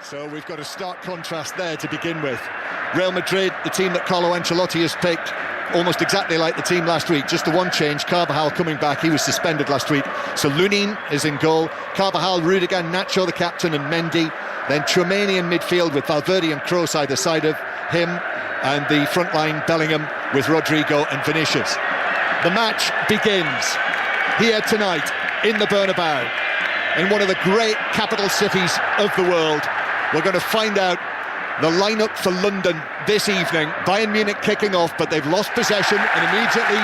So we've got a stark contrast there to begin with. Real Madrid, the team that Carlo Ancelotti has picked, almost exactly like the team last week, just the one change, Carvajal coming back. He was suspended last week. So Lunin is in goal, Carvajal, Rudiger, Nacho the captain and Mendy. Then Tchouaméni in midfield with Valverde and Kroos either side of him, and the front line Bellingham with Rodrigo and Vinicius. The match begins here tonight in the Bernabeu, in one of the great capital cities of the world. We're going to find out the lineup for London this evening. Bayern Munich kicking off, but they've lost possession, and immediately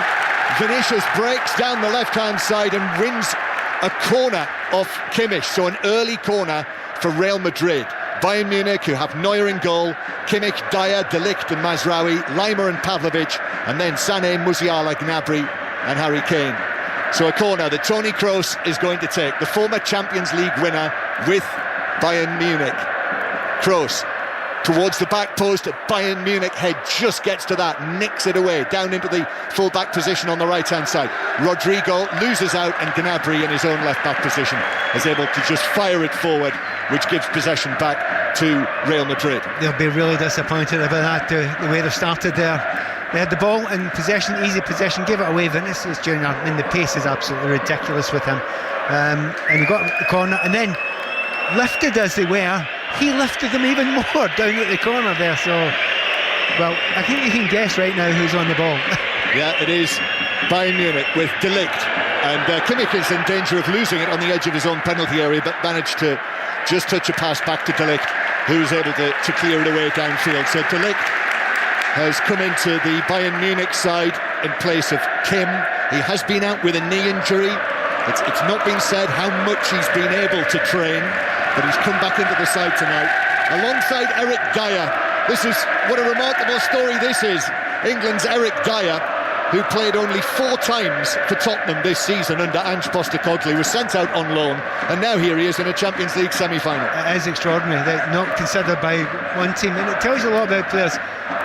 Vinicius breaks down the left-hand side and wins a corner off Kimmich. So an early corner for Real Madrid. Bayern Munich, who have Neuer in goal, Kimmich, Dyer, De Ligt and Mazraoui, Laimer and Pavlovic, and then Sané, Musiala, Gnabry and Harry Kane. So a corner that Toni Kroos is going to take, the former Champions League winner with Bayern Munich. Kroos towards the back post, Bayern Munich head just gets to that, nicks it away, down into the full-back position on the right-hand side. Rodrigo loses out, and Gnabry in his own left-back position is able to just fire it forward, which gives possession back to Real Madrid. They'll be really disappointed about that, the way they've started there. They had the ball in possession, easy possession, gave it away. Vinicius Junior, I mean, the pace is absolutely ridiculous with him. And he got the corner, and then lifted as they were, he lifted them even more down at the corner there. So, well, I think you can guess right now who's on the ball. Yeah, it is Bayern Munich with De Ligt, and Kimmich is in danger of losing it on the edge of his own penalty area, but managed to just touch a pass back to De Ligt, who was able to clear it away downfield. So De Ligt has come into the Bayern Munich side in place of Kim. He has been out with a knee injury. It's not been said how much he's been able to train, but he's come back into the side tonight alongside Eric Dyer. This is what a remarkable story this is. England's Eric Dyer, who played only 4 times for Tottenham this season under Ange Postecoglou, was sent out on loan, and now here he is in a Champions League semi-final. It is extraordinary. They're not considered by one team, and it tells you a lot about players.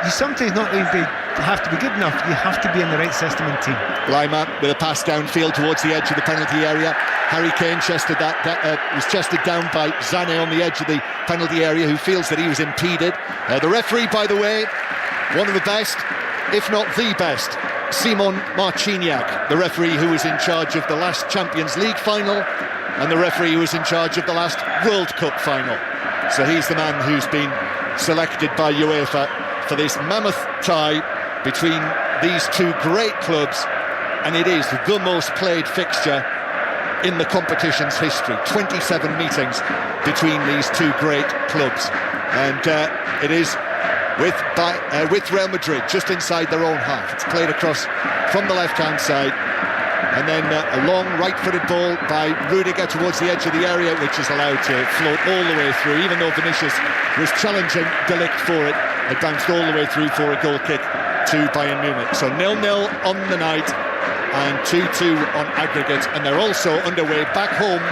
You sometimes not even have to be good enough, you have to be in the right system and team. Laimer with a pass downfield towards the edge of the penalty area. Harry Kane was chested down by Sané on the edge of the penalty area, who feels that he was impeded. The referee, by the way, one of the best, if not the best, Simon Marciniak, the referee who was in charge of the last Champions League final and the referee who was in charge of the last World Cup final. So he's the man who's been selected by UEFA for this mammoth tie between these two great clubs, and it is the most played fixture in the competition's history. 27 meetings between these two great clubs, and it is with Real Madrid just inside their own half. It's played across from the left-hand side, and then a long right-footed ball by Rudiger towards the edge of the area, which is allowed to float all the way through, even though Vinicius was challenging De Ligt for it. It bounced all the way through for a goal kick to Bayern Munich. So 0-0 on the night and 2-2 on aggregate, and they're also underway back home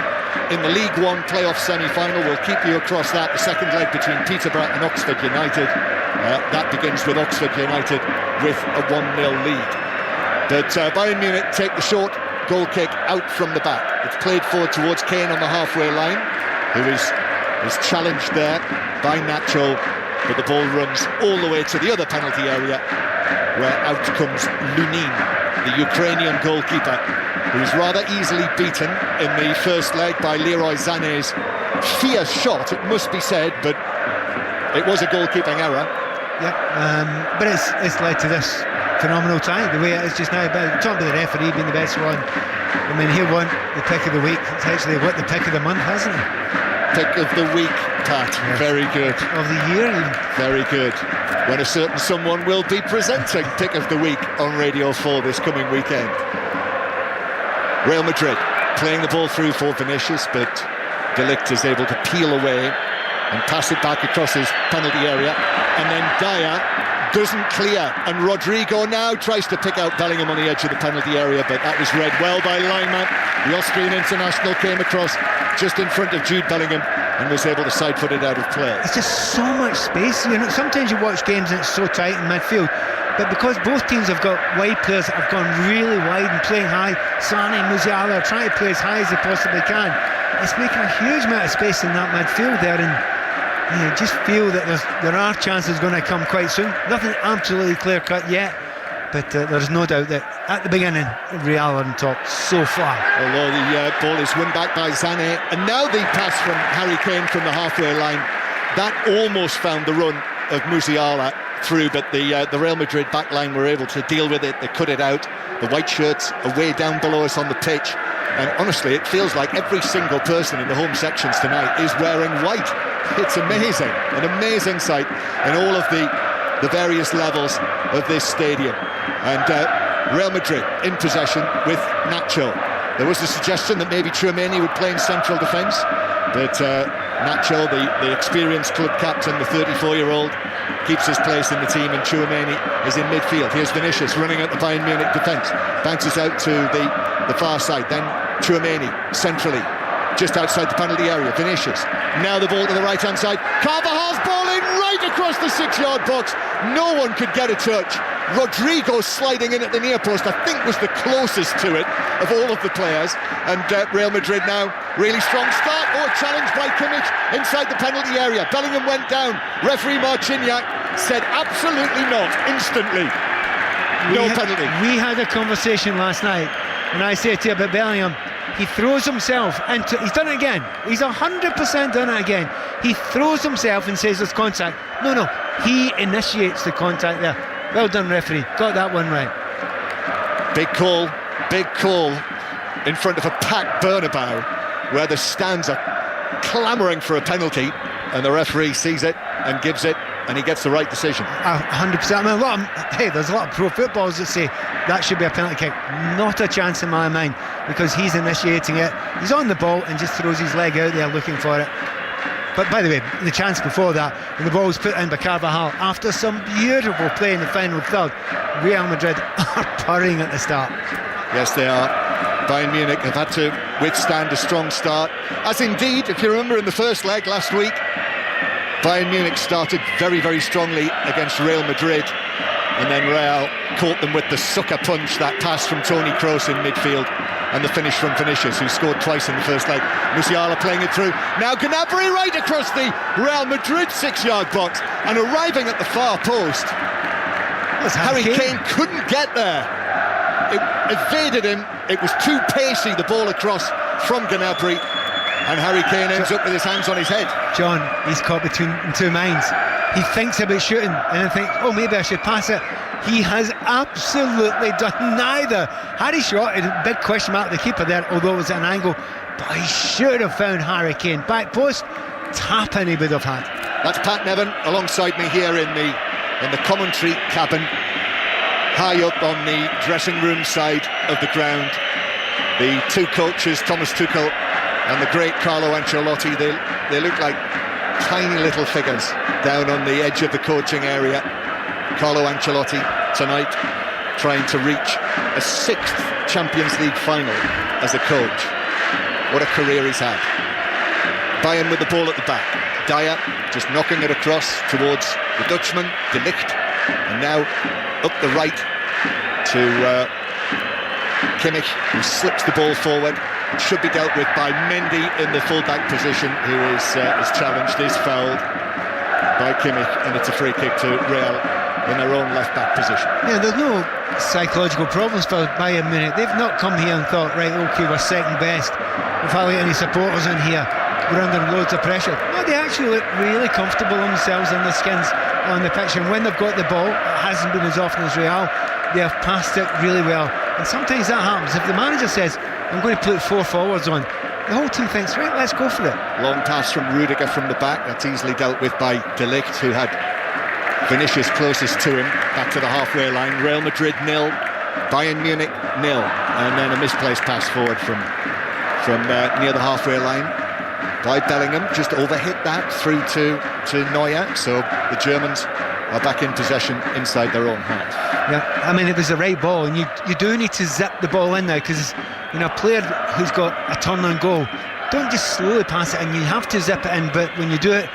in the League One playoff semi-final. We'll keep you across that, the second leg between Peterborough and Oxford United. That begins with Oxford United with a 1-0 lead. But Bayern Munich take the short goal kick out from the back. It's played forward towards Kane on the halfway line, who is challenged there by Nacho, but the ball runs all the way to the other penalty area, where out comes Lunin, the Ukrainian goalkeeper, who was rather easily beaten in the first leg by Leroy Sané's fierce shot, it must be said, but it was a goalkeeping error. Yeah, but it's led to this phenomenal tie, the way it is just now. But talking about the referee being the best one, I mean, he won the pick of the week. It's actually what, the pick of the month, hasn't he? Pick of the week, Pat. Yes. Very good. Of the year, even. Very good. When a certain someone will be presenting Pick of the Week on Radio 4 this coming weekend. Real Madrid playing the ball through for Vinicius, but De Ligt is able to peel away and pass it back across his penalty area, and then Dyer doesn't clear, and Rodrigo now tries to pick out Bellingham on the edge of the penalty area, but that was read well by Laimer. The Austrian international came across just in front of Jude Bellingham and was able to side-foot it out of play. It's just so much space. You know, sometimes you watch games and it's so tight in midfield, but because both teams have got wide players that have gone really wide and playing high, Sané and Musiala are trying to play as high as they possibly can. It's making a huge amount of space in that midfield there, and you just feel that there are chances going to come quite soon. Nothing absolutely clear-cut yet, but there's no doubt that at the beginning, Real are on top so far. Although the ball is won back by Sané, and now the pass from Harry Kane from the halfway line, that almost found the run of Musiala through, but the Real Madrid backline were able to deal with it. They cut it out. The white shirts are way down below us on the pitch, and honestly it feels like every single person in the home sections tonight is wearing white. It's amazing, an amazing sight in all of the various levels of this stadium. And Real Madrid in possession with Nacho. There was a suggestion that maybe Tchouaméni would play in central defence, but Nacho, the experienced club captain, the 34-year-old, keeps his place in the team, and Tchouaméni is in midfield. Here's Vinicius running at the Bayern Munich defence, bounces out to the far side, then Tchouaméni centrally, just outside the penalty area. Vinicius, now the ball to the right-hand side. Carvajal's ball in right across the 6-yard box. No one could get a touch. Rodrigo sliding in at the near post, I think was the closest to it of all of the players. And Real Madrid now, really strong start. Oh, challenged by Kimmich inside the penalty area. Bellingham went down. Referee Marciniak said absolutely not, instantly. No penalty. We had a conversation last night, and I said to you about Bellingham, he throws himself into, he's done it again, he's 100% done it again. He throws himself and says there's contact. No, he initiates the contact there. Well done, referee, got that one right. Big call in front of a packed Bernabeu, where the stands are clamouring for a penalty, and the referee sees it and gives it, and he gets the right decision. 100%. I mean, there's a lot of pro footballers that say that should be a penalty kick. Not a chance in my mind, because he's initiating it. He's on the ball and just throws his leg out there looking for it. But by the way, the chance before that, and the ball was put in by Carvajal after some beautiful play in the final third. Real Madrid are purring at the start. Yes, they are. Bayern Munich have had to withstand a strong start, as indeed, if you remember in the first leg last week, Bayern Munich started very, very strongly against Real Madrid, and then Real caught them with the sucker punch, that pass from Toni Kroos in midfield, and the finish from Vinicius, who scored twice in the first leg. Musiala playing it through. Now Gnabry right across the Real Madrid 6-yard box, and arriving at the far post. Harry Kane couldn't get there. It evaded him. It was too pacey, the ball across from Gnabry, and Harry Kane ends up with his hands on his head. John, he's caught between two minds. He thinks about shooting and then thinks, oh, maybe I should pass it. He has absolutely done neither. Had he shot, a big question mark, the keeper there, although it was at an angle, but he should have found Harry Kane. Back post, tap-in he would have had. That's Pat Nevin alongside me here in the commentary cabin, high up on the dressing room side of the ground. The two coaches, Thomas Tuchel and the great Carlo Ancelotti, they look like tiny little figures down on the edge of the coaching area. Carlo Ancelotti tonight trying to reach a 6th Champions League final as a coach. What a career he's had. Bayern with the ball at the back. Dyer just knocking it across towards the Dutchman, De Ligt, and now up the right to Kimmich, who slips the ball forward. It should be dealt with by Mendy in the full-back position, who is challenged, is fouled by Kimmich, and it's a free kick to Real in their own left-back position. Yeah, there's no psychological problems for Bayern Munich. They've not come here and thought, right, OK, we're second best, we've hardly any supporters in here, we're under loads of pressure. No, they actually look really comfortable themselves in their skins on the pitch, and when they've got the ball, it hasn't been as often as Real, they have passed it really well. And sometimes that happens. If the manager says, I'm going to put 4 forwards on, the whole team thinks, right, let's go for it. Long pass from Rudiger from the back, that's easily dealt with by De Ligt, who had Vinicius closest to him, back to the halfway line. Real Madrid 0, Bayern Munich 0, and then a misplaced pass forward from near the halfway line by Bellingham, just overhit that through to Neuer, so the Germans are back in possession inside their own half. Yeah, I mean, it was the right ball, and you do need to zip the ball in now, because a player who's got a turn on goal, don't just slowly pass it in, you have to zip it in, but when you do it,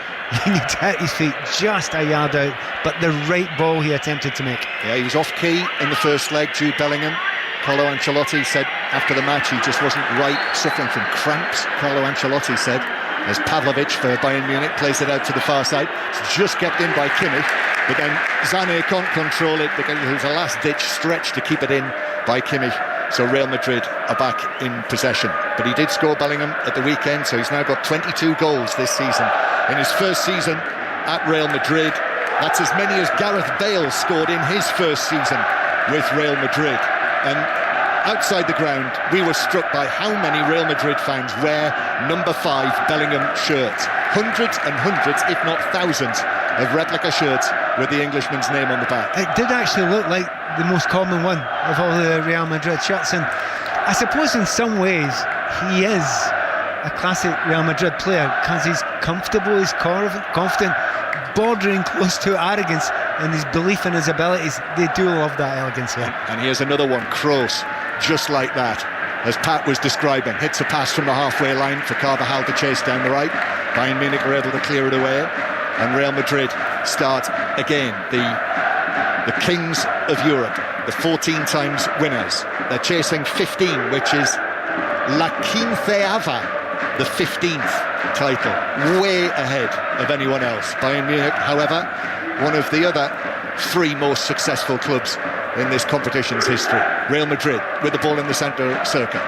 you need to hit his feet just a yard out. But the right ball he attempted to make. Yeah, he was off key in the first leg, Jude Bellingham. Carlo Ancelotti said after the match he just wasn't right, suffering from cramps, Carlo Ancelotti said. as Pavlovic for Bayern Munich plays it out to the far side. It's just kept in by Kimmich, but then Sané can't control it because it was a last-ditch stretch to keep it in by Kimmich. So Real Madrid are back in possession. But he did score Bellingham at the weekend, so he's now got 22 goals this season. In his first season at Real Madrid, that's as many as Gareth Bale scored in his first season with Real Madrid. And outside the ground, we were struck by how many Real Madrid fans wear number 5 Bellingham shirts. Hundreds and hundreds, if not thousands, of replica shirts with the Englishman's name on the back. It did actually look like the most common one of all the Real Madrid shirts, and I suppose in some ways he is a classic Real Madrid player because he's comfortable, he's confident, bordering close to arrogance, and his belief in his abilities. They do love that elegance here. And here's another one, Kroos, just like that, as Pat was describing, hits a pass from the halfway line for Carvajal to chase down the right. Bayern Munich are able to clear it away, and Real Madrid start again, the kings of Europe, the 14 times winners. They're chasing 15, which is La Quinceava, the 15th title, way ahead of anyone else. Bayern Munich, however, one of the other 3 most successful clubs in this competition's history. Real Madrid with the ball in the centre circle.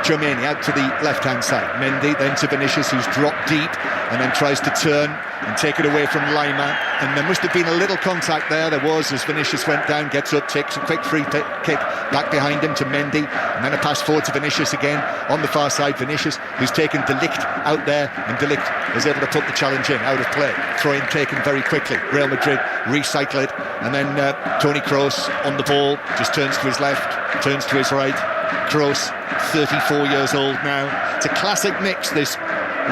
Tchouaméni out to the left-hand side. Mendy then to Vinicius, who's dropped deep and then tries to turn and take it away from Lima. And there must have been a little contact there. There was, as Vinicius went down, gets up, takes a quick free kick back behind him to Mendy, and then a pass forward to Vinicius again on the far side. Vinicius, who's taken De Ligt out there, and De Ligt is able to put the challenge in, out of play. Throw-in taken very quickly. Real Madrid recycle it, and then Toni Kroos on the ball, just turns to his left, turns to his right. Kroos, 34 years old now. It's a classic mix, this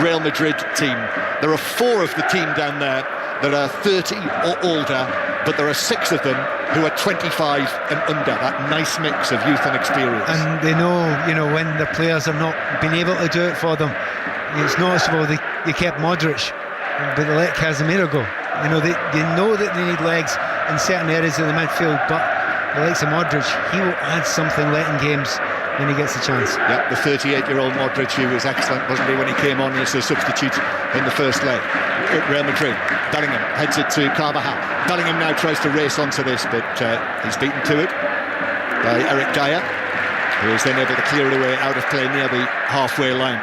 Real Madrid team. There are 4 of the team down there that are 30 or older, but there are 6 of them who are 25 and under. That nice mix of youth and experience. And they know, when the players have not been able to do it for them. It's noticeable they kept Modric, but they let Casemiro go. They know that they need legs in certain areas of the midfield, but the likes of Modric, he will add something late in games when he gets a chance. Yeah, the 38-year-old Modric, who was excellent, wasn't he, when he came on as a substitute in the first leg. Real Madrid, Bellingham heads it to Carvajal. Bellingham now tries to race onto this, but he's beaten to it by Eric Dyer, who is then able to clear it away out of play near the halfway line.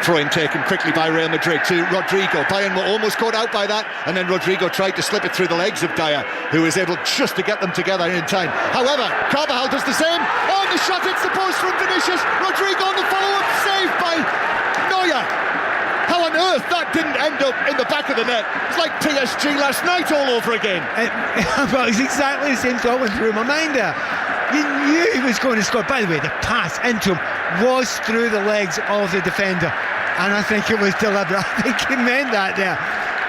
Throw-in taken quickly by Real Madrid to Rodrigo. Bayern were almost caught out by that, and then Rodrigo tried to slip it through the legs of Dyer, who was able just to get them together in time. However, Carvajal does the same. Oh, the shot hits the post from Vinicius. Rodrigo on the follow-up, saved by Neuer. How on earth that didn't end up in the back of the net? It's like PSG last night all over again. Well, it's exactly the same thought went through my mind there. You knew he was going to score. By the way, the pass into him was through the legs of the defender, and I think it was deliberate. I think he meant that there.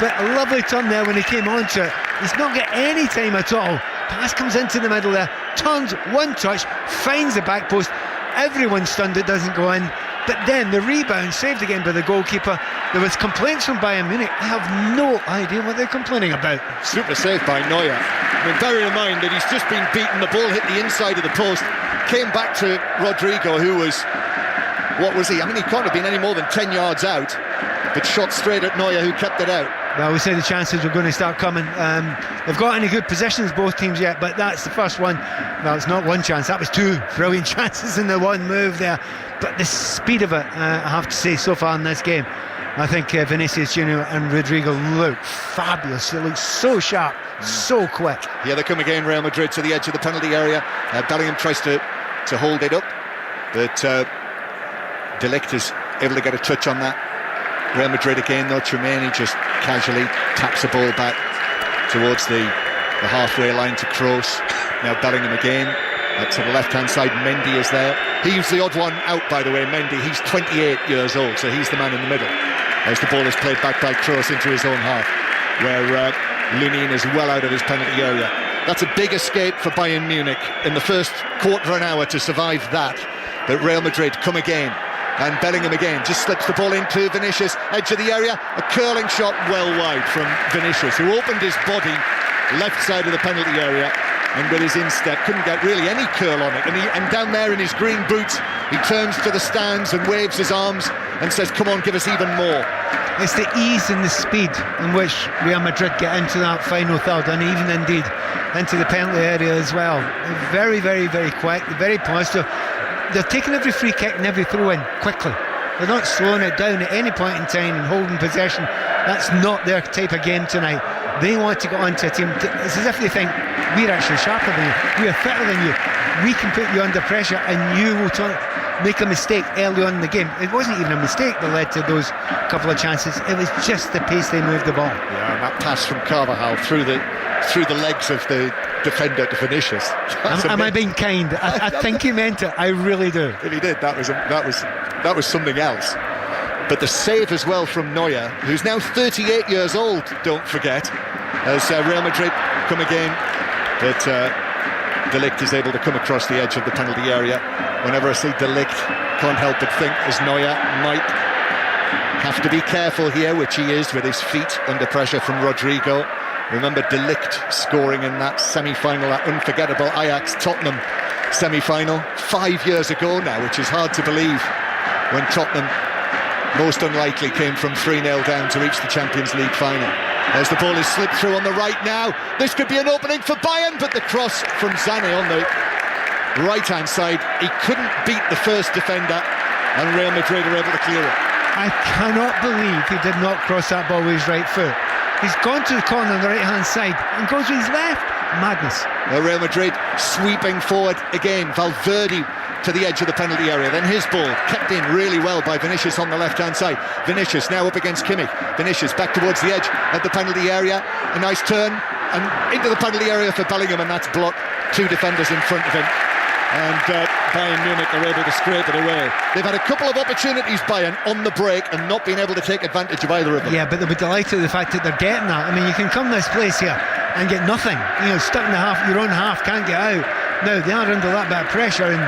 But a lovely turn there when he came onto it. He's not got any time at all. Pass comes into the middle there, turns, one touch, finds the back post. Everyone's stunned it doesn't go in. But then the rebound, saved again by the goalkeeper. There was complaints from Bayern Munich. I have no idea what they're complaining about. Super save by Neuer. I mean, bearing in mind that he's just been beaten, the ball hit the inside of the post, came back to Rodrigo, who was, what was he? I mean, he can't have been any more than 10 yards out, but shot straight at Neuer, who kept it out. Well, we say the chances are going to start coming. They've got any good positions, both teams, yet, but that's the first one. Well, it's not one chance, that was 2 brilliant chances in the one move there. But the speed of it, I have to say, so far in this game, I think Vinicius Junior and Rodrigo look fabulous. They look so sharp, so quick. Yeah, they come again, Real Madrid, to the edge of the penalty area. Bellingham tries to hold it up, but De Ligt is able to get a touch on that. Real Madrid again, though. Tchouaméni just casually taps the ball back towards the halfway line to Kroos. Now Bellingham again. To the left-hand side, Mendy is there. He's the odd one out, by the way, Mendy. He's 28 years old, so he's the man in the middle. As the ball is played back by Kroos into his own half, where Lunin is well out of his penalty area. That's a big escape for Bayern Munich in the first quarter of an hour to survive that. But Real Madrid come again, and Bellingham again just slips the ball into Vinicius, edge of the area. A curling shot well wide from Vinicius, who opened his body left side of the penalty area, and with his instep couldn't get really any curl on it, and down there in his green boots he turns to the stands and waves his arms and says, come on, give us even more. It's the ease and the speed in which Real Madrid get into that final third, and even indeed into the penalty area as well. They're very, very, very quick, very positive. They're taking every free kick and every throw in quickly. They're not slowing it down at any point in time and holding possession. That's not their type of game tonight. They want to get onto a team. It's as if they think, we're actually sharper than you, we're fitter than you, we can put you under pressure and you will make a mistake early on in the game. It wasn't even a mistake that led to those couple of chances. It was just the pace they moved the ball. Yeah, and that pass from Carvajal through the legs of the defender to Vinicius. Am I being kind? I think he meant it. I really do. If he did, that was something else. But the save as well from Neuer, who's now 38 years old, don't forget, as Real Madrid come again. But De Ligt is able to come across the edge of the penalty area. Whenever I see De Ligt, can't help but think as Neuer might have to be careful here, which he is with his feet under pressure from Rodrigo. Remember De Ligt scoring in that semi-final, that unforgettable Ajax-Tottenham semi-final 5 years ago now, which is hard to believe, when Tottenham most unlikely came from 3-0 down to reach the Champions League final. As the ball is slipped through on the right now, this could be an opening for Bayern, but the cross from Sané on the right-hand side, he couldn't beat the first defender, and Real Madrid are able to clear it. I cannot believe he did not cross that ball with his right foot. He's gone to the corner on the right-hand side and goes with his left. Madness. Real Madrid sweeping forward again. Valverde to the edge of the penalty area. Then his ball kept in really well by Vinicius on the left-hand side. Vinicius now up against Kimmich. Vinicius back towards the edge of the penalty area. A nice turn and into the penalty area for Bellingham, and that's blocked. Two defenders in front of him. And Bayern Munich are able to scrape it away. They've had a couple of opportunities, Bayern, on the break and not been able to take advantage of either of them. Yeah, but they'll be delighted with the fact that they're getting that. I mean, you can come this place here and get nothing. You know, stuck in the half, your own half, can't get out. Now, they are under that bit of pressure, and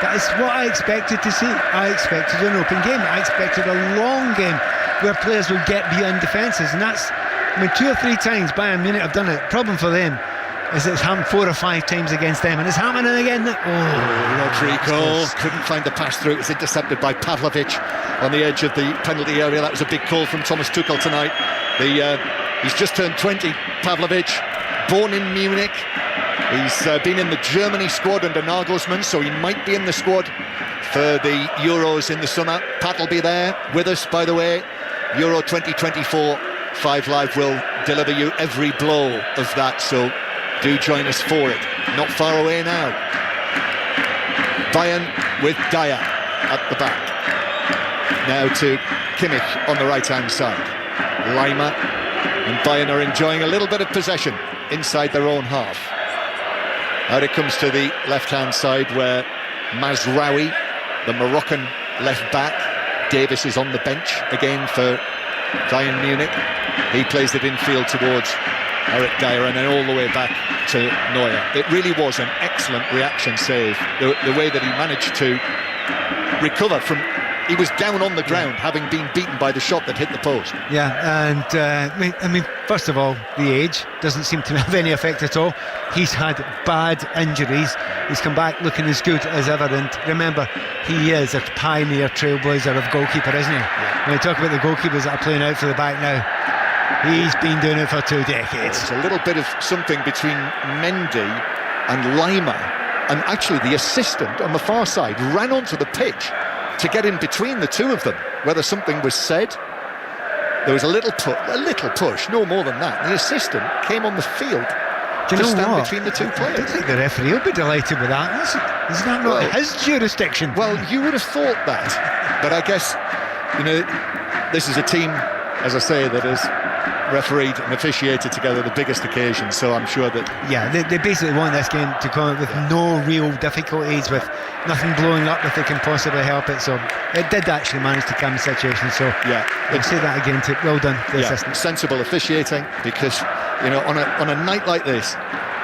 that is what I expected to see. I expected an open game. I expected a long game where players would get beyond defences, and that's, I mean, 2 or 3 times Bayern Munich have done it. Problem for them is it's happened 4 or 5 times against them, and it's happening again. Rodrigo couldn't find the pass through. It was intercepted by Pavlovic on the edge of the penalty area. That was a big call from Thomas Tuchel tonight. He's just turned 20, Pavlovic, born in Munich. He's been in the Germany squad under Nagelsmann, so he might be in the squad for the Euros in the summer. Pat will be there with us, by the way. Euro 2024, 5 Live will deliver you every blow of that, so do join us for it. Not far away now. Bayern with Dyer at the back. Now to Kimmich on the right-hand side. Lima and Bayern are enjoying a little bit of possession inside their own half. Out it comes to the left-hand side where Mazraoui, the Moroccan left back. Davis is on the bench again for Bayern Munich. He plays it infield towards Eric Dyer and then all the way back to Neuer. It really was an excellent reaction save, the way that he managed to recover from... He was down on the ground, having been beaten by the shot that hit the post. Yeah, and I mean, first of all, the age doesn't seem to have any effect at all. He's had bad injuries. He's come back looking as good as ever, and remember, he is a pioneer trailblazer of goalkeeper, isn't he? Yeah. When you talk about the goalkeepers that are playing out for the back now, he's been doing it for 2 decades. It's a little bit of something between Mendy and Lima, and actually the assistant on the far side ran onto the pitch to get in between the two of them. Whether something was said, there was a little push, no more than that. The assistant came on the field to stand between the two players. I don't think the referee will be delighted with that. Is that not his jurisdiction? Well, you would have thought that, but I guess, you know, this is a team, as I say, that has refereed and officiated together the biggest occasions, so I'm sure that... Yeah, they basically want this game to come out with no real difficulties, with nothing blowing up if they can possibly help it, so it did actually manage to calm the situation, so yeah, I'll say that again, well done, the assistant. Sensible officiating, because, you know, on a night like this,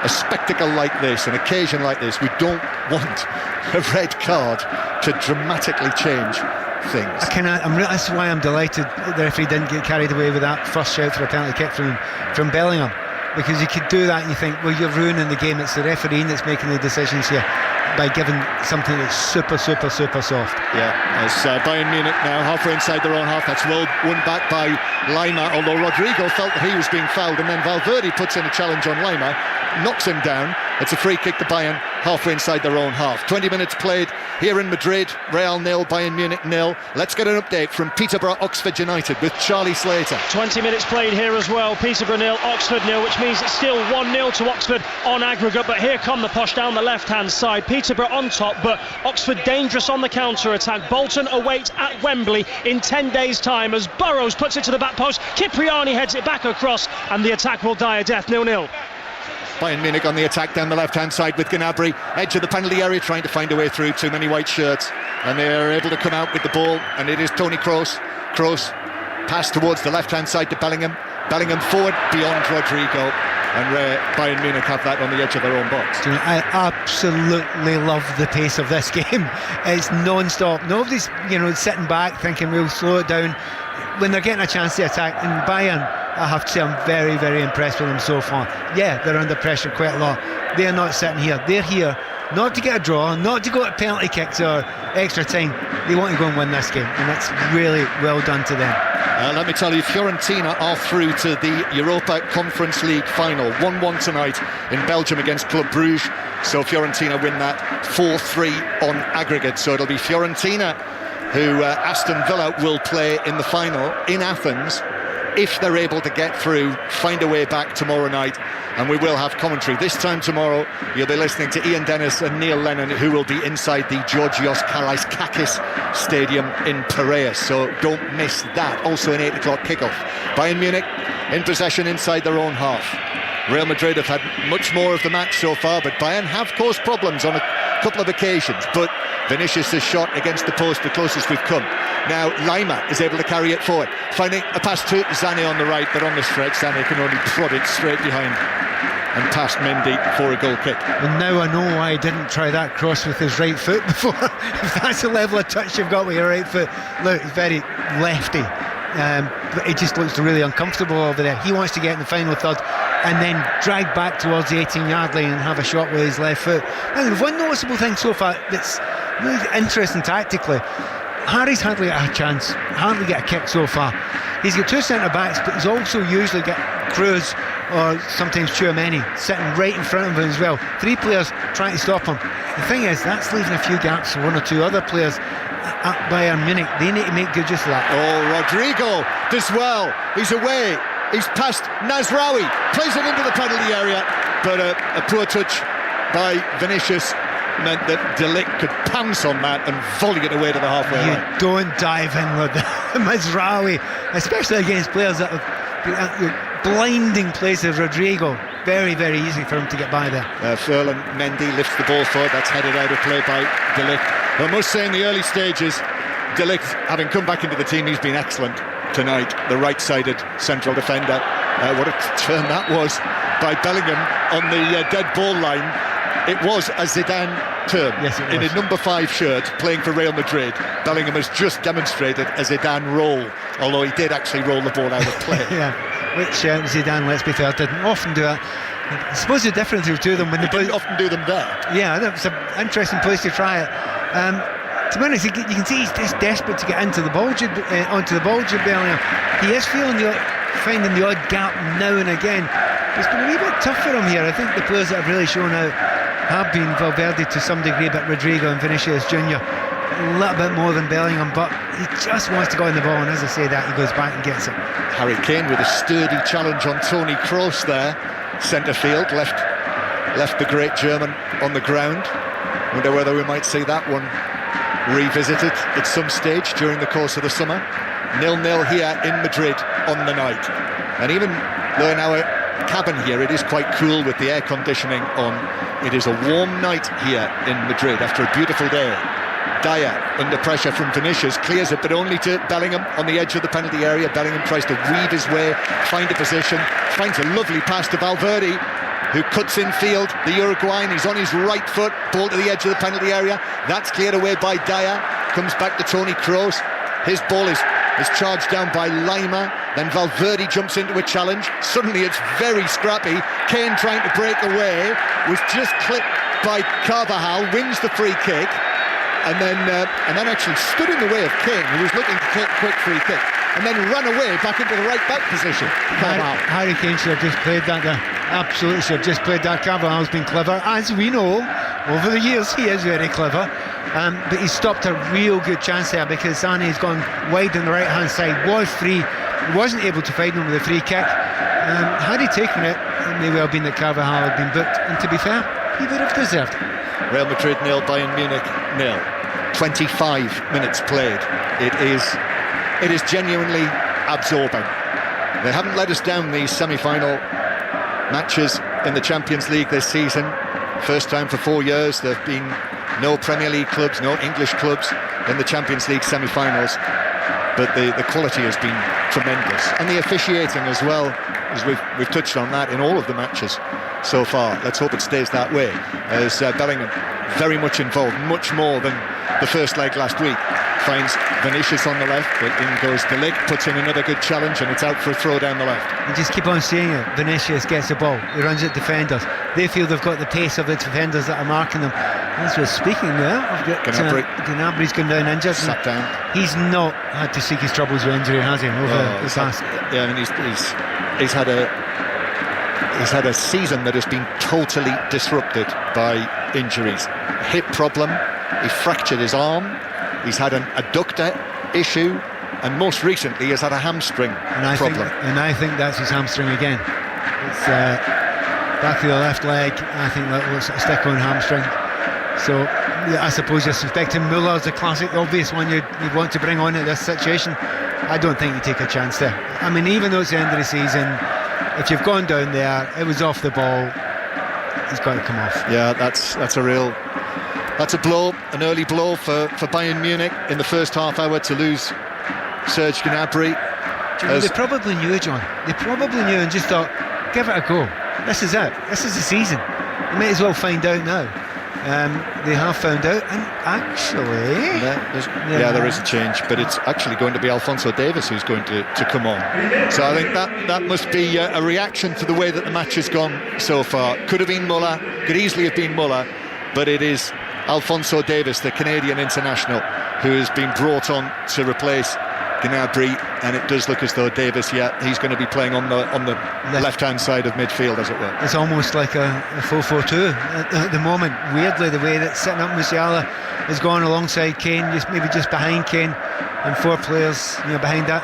a spectacle like this, an occasion like this, we don't want a red card to dramatically change things. That's why I'm delighted the referee didn't get carried away with that first shout for a penalty kick from Bellingham, because you could do that and you think, well, you're ruining the game. It's the referee that's making the decisions here. by giving something that's super soft. Yeah, as Bayern Munich now halfway inside their own half. That's won back by Lima, although Rodrigo felt that he was being fouled, and then Valverde puts in a challenge on Lima, knocks him down. It's a free kick to Bayern halfway inside their own half. 20 minutes played here in Madrid. Real 0, Bayern Munich 0. Let's get an update from Peterborough Oxford United with Charlie Slater. 20 minutes played here as well. Peterborough 0, Oxford 0, which means it's still 1-0 to Oxford on aggregate. But here come the Posh down the left-hand side. Peterborough on top, but Oxford dangerous on the counter-attack. Bolton await at Wembley in 10 days' time as Burrows puts it to the back post. Cipriani heads it back across, and the attack will die a death. 0-0. Bayern Munich on the attack down the left-hand side with Gnabry, edge of the penalty area, trying to find a way through. Too many white shirts, and they're able to come out with the ball, and it is Toni Kroos. Kroos pass towards the left-hand side to Bellingham. Bellingham forward beyond Rodrigo, and Bayern Munich have that on the edge of their own box. I absolutely love the pace of this game. It's non-stop. Nobody's sitting back thinking we'll slow it down when they're getting a chance to attack. And Bayern, I have to say, I'm very, very impressed with them so far. Yeah, they're under pressure quite a lot. They're not sitting here. They're here not to get a draw, not to go to penalty kicks or extra time. They want to go and win this game, and that's really well done to them. Let me tell you, Fiorentina are through to the Europa Conference League final. 1-1 tonight in Belgium against Club Brugge. So Fiorentina win that 4-3 on aggregate. So it'll be Fiorentina who Aston Villa will play in the final in Athens, if they're able to get through, find a way back tomorrow night. And we will have commentary. This time tomorrow, you'll be listening to Ian Dennis and Neil Lennon, who will be inside the Georgios Karaiskakis Stadium in Piraeus. So don't miss that. Also an 8 o'clock kickoff. Bayern Munich in possession inside their own half. Real Madrid have had much more of the match so far, but Bayern have caused problems on a couple of occasions. But Vinicius' shot against the post, the closest we've come. Now Lima is able to carry it forward, finding a pass to Sané on the right, but on the stretch Sané can only prod it straight behind and past Mendy for a goal kick. And now I know why he didn't try that cross with his right foot before. If that's the level of touch you've got with your right foot, look, it's very lefty, but it just looks really uncomfortable over there. He wants to get in the final third and then drag back towards the 18-yard line and have a shot with his left foot. Now, there's one noticeable thing so far that's really interesting tactically. Harry's hardly got a chance, hardly get a kick so far. He's got two centre-backs, but he's also usually got Cruz or sometimes Tchouameni sitting right in front of him as well. Three players trying to stop him. The thing is, that's leaving a few gaps for one or two other players at Bayern Munich. They need to make good use of that. Oh, Rodrigo does well. He's away. He's past Nasraoui. Plays it into the penalty area, but a poor touch by Vinicius meant that De Ligt could pounce on that and volley it away to the halfway line. You don't dive in with Nasraoui, especially against players that have blinding place of Rodrigo. Very, very easy for him to get by there. Ferland Mendy lifts the ball forward. That's headed out of play by De Ligt. I must say, in the early stages, De Ligt, having come back into the team, he's been excellent tonight. The right-sided central defender. What a turn that was by Bellingham on the dead ball line. It was a Zidane turn. Yes, it was. In a number 5 shirt, playing for Real Madrid. Bellingham has just demonstrated a Zidane roll, although he did actually roll the ball out of play. Yeah, which Zidane, let's be fair, didn't often do it. I suppose the difference of the two of them when they didn't often do them there. Yeah, that's an interesting place to try it. To be honest, you can see he's just desperate to get into the ball, onto the ball, Jude Bellingham. He is finding the odd gap now and again. It's been a wee bit tough for him here. I think the players that have really shown out have been Valverde to some degree, but Rodrigo and Vinicius Jr. a little bit more than Bellingham, but he just wants to go in the ball, and as I say that, he goes back and gets it. Harry Kane with a sturdy challenge on Toni Kroos there, centre field, left the great German on the ground. Wonder whether we might see that one revisited at some stage during the course of the summer. 0-0 here in Madrid on the night, and even though in our cabin here it is quite cool with the air conditioning on, it is a warm night here in Madrid after a beautiful day. Dyer under pressure from Vinicius, clears it but only to Bellingham on the edge of the penalty area. Bellingham tries to weave his way, find a position, finds a lovely pass to Valverde, who cuts in field, the Uruguayan. He's on his right foot, ball to the edge of the penalty area. That's cleared away by Dyer, comes back to Toni Kroos. His ball is charged down by Lima, then Valverde jumps into a challenge. Suddenly it's very scrappy. Kane trying to break away, was just clipped by Carvajal, wins the free kick, and then actually stood in the way of Kane, who was looking to take a quick free kick, and then ran away back into the right back position. Harry Kane should have just played that there. Absolutely should have just played that. Carvajal's been clever, as we know over the years. He is very clever, but he stopped a real good chance there, because Sané's gone wide on the right hand side, was free, wasn't able to find him with a free kick. Had he taken it, it may well have been that Carvajal had been booked, and to be fair, he would have deserved it. Real Madrid 0, Bayern Munich 0. 25 minutes played. It is genuinely absorbing. They haven't let us down these semi-final matches in the Champions League this season. First time for 4 years there have been no Premier League clubs, no English clubs in the Champions League semi-finals. But the quality has been tremendous, and the officiating as well, as we've touched on that in all of the matches so far. Let's hope it stays that way, as Bellingham very much involved, much more than the first leg last week. Finds Vinicius on the left, but in goes De Ligt, puts in another good challenge, and it's out for a throw down the left. You just keep on seeing it. Vinicius gets the ball, he runs at defenders, they feel they've got the pace of the defenders that are marking them. As we're speaking there, I've got Gnabry's gone down injured. Sat down. He's not had to seek his troubles with injury, has he? Over the past. Yeah, I mean he's had a season that has been totally disrupted by injuries. Hip problem, he fractured his arm, he's had an adductor issue, and most recently he's had a hamstring problem. I think that's his hamstring again. It's back of the left leg. I think that looks like a stick-on hamstring. So yeah, I suppose you're suspecting Muller's the classic, obvious one you'd want to bring on at this situation. I don't think you take a chance there. I mean, even though it's the end of the season, if you've gone down there, it was off the ball, he's got to come off. Yeah, that's a blow, an early blow for Bayern Munich in the first half hour to lose Serge Gnabry. They probably knew, John. They probably knew and just thought, give it a go. This is it. This is the season. You might as well find out now. They have found out, and actually there is a change, but it's actually going to be Alphonso Davies who's going to come on. So I think that must be a reaction to the way that the match has gone so far. Could have been Muller, could easily have been Muller, but it is Alphonso Davies, the Canadian international, who has been brought on to replace Gnabry, and it does look as though Davies, he's going to be playing on the left-hand side of midfield, as it were. It's almost like a 4-4-2 at the moment. Weirdly, the way that setting up Musiala is going alongside Kane, maybe just behind Kane, and 4 players behind that.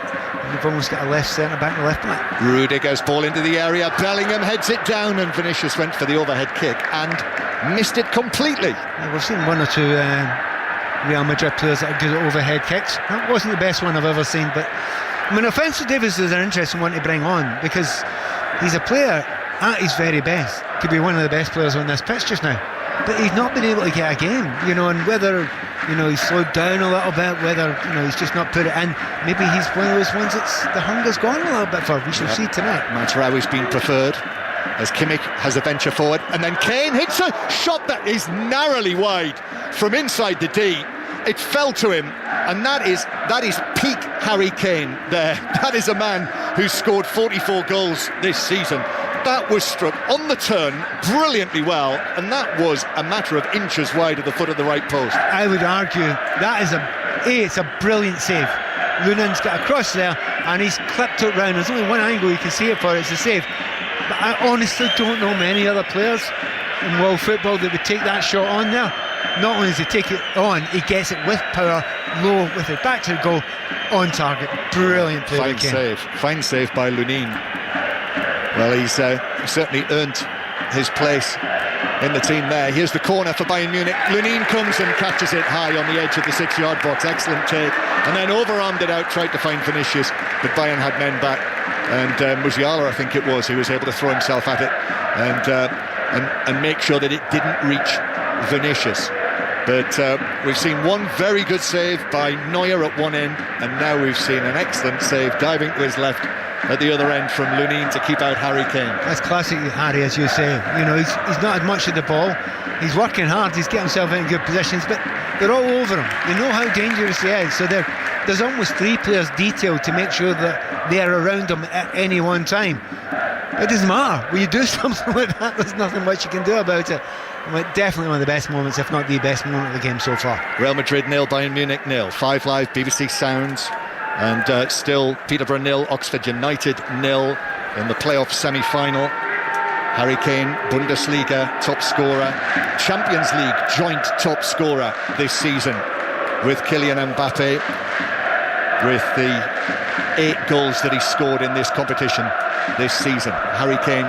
You've almost got a left centre back and a left back. Rudiger's ball into the area, Bellingham heads it down, and Vinicius went for the overhead kick and missed it completely. Yeah, we've seen 1 or 2 Real Madrid players that are good at overhead kicks. That wasn't the best one I've ever seen, but I mean, Alphonso Davies is an interesting one to bring on, because he's a player at his very best. Could be one of the best players on this pitch just now, but he's not been able to get a game, and whether he's slowed down a little bit, whether he's just not put it in. Maybe he's one of those ones that's the hunger's gone a little bit for. We shall see tonight. Mazraoui's been preferred, as Kimmich has a venture forward, and then Kane hits a shot that is narrowly wide from inside the D. It fell to him, and that is peak Harry Kane there. That is a man who's scored 44 goals this season. That was struck on the turn brilliantly well, and that was a matter of inches wide of the foot of the right post. I would argue that is it's a brilliant save. Lunan's got across there, and he's clipped it round. There's only one angle you can see it for, it's a save. But I honestly don't know many other players in world football that would take that shot on there. Not only does he take it on, he gets it with power, low, with it back to the goal, on target. Brilliant play. Fine save by Lunin. Well, he's certainly earned his place in the team there. Here's the corner for Bayern Munich. Lunin comes and catches it high on the edge of the 6-yard box. Excellent take, and then overarmed it out, tried to find Vinicius, but Bayern had men back, and Musiala, I think it was, who was able to throw himself at it and make sure that it didn't reach Vinicius. But we've seen one very good save by Neuer at one end, and now we've seen an excellent save diving to his left at the other end from Lunin to keep out Harry Kane. That's classic Harry, as you say. He's not had much of the ball. He's working hard, he's getting himself in good positions, but they're all over him. They know how dangerous he is, so there's almost 3 players detailed to make sure that they're around him at any one time. It doesn't matter. When you do something like that, there's nothing much you can do about it. Definitely one of the best moments, if not the best moment of the game so far. Real Madrid 0, Bayern Munich 0. 5 Live, BBC Sounds. And still Peterborough 0, Oxford United 0 in the playoff semi-final. Harry Kane, Bundesliga top scorer, Champions League joint top scorer this season with Kylian Mbappe, with the 8 goals that he scored in this competition this season. Harry Kane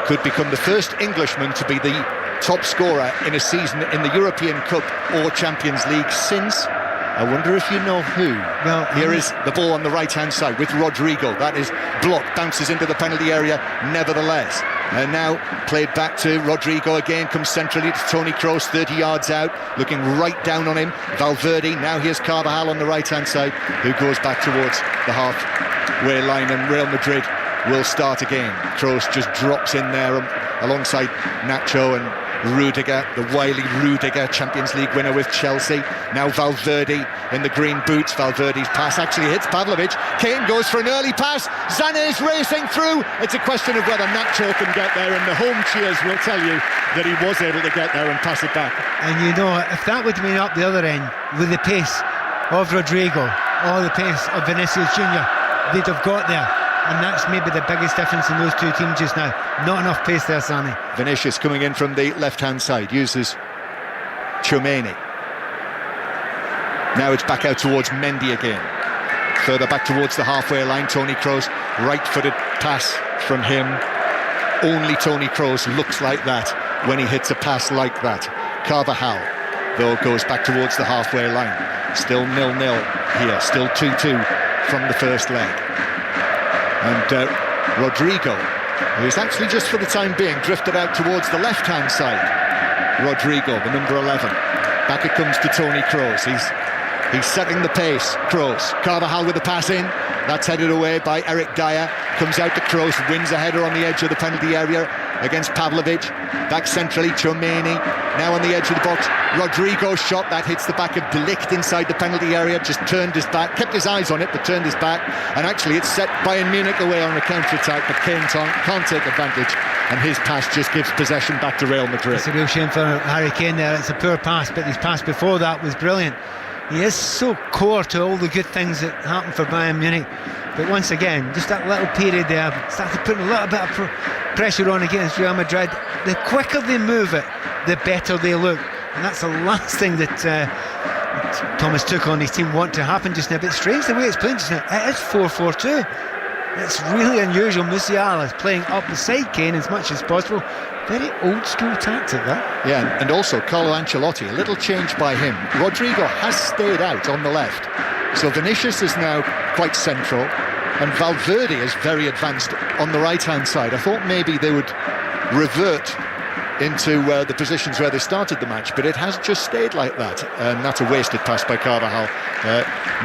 could become the first Englishman to be the top scorer in a season in the European Cup or Champions League since, I wonder if you know who. Well, here is the ball on the right-hand side with Rodrigo. That is blocked, bounces into the penalty area nevertheless. And now played back to Rodrigo again, comes centrally to Toni Kroos, 30 yards out, looking right down on him. Valverde, now here's Carvajal on the right-hand side, who goes back towards the halfway line, and Real Madrid will start again. Kroos just drops in there alongside Nacho and Rudiger, the wily Rudiger, Champions League winner with Chelsea. Now Valverde in the green boots. Valverde's pass actually hits Pavlovic. Kane goes for an early pass. Sané's racing through. It's a question of whether Nacho can get there, and the home cheers will tell you that he was able to get there and pass it back. And you know, if that would have been up the other end with the pace of Rodrigo or the pace of Vinicius Junior, they'd have got there. And that's maybe the biggest difference in those two teams just now. Not enough pace there, Sané. Vinicius coming in from the left-hand side, uses Tchouaméni. Now it's back out towards Mendy again. Further back towards the halfway line, Toni Kroos, right-footed pass from him. Only Toni Kroos looks like that when he hits a pass like that. Carvajal, though, goes back towards the halfway line. Still 0-0 here, still 2-2 from the first leg. And Rodrigo, who's actually just for the time being drifted out towards the left-hand side. Rodrigo, the number 11. Back it comes to Toni Kroos. He's setting the pace, Kroos. Carvajal with the pass in. That's headed away by Eric Dyer. Comes out to Kroos, wins a header on the edge of the penalty area against Pavlovic. Back centrally, Tchouaméni. Now on the edge of the box, Rodrigo's shot. That hits the back of De Ligt inside the penalty area. Just turned his back, kept his eyes on it, but turned his back. And actually it's set Bayern Munich away on a counter-attack, but Kane can't take advantage. And his pass just gives possession back to Real Madrid. It's a real shame for Harry Kane there. It's a poor pass, but his pass before that was brilliant. He is so core to all the good things that happen for Bayern Munich. But once again, just that little period there, started putting a little bit of pressure on against Real Madrid. The quicker they move it, the better they look. And that's the last thing that Thomas Tuchel and his team want to happen just now. But it's strange the way it's playing just now. It is 4-4-2. It's really unusual. Musiala is playing up beside Kane as much as possible. Very old school tactic, that. Yeah, and also Carlo Ancelotti, a little change by him. Rodrigo has stayed out on the left, so Vinicius is now quite central, and Valverde is very advanced on the right-hand side. I thought maybe they would revert into the positions where they started the match, but it has just stayed like that, and that's a wasted pass by Carvajal.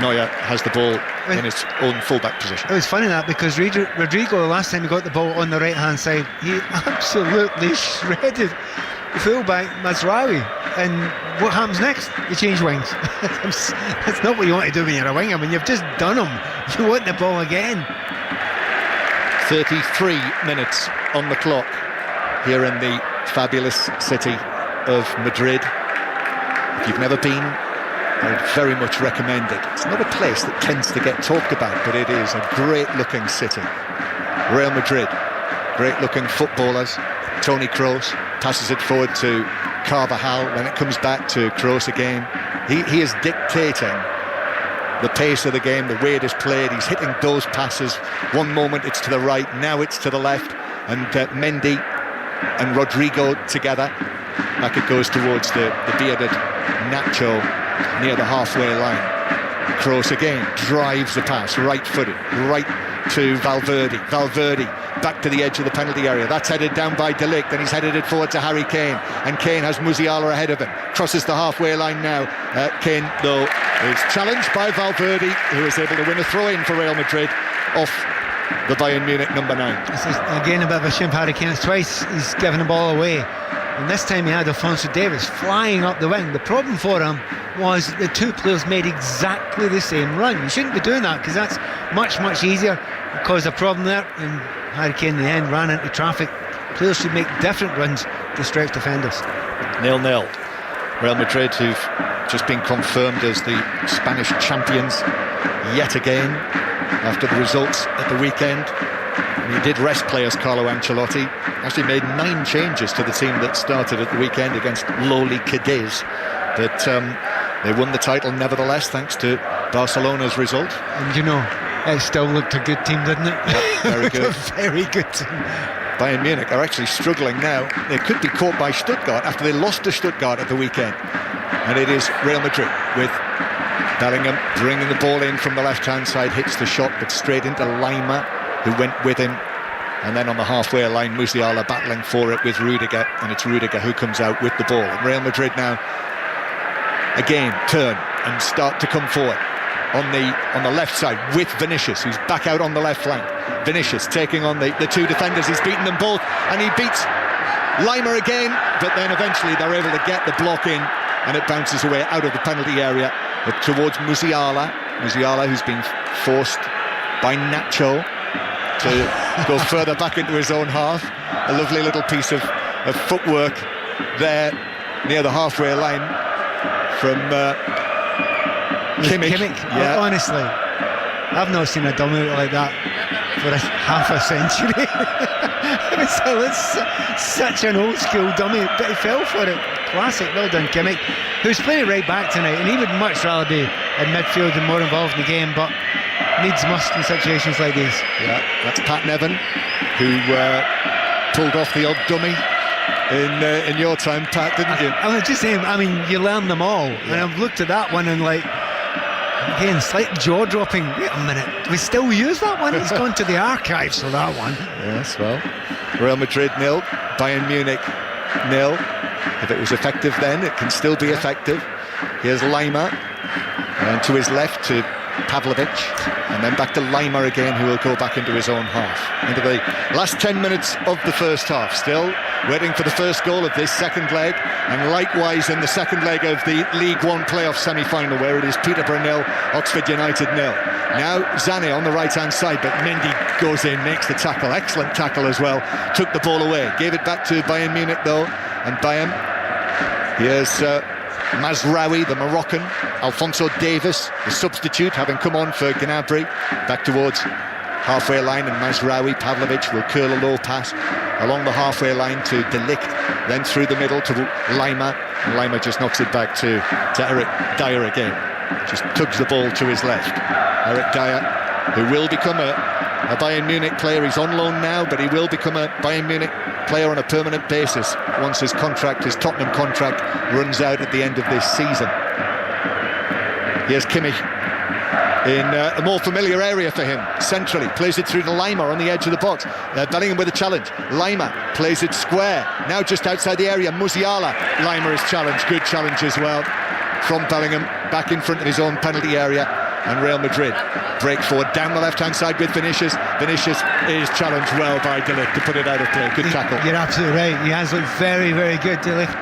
Neuer has the ball in his own fullback position. It was funny that, because Rodrigo, the last time he got the ball on the right hand side, he absolutely shredded the fullback Mazraoui. And what happens next? You change wings. That's not what you want to do when you're a winger. When you've just done them, you want the ball again. 33 minutes on the clock here in the fabulous city of Madrid. If you've never been, I would very much recommend it. It's not a place that tends to get talked about, but it is a great looking city. Real Madrid, great looking footballers. Toni Kroos passes it forward to Carvajal, then it comes back to Kroos again. He is dictating the pace of the game, the way it is played. He's hitting those passes. One moment it's to the right, now it's to the left, and Mendy and Rodrigo together. Back it goes towards the bearded Nacho near the halfway line. Kroos again drives the pass, right-footed, right to Valverde. Valverde back to the edge of the penalty area. That's headed down by De Ligt, and he's headed it forward to Harry Kane. And Kane has Musiala ahead of him. Crosses the halfway line now. Kane, though, is challenged by Valverde, who is able to win a throw-in for Real Madrid off the Bayern Munich number 9. This is again a bit of a shame. Harry Kane, twice he's given the ball away, and this time he had Alphonso Davies flying up the wing. The problem for him was the two players made exactly the same run. You shouldn't be doing that, because that's much easier. It caused a problem there, and Harry Kane in the end ran into traffic. Players should make different runs to stretch defenders. 0-0. Real Madrid, who've just been confirmed as the Spanish champions yet again after the results at the weekend. And he did rest players, Carlo Ancelotti. Actually made 9 changes to the team that started at the weekend against lowly Cadiz. But they won the title nevertheless, thanks to Barcelona's result. And you know, it still looked a good team, didn't it? Yeah, very good. A very good team. Bayern Munich are actually struggling now. They could be caught by Stuttgart after they lost to Stuttgart at the weekend. And it is Real Madrid with Bellingham bringing the ball in from the left-hand side, hits the shot, but straight into Lima, who went with him. And then on the halfway line, Musiala battling for it with Rudiger, and it's Rudiger who comes out with the ball. And Real Madrid now again turn and start to come forward on the left side with Vinicius, who's back out on the left flank. Vinicius taking on the 2 defenders. He's beaten them both, and he beats Lima again, but then eventually they're able to get the block in, and it bounces away out of the penalty area towards Musiala, who's been forced by Nacho to go further back into his own half. A lovely little piece of footwork there near the halfway line from Kimmich. Yeah. Honestly, I've not seen a dummy like that for half a century. It's such an old school dummy, but he fell for it. Classic, well done Kimmich, who's playing right back tonight, and he would much rather be in midfield and more involved in the game, but needs must in situations like these. Yeah, that's Pat Nevin, who pulled off the odd dummy in your time, Pat, didn't you? I was just saying, I mean, you learn them all, and I've looked at that one and like, again, slight jaw-dropping. Wait a minute, we still use that one? He's gone to the archives for that one. Yes, well, Real Madrid 0, Bayern Munich 0. If it was effective then, it can still be effective. Here's Lima, and to his left to Pavlovic, and then back to Lima again, who will go back into his own half. Into the last 10 minutes of the first half, still waiting for the first goal of this second leg, and likewise in the second leg of the League One playoff semi-final, where it is Peterborough 0, Oxford United 0. Now Sané on the right-hand side, but Mendy goes in, makes the tackle, excellent tackle as well, took the ball away, gave it back to Bayern Munich though, and Bayern, here's Mazraoui, the Moroccan, Alphonso Davies, the substitute, having come on for Gnabry, back towards halfway line, and Mazraoui, Pavlovic will curl a low pass along the halfway line to De Ligt, then through the middle to Lima, and Lima just knocks it back to Eric Dyer again, just tugs the ball to his left. Eric Dyer, who will become a Bayern Munich player. He's on loan now, but he will become a Bayern Munich player on a permanent basis once his Tottenham contract runs out at the end of this season. Here's Kimmich in a more familiar area for him, centrally, plays it through to Lima on the edge of the box. Bellingham with a challenge. Lima plays it square, now just outside the area. Musiala, Lima is challenged, good challenge as well from Bellingham, back in front of his own penalty area. And Real Madrid break forward down the left-hand side with Vinicius. Vinicius is challenged well by De Ligt to put it out of play. Good tackle. You're absolutely right. He has looked very, very good, De Ligt,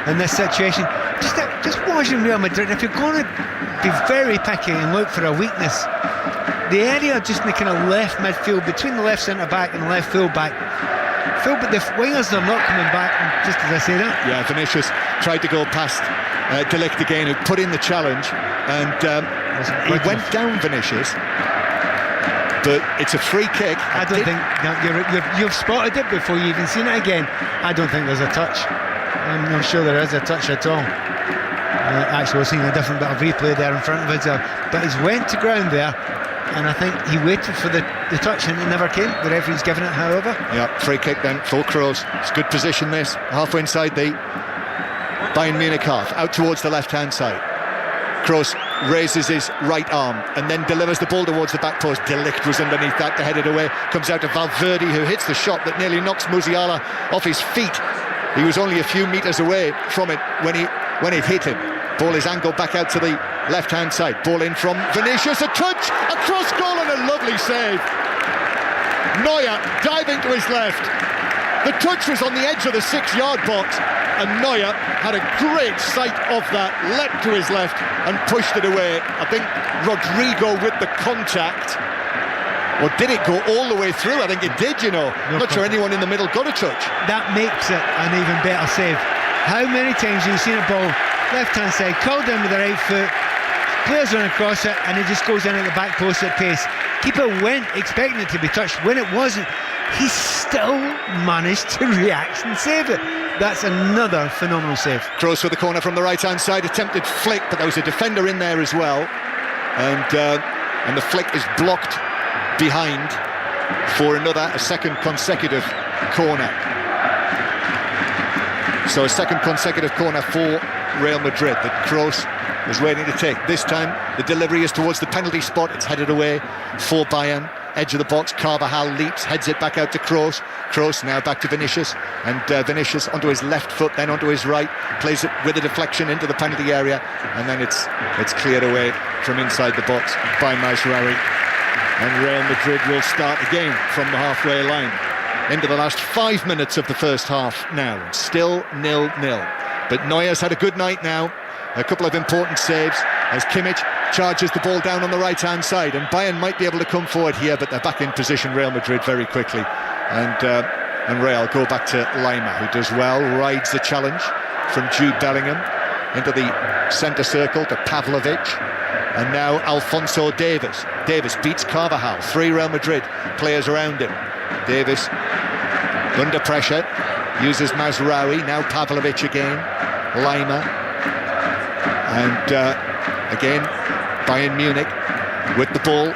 in this situation. Just watching Real Madrid, if you're going to be very picky and look for a weakness, the area just in the kind of left midfield, between the left centre-back and the left full-back, the wingers are not coming back, just as I say that. Yeah, Vinicius tried to go past De Ligt again, who put in the challenge, and he went down, Vinicius, but it's a free kick. I don't think you've spotted it before you even seen it again. I don't think there's a touch. I'm not sure there is a touch at all. Actually, we're seeing a different bit of replay there in front of us, but he's went to ground there, and I think he waited for the touch and it never came. The referee's given it, however. Yeah, free kick then for Kroos. It's good position this, halfway inside the Bayern Munich half, out towards the left-hand side. Kroos raises his right arm and then delivers the ball towards the back post. De Ligt was underneath that to head it away. Comes out to Valverde, who hits the shot that nearly knocks Musiala off his feet. He was only a few metres away from it when it hit him. Ball is angled back out to the left-hand side. Ball in from Vinicius, a touch, a cross goal and a lovely save. Neuer diving to his left. The touch was on the edge of the 6-yard box, and Neuer had a great sight of that, leapt to his left and pushed it away. I think Rodrigo with the contact, Or did it go all the way through? I think it did, you know. Not sure anyone in the middle got a touch. That makes it an even better save. How many times have you seen a ball left-hand side, called in with the right foot, players run across it, and it just goes in at the back post at pace. Keeper went expecting it to be touched. When it wasn't, he still managed to react and save it. That's another phenomenal save. Kroos for the corner from the right-hand side, attempted flick, but there was a defender in there as well, and the flick is blocked behind for a second consecutive corner. So a second consecutive corner for Real Madrid that Kroos was waiting to take. This time the delivery is towards the penalty spot. It's headed away for Bayern. Edge of the box, Carvajal leaps, heads it back out to Kroos. Kroos now back to Vinicius, and Vinicius onto his left foot, then onto his right, plays it with a deflection into the penalty area, and then it's cleared away from inside the box by Mazraoui. And Real Madrid will start again from the halfway line. Into the last 5 minutes of the first half now, still 0-0. But Neuer's had a good night now. A couple of important saves as Kimmich charges the ball down on the right-hand side, and Bayern might be able to come forward here, but they're back in position, Real Madrid, very quickly. And Real go back to Lima, who does well, rides the challenge from Jude Bellingham into the centre circle to Pavlovic, and now Alphonso Davies. Davies beats Carvajal, 3 Real Madrid players around him. Davies under pressure, uses Mazraoui, now Pavlovic again, Lima, and again Bayern Munich with the ball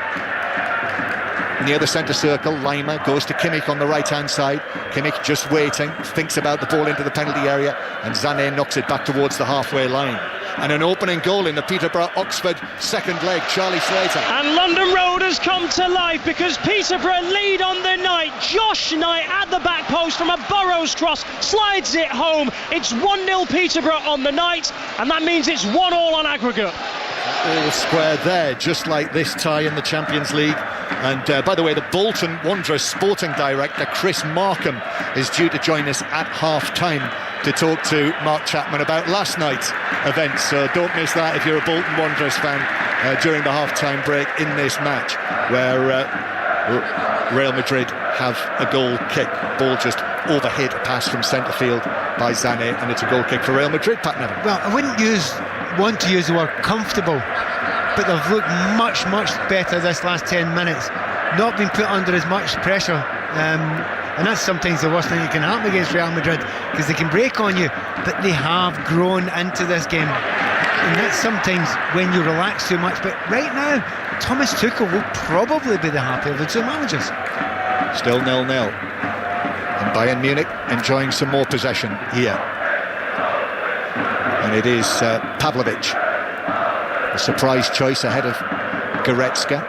near the centre circle. Lima goes to Kimmich on the right-hand side. Kimmich just waiting, thinks about the ball into the penalty area, and Sané knocks it back towards the halfway line. And an opening goal in the Peterborough-Oxford second leg, Charlie Slater. And London Road has come to life because Peterborough lead on the night. Josh Knight at the back post from a Burrows cross, slides it home. It's 1-0 Peterborough on the night, and that means it's 1-1 on aggregate. All square there, just like this tie in the Champions League. And by the way, the Bolton Wanderers sporting director Chris Markham is due to join us at half-time to talk to Mark Chapman about last night's event, so don't miss that if you're a Bolton Wanderers fan during the half-time break in this match, where Real Madrid have a goal kick. Ball just overhit a pass from centre field by Sané, and it's a goal kick for Real Madrid, Pat Nevin. Well, I wouldn't want to use the word comfortable, but they've looked much better this last 10 minutes, not been put under as much pressure, and that's sometimes the worst thing that can happen against Real Madrid, because they can break on you, but they have grown into this game, and that's sometimes when you relax too much. But right now Thomas Tuchel will probably be the happier of the two managers. Still 0-0, and Bayern Munich enjoying some more possession here, and it is Pavlovic, a surprise choice ahead of Goretzka.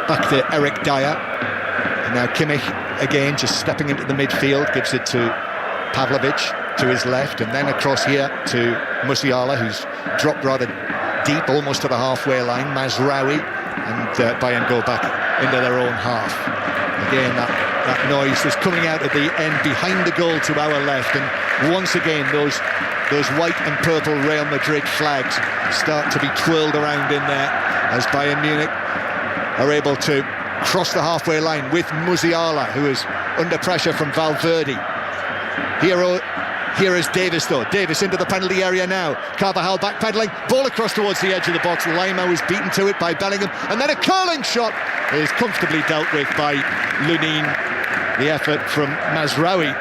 Back to Eric Dyer, and now Kimmich again just stepping into the midfield, gives it to Pavlovic to his left, and then across here to Musiala, who's dropped rather deep, almost to the halfway line. Mazraoui, and Bayern go back into their own half. Again, that noise is coming out at the end behind the goal to our left, and once again those white and purple Real Madrid flags start to be twirled around in there as Bayern Munich are able to cross the halfway line with Musiala, who is under pressure from Valverde. Here is Davies though. Davies into the penalty area now. Carvajal backpedaling, ball across towards the edge of the box. Lima was beaten to it by Bellingham, and then a curling shot is comfortably dealt with by Lunin. The effort from Mazraoui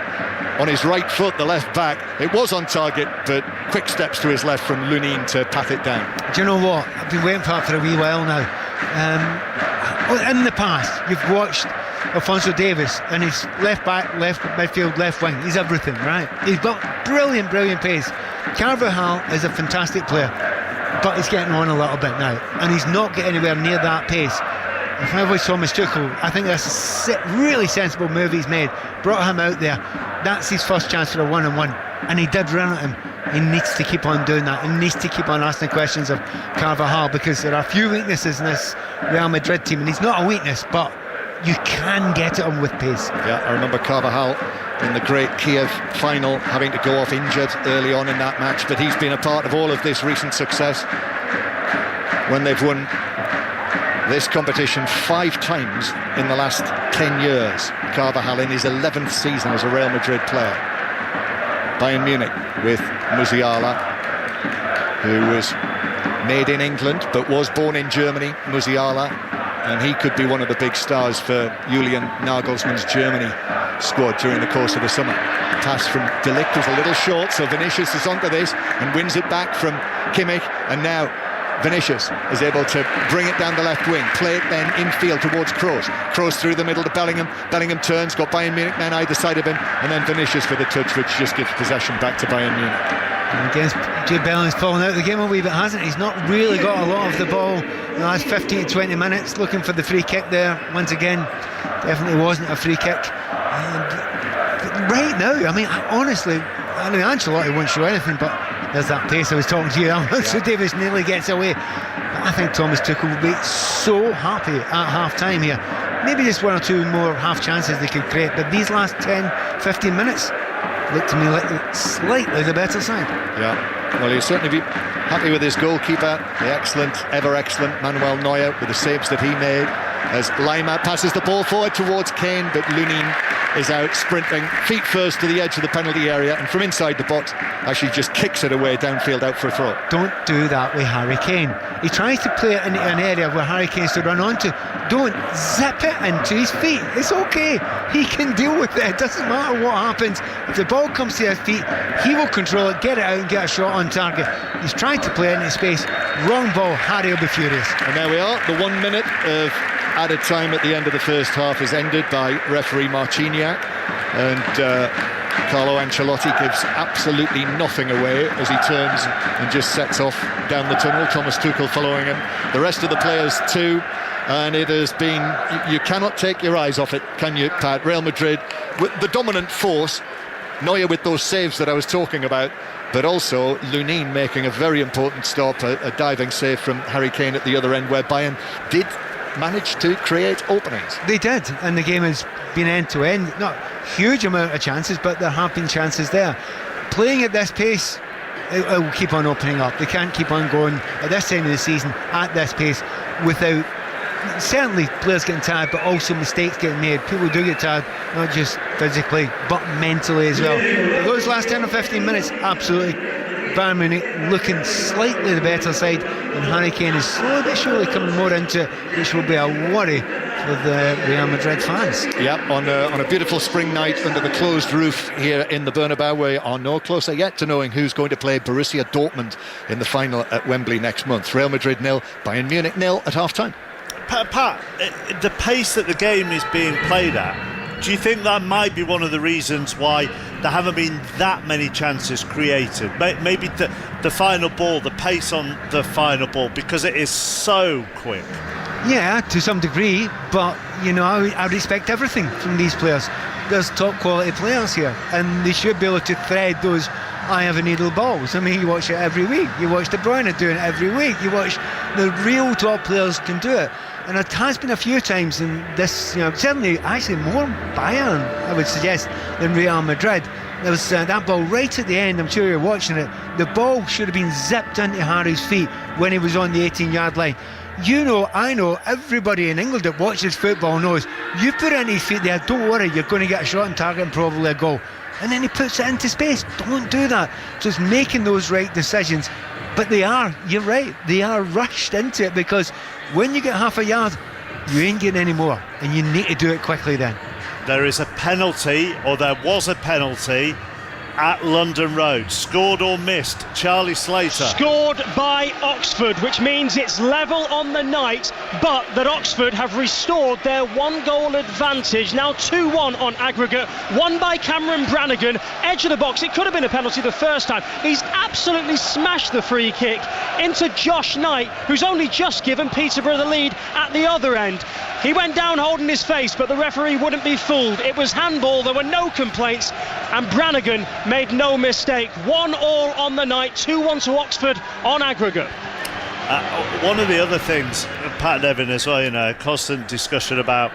on his right foot, the left back. It was on target, but quick steps to his left from Lunin to pat it down. Do you know what? I've been waiting for that for a wee while now. In the past, you've watched Alphonso Davies and his left back, left midfield, left wing. He's everything, right? He's got brilliant pace. Carvajal is a fantastic player, but he's getting on a little bit now, and he's not getting anywhere near that pace. If I was Thomas Tuchel, I think that's a really sensible move he's made. Brought him out there. That's his first chance for a one-on-one, and he did run at him. He needs to keep on doing that. He needs to keep on asking questions of Carvajal, because there are a few weaknesses in this Real Madrid team, and he's not a weakness, but you can get at him with pace. Yeah, I remember Carvajal in the great Kiev final having to go off injured early on in that match, but he's been a part of all of this recent success when they've won this competition 5 times in the last 10 years. Carvajal in his 11th season as a Real Madrid player. Bayern Munich with Musiala, who was made in England but was born in Germany, Musiala, and he could be one of the big stars for Julian Nagelsmann's Germany squad during the course of the summer. Pass from De Ligt was a little short, so Vinicius is onto this and wins it back from Kimmich, and now Vinicius is able to bring it down the left wing, play it then infield towards Kroos. Kroos through the middle to Bellingham. Bellingham turns, got Bayern Munich men either side of him, and then Vinicius for the touch, which just gives possession back to Bayern Munich. And again, Jude Bellingham's fallen out of the game a wee bit, hasn't he? He's not really got a lot of the ball in the last 15 to 20 minutes, looking for the free kick there. Once again, definitely wasn't a free kick. And right now, I mean, honestly, Ancelotti won't show anything, but there's that pace I was talking to you about. So Davis nearly gets away. But I think Thomas Tuchel would be so happy at half-time here. Maybe just 1 or 2 more half chances they could create, but these last 10, 15 minutes look to me like slightly the better side. Yeah, well, he'll certainly be happy with his goalkeeper, the excellent, ever excellent Manuel Neuer, with the saves that he made, as Lima passes the ball forward towards Kane, but Lunin is out sprinting feet first to the edge of the penalty area, and from inside the box actually just kicks it away downfield out for a throw. Don't do that with Harry Kane. He tries to play it in an area where Harry Kane's to run onto. Don't zip it into his feet. It's okay, he can deal with it. It doesn't matter what happens. If the ball comes to his feet, he will control it, get it out and get a shot on target. He's trying to play it into space. Wrong ball, Harry will be furious. And there we are, the 1 minute of added time at the end of the first half is ended by referee Marciniak, and Carlo Ancelotti gives absolutely nothing away as he turns and just sets off down the tunnel. Thomas Tuchel following him, the rest of the players too, and it has been, you cannot take your eyes off it, can you, Pat? Real Madrid with the dominant force, Neuer with those saves that I was talking about, but also Lunin making a very important stop, a diving save from Harry Kane at the other end, where Bayern did manage to create openings. They did, and the game has been end to end. Not huge amount of chances, but there have been chances there. Playing at this pace, it will keep on opening up. They can't keep on going at this time of the season at this pace without certainly players getting tired, but also mistakes getting made. People do get tired, not just physically but mentally as well. But those last 10 or 15 minutes, absolutely Bayern Munich looking slightly the better side, and Harry Kane is slowly but surely coming more into it, which will be a worry for the Real Madrid fans. Yep, on a beautiful spring night under the closed roof here in the Bernabeu, we are no closer yet to knowing who's going to play Borussia Dortmund in the final at Wembley next month. Real Madrid 0, Bayern Munich 0 at half-time. Pat, the pace that the game is being played at, do you think that might be one of the reasons why there haven't been that many chances created? Maybe the final ball, the pace on the final ball, because it is so quick. Yeah, to some degree, but you know, I respect everything from these players. There's top quality players here, and they should be able to thread those eye of a needle balls. I mean, you watch it every week. You watch De Bruyne doing it every week. You watch the real top players can do it. And it has been a few times in this, you know, certainly actually more Bayern, I would suggest, than Real Madrid. There was that ball right at the end, I'm sure you're watching it. The ball should have been zipped into Harry's feet when he was on the 18-yard line. You know, I know, everybody in England that watches football knows, you put it in his feet there, don't worry, you're going to get a shot on target and probably a goal. And then he puts it into space. Don't do that. Just making those right decisions. But they are, you're right, they are rushed into it, because when you get half a yard, you ain't getting any more, and you need to do it quickly then. There is a penalty, or there was a penalty, at London Road. Scored or missed? Charlie Slater. Scored by Oxford, which means it's level on the night, but that Oxford have restored their 1-goal advantage. Now 2-1 on aggregate, won by Cameron Brannigan, edge of the box. It could have been a penalty the first time. He's absolutely smashed the free kick into Josh Knight, who's only just given Peterborough the lead at the other end. He went down holding his face, but the referee wouldn't be fooled. It was handball, there were no complaints, and Brannigan made no mistake. 1-1 on the night, 2-1 to Oxford on aggregate. One of the other things, Pat, Nevin as well, you know, constant discussion about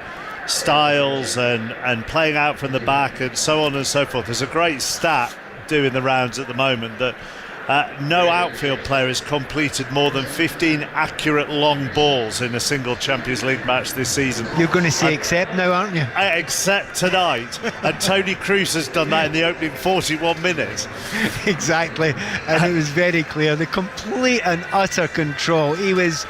styles and playing out from the back and so on and so forth. There's a great stat doing the rounds at the moment that No outfield player has completed more than 15 accurate long balls in a single Champions League match this season. You're going to say except now, aren't you? Except tonight. And Tony Kroos has done that in the opening 41 minutes. Exactly. And it was very clear. The complete and utter control. It was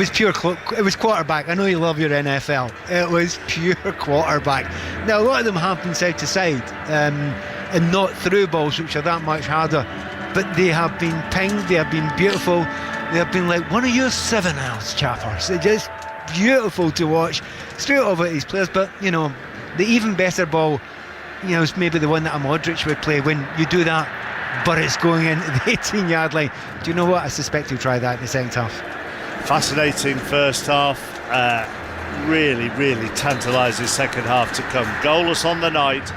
pure. It was quarterback. I know you love your NFL. It was pure quarterback. Now, a lot of them happen side to side and not through balls, which are that much harder. But they have been pinged, they have been beautiful, they have been like one of your 7-ounce chappers. They're just beautiful to watch, straight over these players. But, you know, the even better ball, you know, is maybe the one that a Modric would play when you do that, but it's going in at the 18-yard line. Do you know what? I suspect he'll try that in the second half. Fascinating first half, really tantalising second half to come. Goalless on the night,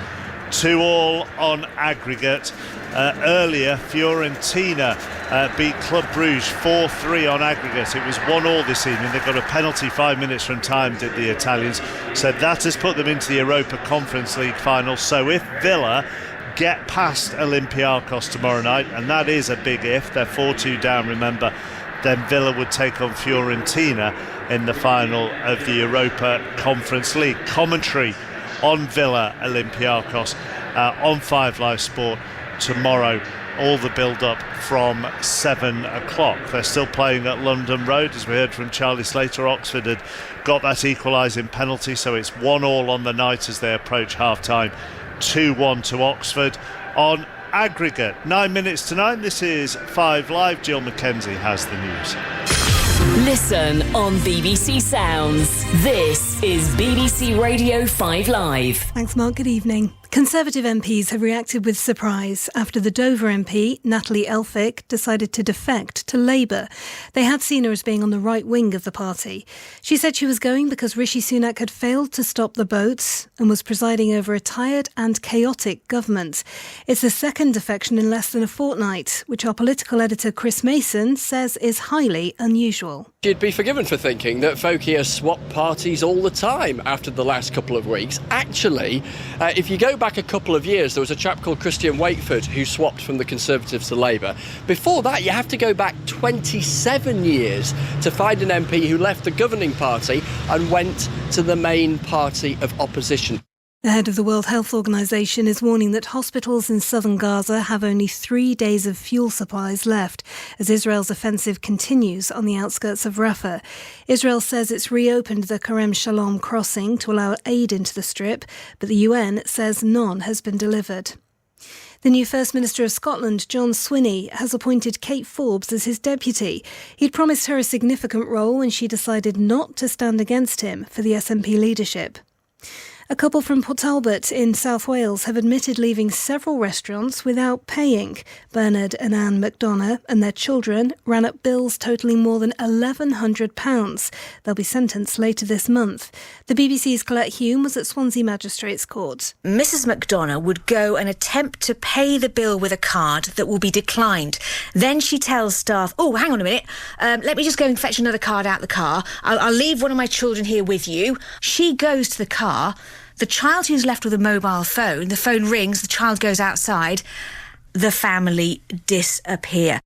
2-2 on aggregate. Earlier, Fiorentina beat Club Brugge 4-3 on aggregate. It was 1-1 this evening. They got a penalty 5 minutes from time, did the Italians. So that has put them into the Europa Conference League final. So if Villa get past Olympiacos tomorrow night, and that is a big if, they're 4-2 down, remember, then Villa would take on Fiorentina in the final of the Europa Conference League. Commentary on Villa Olympiacos on 5 Live Sport tomorrow, all the build-up from 7 o'clock. They're still playing at London Road, as we heard from Charlie Slater. Oxford had got that equalising penalty, so it's 1-1 on the night as they approach half-time. 2-1 to Oxford on aggregate. 9 minutes to 9. This is 5 Live. Jill Mackenzie has the news. Listen on BBC Sounds. This is BBC Radio 5 Live. Thanks, Mark. Good evening. Conservative MPs have reacted with surprise after the Dover MP, Natalie Elphicke, decided to defect to Labour. They had seen her as being on the right wing of the party. She said she was going because Rishi Sunak had failed to stop the boats and was presiding over a tired and chaotic government. It's the second defection in less than a fortnight, which our political editor Chris Mason says is highly unusual. You'd be forgiven for thinking that folk here swap parties all the time after the last couple of weeks. Actually, if you go back a couple of years, there was a chap called Christian Wakeford who swapped from the Conservatives to Labour. Before that, you have to go back 27 years to find an MP who left the governing party and went to the main party of opposition. The head of the World Health Organization is warning that hospitals in southern Gaza have only 3 days of fuel supplies left as Israel's offensive continues on the outskirts of Rafah. Israel says it's reopened the Kerem Shalom crossing to allow aid into the strip, but the UN says none has been delivered. The new First Minister of Scotland, John Swinney, has appointed Kate Forbes as his deputy. He'd promised her a significant role when she decided not to stand against him for the SNP leadership. A couple from Port Talbot in South Wales have admitted leaving several restaurants without paying. Bernard and Anne McDonough and their children ran up bills totalling more than £1,100. They'll be sentenced later this month. The BBC's Colette Hume was at Swansea Magistrates Court. Mrs McDonough would go and attempt to pay the bill with a card that will be declined. Then she tells staff, oh, hang on a minute, let me just go and fetch another card out the car. I'll leave one of my children here with you. She goes to the car. The child who's left with a mobile phone, the phone rings, the child goes outside, the family disappear.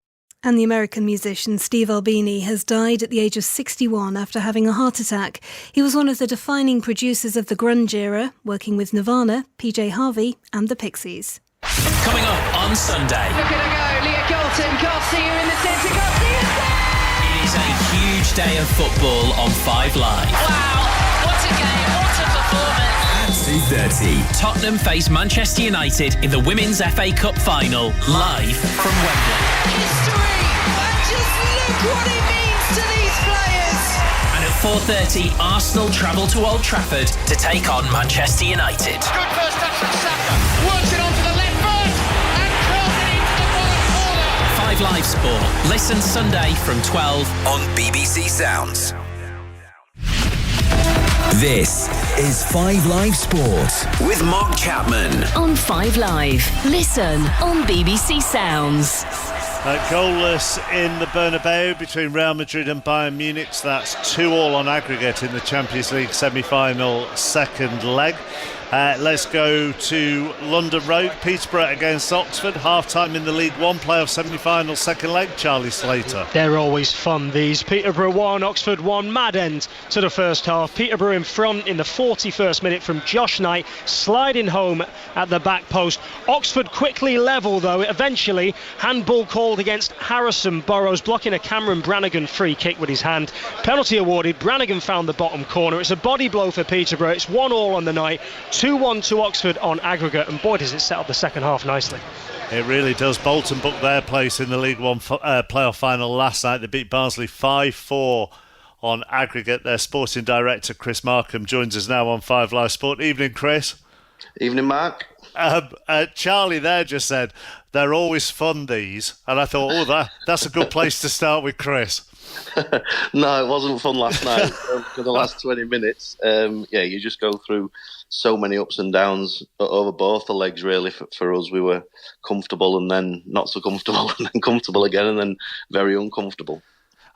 And the American musician Steve Albini has died at the age of 61 after having a heart attack. He was one of the defining producers of the grunge era, working with Nirvana, PJ Harvey and the Pixies. Coming up on Sunday. Look at her go, Leah Colton, Garcia in the centre, Garcia! It is a huge day of football on 5 Live. Wow, what a game, what a performance! 2:30. Tottenham face Manchester United in the Women's FA Cup final, live from Wembley. History! And just look what it means to these players! And at 4:30, Arsenal travel to Old Trafford to take on Manchester United. Good first touch from Saka. Works it onto the left foot and curls it into the bottom corner. 5 Live Sport. Listen Sunday from 12 on BBC Sounds. This is 5 Live Sport with Mark Chapman. On 5 Live. Listen on BBC Sounds. Goalless in the Bernabeu between Real Madrid and Bayern Munich. So that's 2-2 on aggregate in the Champions League semi-final second leg. Let's go to London Road. Peterborough against Oxford. Half-time in the League One playoff semi-final, second leg. Charlie Slater. They're always fun, these. Peterborough 1, Oxford 1. Mad end to the first half. Peterborough in front in the 41st minute from Josh Knight, sliding home at the back post. Oxford quickly level, though. Eventually, handball called against Harrison Burrows, blocking a Cameron Brannigan free kick with his hand. Penalty awarded. Brannigan found the bottom corner. It's a body blow for Peterborough. It's 1-1 on the night. 2-1 to Oxford on aggregate, and boy does it set up the second half nicely. It really does. Bolton booked their place in the League One playoff final last night. They beat Barnsley 5-4 on aggregate. Their sporting director Chris Markham joins us now on 5 Live Sport. Evening, Chris. Evening, Mark. Charlie there just said they're always fun, these, and I thought, that's a good place to start with Chris. No, it wasn't fun last night. For the last 20 minutes, you just go through so many ups and downs over both the legs, really. For us, we were comfortable and then not so comfortable and then comfortable again and then very uncomfortable.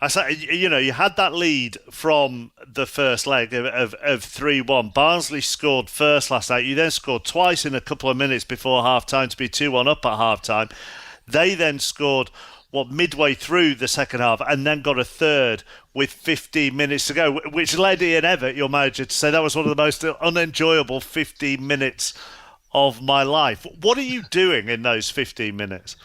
I said, you had that lead from the first leg of 3-1. Barnsley scored first last night. You then scored twice in a couple of minutes before half-time to be 2-1 up at half-time. They then scored midway through the second half and then got a third with 15 minutes to go, which led Ian Evatt, your manager, to say that was one of the most unenjoyable 15 minutes of my life. What are you doing in those 15 minutes?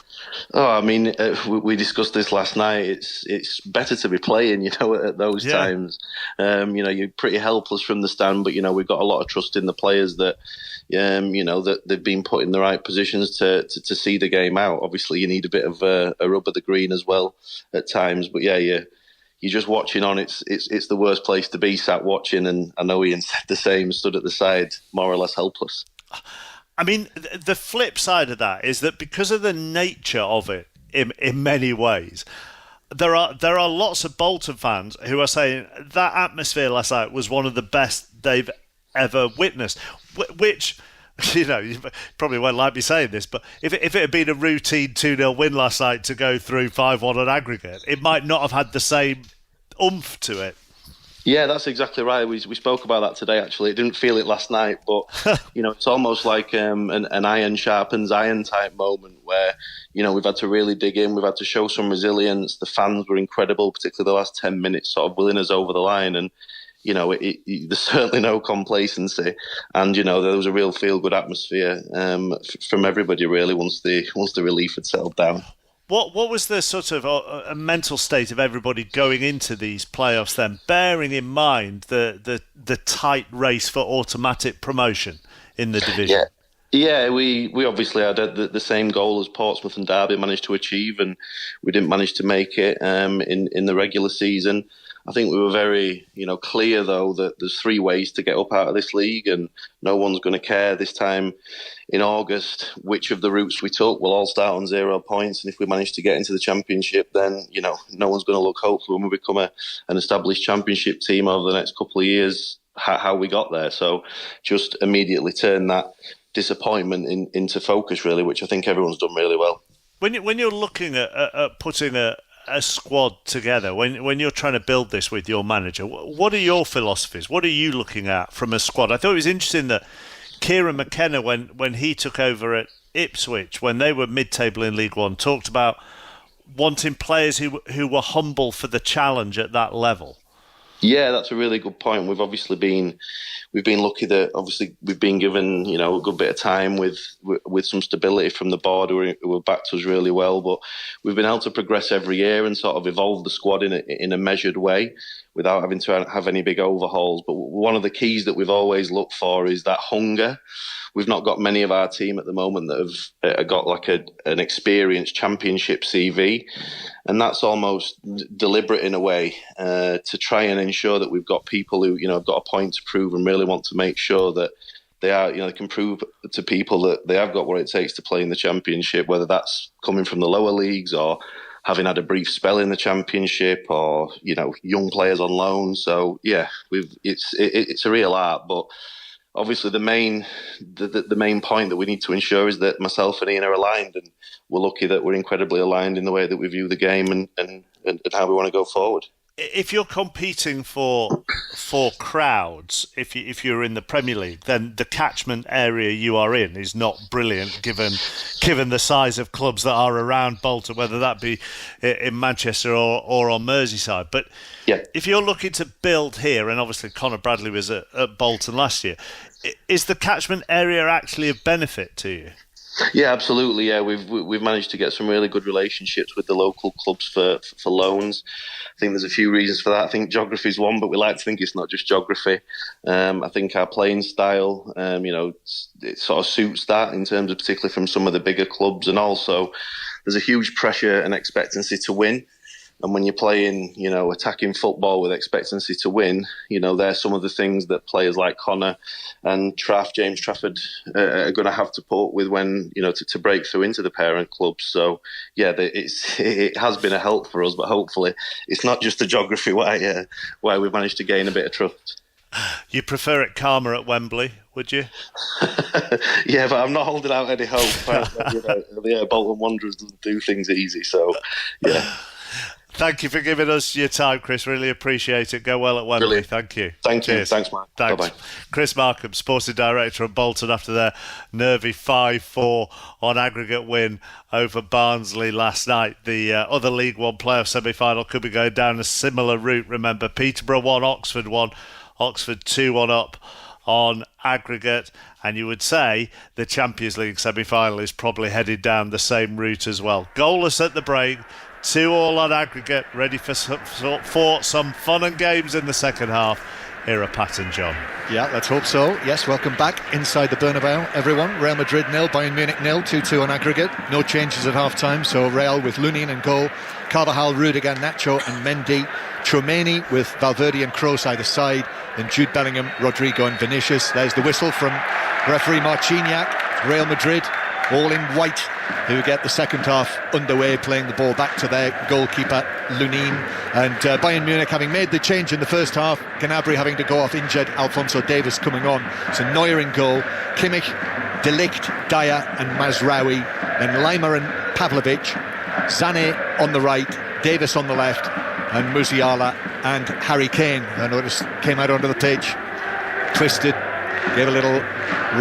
Oh, I mean, we discussed this last night. It's better to be playing, at those times. You're pretty helpless from the stand, but, we've got a lot of trust in the players that, that they've been put in the right positions to see the game out. Obviously, you need a bit of a rub of the green as well at times. But, you're just watching on. It's the worst place to be, sat watching. And I know Ian said the same, stood at the side, more or less helpless. I mean, the flip side of that is that because of the nature of it, in many ways, there are lots of Bolton fans who are saying that atmosphere last night was one of the best they've ever witnessed. Which, you probably won't like me saying this, but if it had been a routine 2-0 win last night to go through 5-1 on aggregate, it might not have had the same oomph to it. Yeah, that's exactly right. We spoke about that today, actually. I didn't feel it last night, but, it's almost like an iron sharpens iron type moment where, we've had to really dig in. We've had to show some resilience. The fans were incredible, particularly the last 10 minutes, sort of willing us over the line. And, there's certainly no complacency. And, there was a real feel-good atmosphere from everybody, really, once the relief had settled down. What was the sort of a mental state of everybody going into these playoffs then, bearing in mind the tight race for automatic promotion in the division? Yeah, we obviously had the same goal as Portsmouth and Derby managed to achieve, and we didn't manage to make it in the regular season. I think we were very, clear, though, that there's 3 ways to get up out of this league, and no one's going to care this time in August which of the routes we took. We'll all start on 0 points, and if we manage to get into the Championship, then, no one's going to look hopeful when we become an established Championship team over the next couple of years, how we got there. So just immediately turn that disappointment into focus, really, which I think everyone's done really well. When you're looking at putting a squad together, when you're trying to build this with your manager, what are your philosophies? What are you looking at from a squad? I thought it was interesting that Kieran McKenna, when he took over at Ipswich, when they were mid-table in League One, talked about wanting players who were humble for the challenge at that level. Yeah, that's a really good point. We've been lucky that obviously we've been given a good bit of time with some stability from the board who have backed us really well. But we've been able to progress every year and sort of evolve the squad in a measured way without having to have any big overhauls. But one of the keys that we've always looked for is that hunger. We've not got many of our team at the moment that have got like an experienced Championship CV. And that's almost deliberate in a way to try and ensure that we've got people who, have got a point to prove and really want to make sure that they are, they can prove to people that they have got what it takes to play in the Championship, whether that's coming from the lower leagues or having had a brief spell in the Championship or, young players on loan. So, yeah, it's a real art, but obviously the main point that we need to ensure is that myself and Ian are aligned, and we're lucky that we're incredibly aligned in the way that we view the game and how we want to go forward. if you're competing for crowds, if you're in the Premier League, then the catchment area you are in is not brilliant given the size of clubs that are around Bolton, whether that be in Manchester or on Merseyside. But if you're looking to build here, and obviously Conor Bradley was at Bolton last year, is the catchment area actually of benefit to you? Yeah, absolutely. Yeah, we've managed to get some really good relationships with the local clubs for loans. I think there's a few reasons for that. I think geography is one, but we like to think it's not just geography. I think our playing style, it sort of suits that in terms of particularly from some of the bigger clubs, and also there's a huge pressure and expectancy to win. And when you're playing, attacking football with expectancy to win, there's some of the things that players like Connor and James Trafford are going to have to put up with when, to break through into the parent clubs. So, yeah, it has been a help for us, but hopefully it's not just the geography why we've managed to gain a bit of trust. You prefer it calmer at Wembley, would you? Yeah, but I'm not holding out any hope. The Bolton Wanderers doesn't do things easy, so, yeah. Thank you for giving us your time, Chris. Really appreciate it. Go well at Wembley. Brilliant. Thank you. Thank you. Cheers. Thanks, Mark. Thanks. Bye-bye. Chris Markham, Sporting Director of Bolton, after their nervy 5-4 on aggregate win over Barnsley last night. The other League One playoff semi-final could be going down a similar route. Remember, Peterborough 1, Oxford 1, Oxford 2-1 up on aggregate, and you would say the Champions League semi-final is probably headed down the same route as well. Goalless at the break, 2-2 on aggregate, ready for some fun and games in the second half. Here are Pat and John. Yeah, let's hope so. Yes, welcome back inside the Bernabeu, everyone. Real Madrid 0, Bayern Munich 0, 2-2 on aggregate. No changes at half-time, so Real with Lunin in goal, Carvajal, Rudiger, Nacho and Mendy, Tchouameni with Valverde and Kroos either side, then Jude Bellingham, Rodrigo and Vinicius. There's the whistle from referee Marciniak. Real Madrid, all in white, who get the second half underway, playing the ball back to their goalkeeper Lunin. And Bayern Munich, having made the change in the first half, Gnabry having to go off injured, Alphonso Davies coming on. So Neuer in goal, Kimmich, De Ligt, Dyer and Mazraoui, then Laimer and Pavlovic, Sané on the right, Davis on the left, and Musiala and Harry Kane. I noticed came out onto the pitch, twisted, gave a little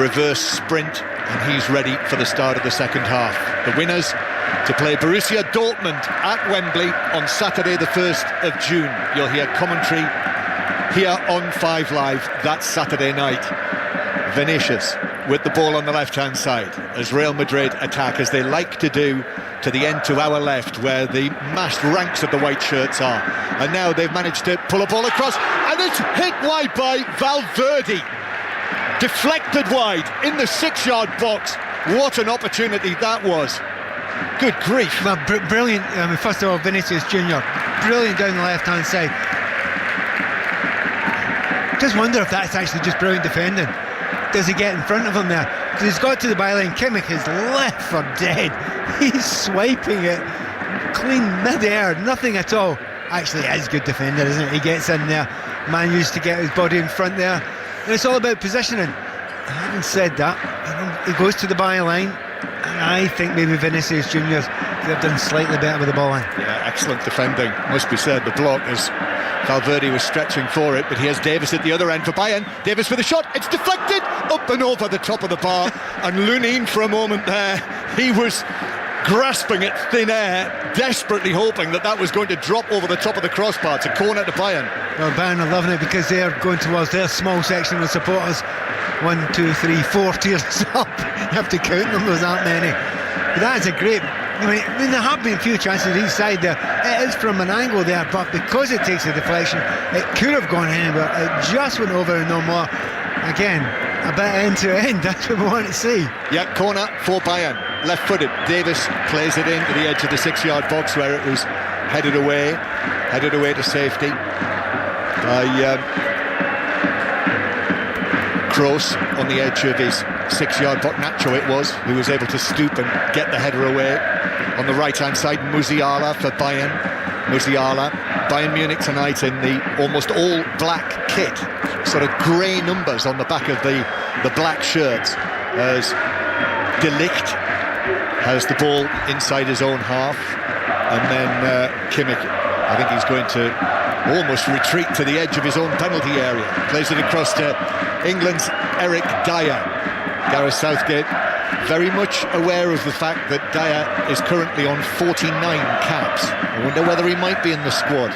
reverse sprint, and he's ready for the start of the second half. The winners to play Borussia Dortmund at Wembley on Saturday the 1st of June. You'll hear commentary here on 5 Live that Saturday night. Vinicius with the ball on the left-hand side as Real Madrid attack, as they like to do, to the end to our left where the massed ranks of the white shirts are. And now they've managed to pull a ball across, and it's hit wide by Valverde. Deflected wide in the 6-yard box. What an opportunity that was. Good grief. Well, brilliant. First of all, Vinicius Junior, brilliant down the left-hand side. Just wonder if that's actually just brilliant defending. Does he get in front of him there? Because he's got to the byline. Kimmich is left for dead. He's swiping it clean mid-air, nothing at all. Actually, it is good defender, isn't it? He gets in there. Man used to get his body in front there. And it's all about positioning. Having said that, he goes to the byline, and I think maybe Vinicius Junior could have done slightly better with the ball in. Yeah, excellent defending, must be said. The block as Valverde was stretching for it, but here's Davis at the other end for Bayern. Davis with a shot, it's deflected up and over the top of the bar, and Lunin for a moment there, he was grasping at thin air, desperately hoping that was going to drop over the top of the crossbar. To corner to Bayern. Well, Bayern are loving it because they're going towards their small section of supporters. 1, 2, 3, 4 tiers up. You have to count them, those aren't many. But that is a great... I mean, there have been a few chances each side there. It is from an angle there, but because it takes a deflection, it could have gone anywhere. It just went over and no more. Again, a bit end to end. That's what we want to see. Yeah, corner for Bayern. Left-footed. Davis plays it in to the edge of the 6-yard box where it was headed away to safety by Kroos on the edge of his 6-yard box. Nacho it was, who was able to stoop and get the header away. On the right-hand side, Musiala for Bayern. Bayern Munich tonight in the almost all-black kit. Sort of grey numbers on the back of the black shirts, as De Ligt has the ball inside his own half, and then Kimmich, I think he's going to almost retreat to the edge of his own penalty area. Plays it across to England's Eric Dyer. Gareth Southgate very much aware of the fact that Dyer is currently on 49 caps. I wonder whether he might be in the squad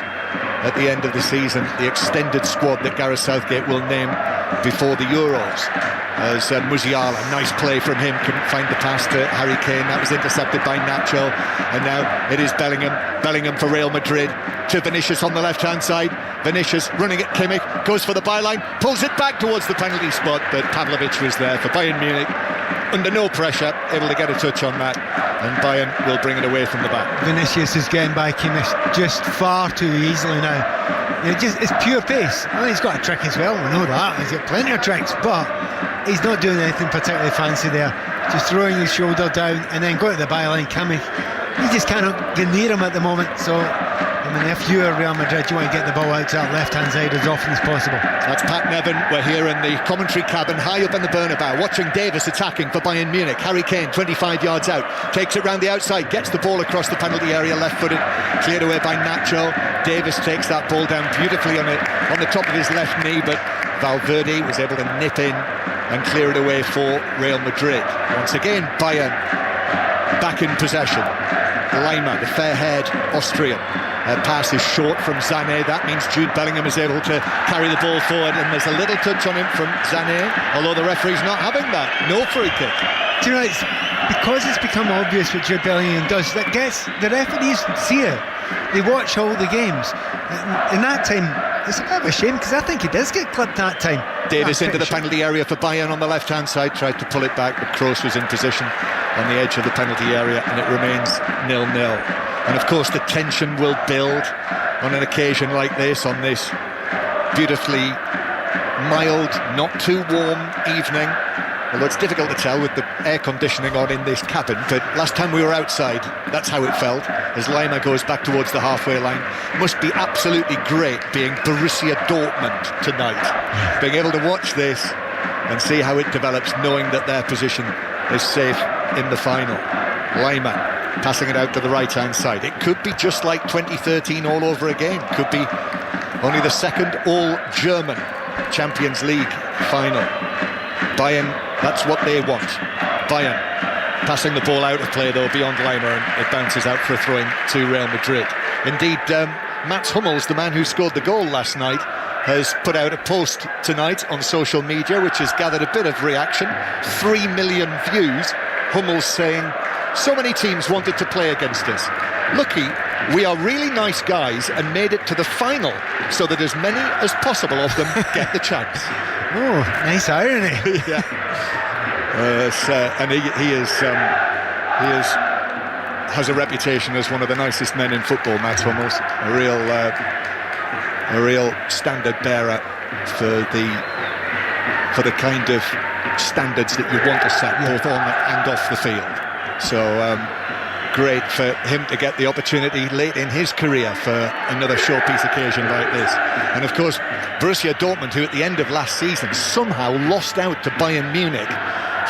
at the end of the season, the extended squad that Gareth Southgate will name before the Euros. As Musiala, nice play from him, couldn't find the pass to Harry Kane. That was intercepted by Nacho, and now it is Bellingham for Real Madrid to Vinicius on the left-hand side. Vinicius running at Kimmich, goes for the byline, pulls it back towards the penalty spot, but Pavlovic was there for Bayern Munich, under no pressure, able to get a touch on that, and Bayern will bring it away from the back. Vinicius is getting by Kimmich just far too easily now. It's pure pace. I mean, he's got a trick as well, we know that. He's got plenty of tricks, but he's not doing anything particularly fancy there. Just throwing his shoulder down and then going to the byline. Kimmich, he just cannot get near him at the moment. So, I mean, if you are Real Madrid, you want to get the ball out to that left-hand side as often as possible. That's Pat Nevin. We're here in the commentary cabin, high up in the Bernabeu, watching Davis attacking for Bayern Munich. Harry Kane, 25 yards out, takes it round the outside, gets the ball across the penalty area, left-footed, cleared away by Nacho. Davis takes that ball down beautifully on the top of his left knee, but Valverde was able to nip in and clear it away for Real Madrid. Once again, Bayern back in possession. Lima, the fair-haired Austrian, pass is short from Sané. That means Jude Bellingham is able to carry the ball forward, and there's a little touch on him from Sané, although the referee's not having that. No free kick. Do you know, it's because it's become obvious what Jude Bellingham does, that gets the referees see it. They watch all the games. In that time, it's a bit of a shame, because I think he does get clipped that time. Davis into the penalty area for Bayern on the left-hand side, tried to pull it back, but Kroos was in position on the edge of the penalty area, and it remains 0-0. And of course the tension will build on an occasion like this, on this beautifully mild, not too warm evening. Although it's difficult to tell with the air conditioning on in this cabin, but last time we were outside, that's how it felt, as Lima goes back towards the halfway line. Must be absolutely great being Borussia Dortmund tonight, being able to watch this and see how it develops, knowing that their position is safe in the final. Lima passing it out to the right-hand side. It could be just like 2013 all over again. Could be only the second all-German Champions League final. Bayern, that's what they want. Bayern passing the ball out of play though beyond Lima, and it bounces out for a throw-in to Real Madrid. Indeed, Mats Hummels, the man who scored the goal last night, has put out a post tonight on social media which has gathered a bit of reaction. 3 million views. Hummels saying, so many teams wanted to play against us. Lucky we are really nice guys and made it to the final so that as many as possible of them get the chance. Oh, nice irony. Yeah. And he has a reputation as one of the nicest men in football, Mats Hummels. A real standard bearer for the kind of standards that you want to set both on and off the field. So great for him to get the opportunity late in his career for another showpiece occasion like this. And of course Borussia Dortmund, who at the end of last season somehow lost out to Bayern Munich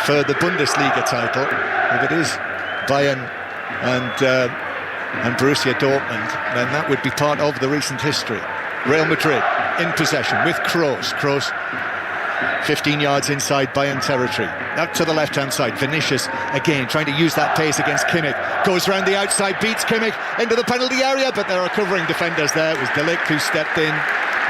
for the Bundesliga title. If it is Bayern and Borussia Dortmund, then that would be part of the recent history. Real Madrid in possession with Kroos. 15 yards inside Bayern territory. Out to the left-hand side, Vinicius again trying to use that pace against Kimmich. Goes round the outside, beats Kimmich into the penalty area, but there are covering defenders there. It was De Ligt who stepped in,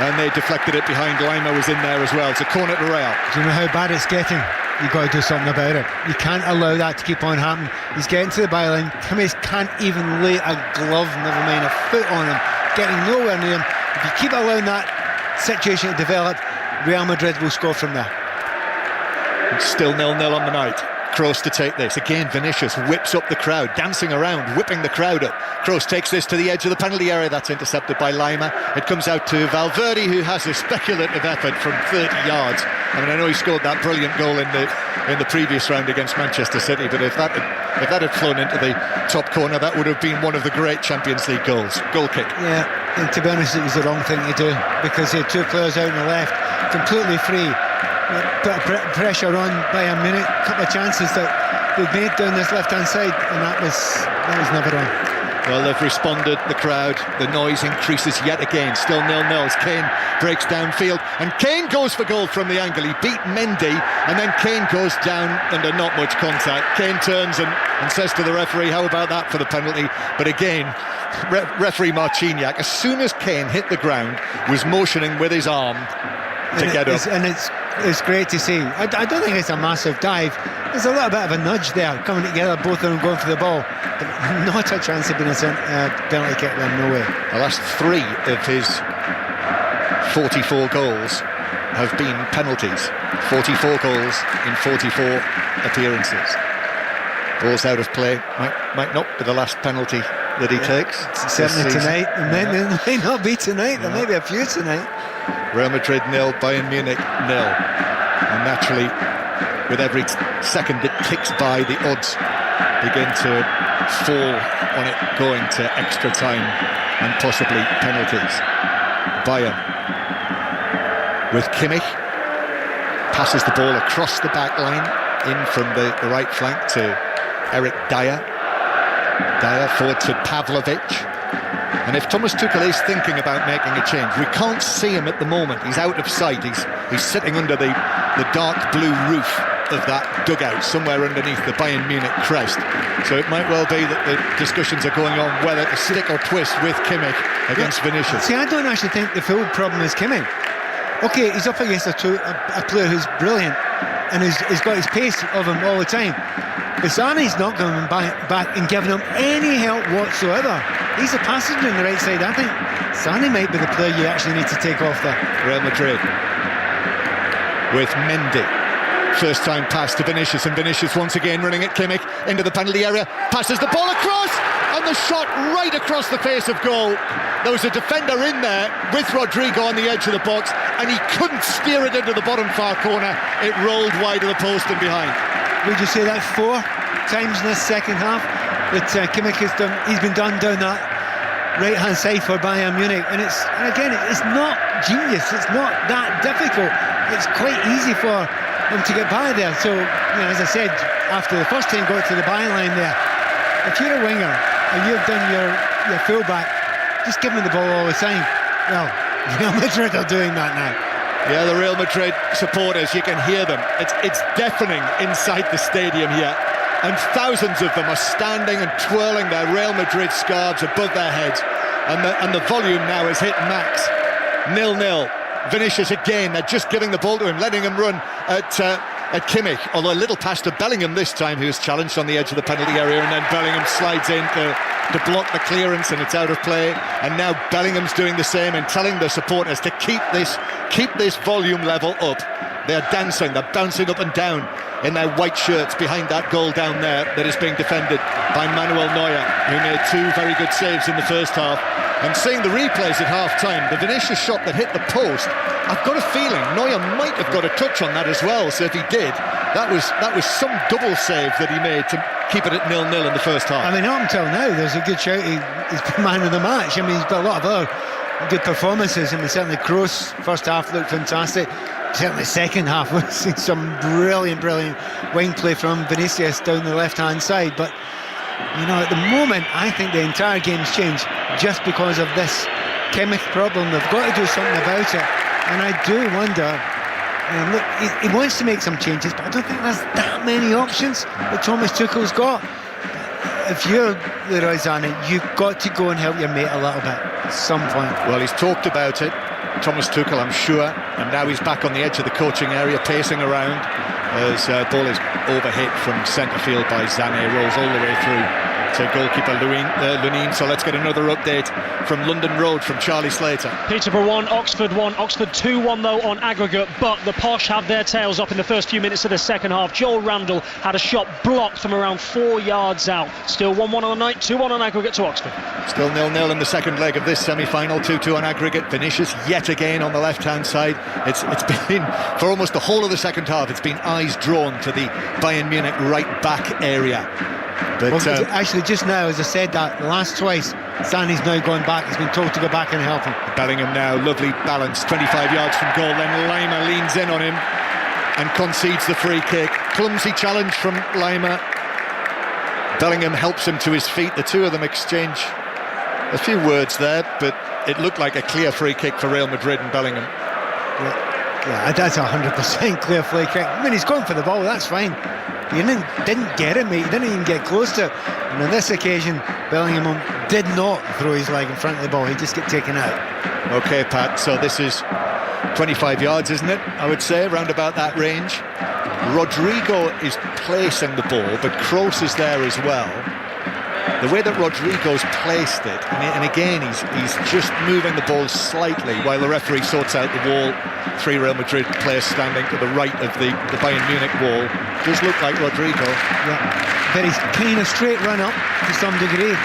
and they deflected it behind. Lima was in there as well. It's a corner to Real. Do you know how bad it's getting? You've got to do something about it. You can't allow that to keep on happening. He's getting to the byline. Kimmich can't even lay a glove, never mind a foot on him, getting nowhere near him. If you keep allowing that situation to develop, Real Madrid will score from there. It's still 0-0 on the night. Kroos to take this. Again, Vinicius whips up the crowd, dancing around, whipping the crowd up. Kroos takes this to the edge of the penalty area. That's intercepted by Lima. It comes out to Valverde, who has a speculative effort from 30 yards. I mean, I know he scored that brilliant goal in the previous round against Manchester City, but if that had flown into the top corner, that would have been one of the great Champions League goals. Goal kick. Yeah, and to be honest, it was the wrong thing to do, because he had two players out on the left, completely free. Put pressure on Bayern Munich, a couple of chances that they've made down this left-hand side, and that was never on. Well, they've responded, the crowd. The noise increases yet again. Still 0-0 as Kane breaks downfield. And Kane goes for goal from the angle. He beat Mendy, and then Kane goes down under not much contact. Kane turns and says to the referee, how about that for the penalty? But again, referee Marciniak, as soon as Kane hit the ground, was motioning with his arm to get up. And it's great to see. I don't think it's a massive dive. There's a little bit of a nudge there, coming together, both of them going for the ball. But not a chance of being a penalty kick there, no way. The last 3 of his 44 goals have been penalties. 44 goals in 44 appearances. Ball's out of play. Might not be the last penalty that he takes. Certainly tonight. It may not be tonight. There may be a few tonight. Real Madrid 0, Bayern Munich 0. And naturally, with every second that ticks by, the odds begin to fall on it going to extra time and possibly penalties. Bayern with Kimmich, passes the ball across the back line in from the right flank to Eric Dyer. Dyer forward to Pavlovic. And if Thomas Tuchel is thinking about making a change, we can't see him at the moment. He's out of sight. He's sitting under the dark blue roof of that dugout somewhere underneath the Bayern Munich crest. So it might well be that the discussions are going on whether to stick or twist with Kimmich against Vinicius. See, I don't actually think the full problem is Kimmich. Okay, he's up against a player who's brilliant and he's got his pace of him all the time. But Sané's not going back and giving him any help whatsoever. He's a passenger on the right side. I think Sané might be the player you actually need to take off there. Real Madrid with Mendy. First time pass to Vinicius, and Vinicius once again running at Kimmich into the penalty area, passes the ball across, and the shot right across the face of goal. There was a defender in there with Rodrigo on the edge of the box, and he couldn't steer it into the bottom far corner. It rolled wide of the post and behind. Would you say that 4 times in this second half that Kimmich has done? He's been done down that right-hand side for Bayern Munich, and again, it's not genius. It's not that difficult. It's quite easy for him to get by there. So, as I said, after the first time got to the byline there, if you're a winger and you've done your fullback, just give him the ball all the time. Well, Real Madrid are doing that now. Yeah, the Real Madrid supporters, you can hear them. It's deafening inside the stadium here. And thousands of them are standing and twirling their Real Madrid scarves above their heads. And the volume now has hit max. 0-0. Vinicius again, they're just giving the ball to him, letting him run at Kimmich, although a little pass to Bellingham this time, who was challenged on the edge of the penalty area, and then Bellingham slides in to block the clearance, and it's out of play. And now Bellingham's doing the same and telling the supporters to keep this volume level up. They're dancing, they're bouncing up and down in their white shirts behind that goal down there that is being defended by Manuel Neuer, who made 2 very good saves in the first half. And seeing the replays at half-time, the Vinicius shot that hit the post, I've got a feeling Neuer might have got a touch on that as well. So if he did, that was some double save that he made to keep it at 0-0 in the first half. I mean, up until now, there's a good shout. He's been man of the match. I mean, he's got a lot of other good performances. I mean, certainly Kroos, first half looked fantastic. Certainly second half, we've seen some brilliant wing play from Vinicius down the left-hand side. But, at the moment, I think the entire game's changed just because of this Kimmich problem. They've got to do something about it. And I do wonder, look, he wants to make some changes, but I don't think there's that many options that Thomas Tuchel's got. If you're Leroy Sané, you've got to go and help your mate a little bit at some point. Well, he's talked about it, Thomas Tuchel, I'm sure, and now he's back on the edge of the coaching area, pacing around as ball is overhit from centre field by Sané, rolls all the way through to goalkeeper Lunin. So let's get another update from London Road from Charlie Slater. Peterborough 1, Oxford 1, Oxford 2-1 though on aggregate, but the Posh have their tails up in the first few minutes of the second half. Joel Randall had a shot blocked from around 4 yards out. Still 1-1 on the night, 2-1 on aggregate to Oxford. Still 0-0 in the second leg of this semi-final, 2-2 on aggregate. Vinicius yet again on the left-hand side. It's been, for almost the whole of the second half, it's been eyes drawn to the Bayern Munich right-back area. But actually, just now, as I said that, the last twice, Sané's now gone back. He's been told to go back and help him. Bellingham now, lovely balance, 25 yards from goal. Then Lima leans in on him and concedes the free kick. Clumsy challenge from Lima. Bellingham helps him to his feet. The two of them exchange a few words there, but it looked like a clear free kick for Real Madrid and Bellingham. Yeah, that's 100% clear free kick. I mean, he's going for the ball, that's fine. He didn't get it, mate. He didn't even get close to it. And on this occasion, Bellingham did not throw his leg in front of the ball. He just got taken out. OK, Pat, so this is 25 yards, isn't it? I would say, round about that range. Rodrigo is placing the ball, but Kroos is there as well. The way that Rodrigo's placed it, and again he's just moving the ball slightly while the referee sorts out the wall. 3 Real Madrid players standing to the right of the Bayern Munich wall. Does look like Rodrigo. Yeah, very kind of straight run up to some degree.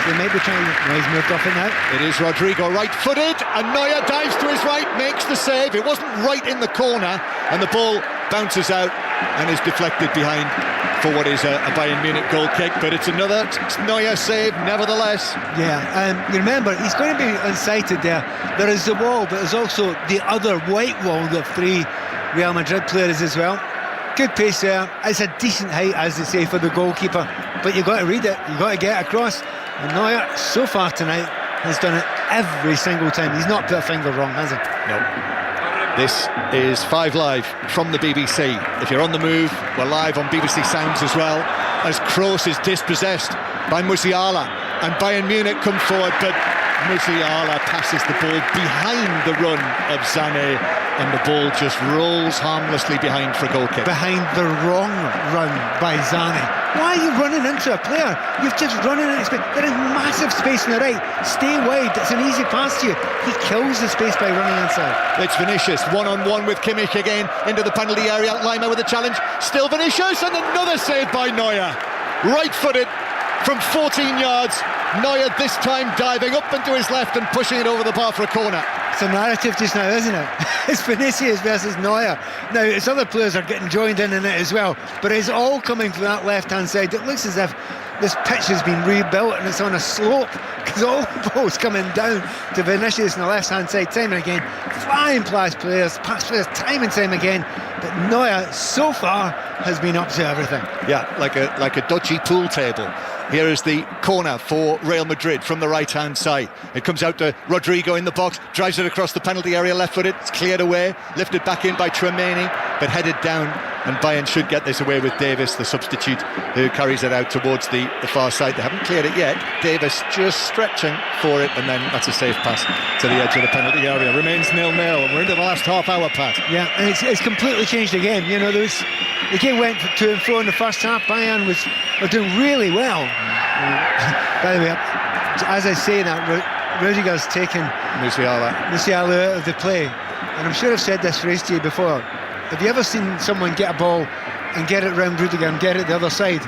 They may be trying. No, he's moved off it now. It is Rodrigo, right-footed, and Neuer dives to his right, makes the save. It wasn't right in the corner, and the ball bounces out and is deflected behind for what is a Bayern Munich goal kick, but it's another Neuer save nevertheless. Yeah, you remember, he's going to be unsighted there. There is the wall, but there's also the other white wall of 3 Real Madrid players as well. Good pace there. It's a decent height, as they say, for the goalkeeper, but you've got to read it, you've got to get across. And Neuer, so far tonight, has done it every single time. He's not put a finger wrong, has he? No. This is 5 Live from the BBC. If you're on the move, we're live on BBC Sounds as well, as Kroos is dispossessed by Musiala, and Bayern Munich come forward, but Musiala passes the ball behind the run of Sané, and the ball just rolls harmlessly behind for a goal kick. Behind the wrong run by Sané. Why are you running into a player? You've just run into space. There is massive space on the right. Stay wide. It's an easy pass to you. He kills the space by running inside. It's Vinicius, one-on-one with Kimmich again into the penalty area. Lima with a challenge. Still Vinicius, and another save by Neuer. Right-footed from 14 yards. Neuer this time diving up into his left and pushing it over the bar for a corner. It's a narrative just now, isn't it? It's Vinicius versus Neuer. Now, its other players are getting joined in it as well, but it's all coming from that left-hand side. It looks as if this pitch has been rebuilt and it's on a slope, because all the balls coming down to Vinicius on the left-hand side time and again. Flying past players time and time again. But Neuer, so far, has been up to everything. Yeah, like a dodgy pool table. Here is the corner for Real Madrid from the right-hand side. It comes out to Rodrigo in the box, drives it across the penalty area, left-footed, it's cleared away, lifted back in by Tchouaméni, but headed down, and Bayern should get this away with Davis, the substitute, who carries it out towards the far side. They haven't cleared it yet. Davis just stretching for it, and then that's a safe pass to the edge of the penalty area. Remains 0-0, and we're into the last half-hour, Pat. Yeah, and it's completely changed the game. You know, the game went to and fro in the first half. Bayern were doing really well. By the way, as I say that, Rudiger's taken Musiala out of the play, and I'm sure I've said this phrase to you before. Have you ever seen someone get a ball and get it round Rudiger and get it the other side?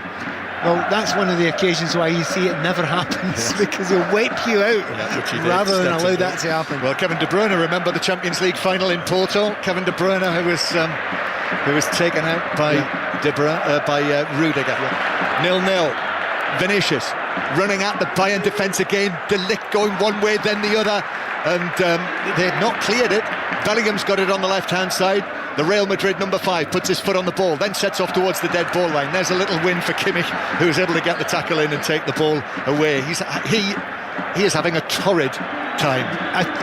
Well, that's one of the occasions why you see it never happens, because he'll wipe you out rather than allow that to happen. Well, Kevin De Bruyne, remember the Champions League final in Porto? Kevin De Bruyne, who was taken out by Rudiger. 0-0. Vinicius running at the Bayern defence again. De Ligt going one way, then the other, and they had not cleared it. Bellingham's got it on the left-hand side. The Real Madrid number 5 puts his foot on the ball, then sets off towards the dead ball line. There's a little win for Kimmich, who is able to get the tackle in and take the ball away. He is having a torrid time.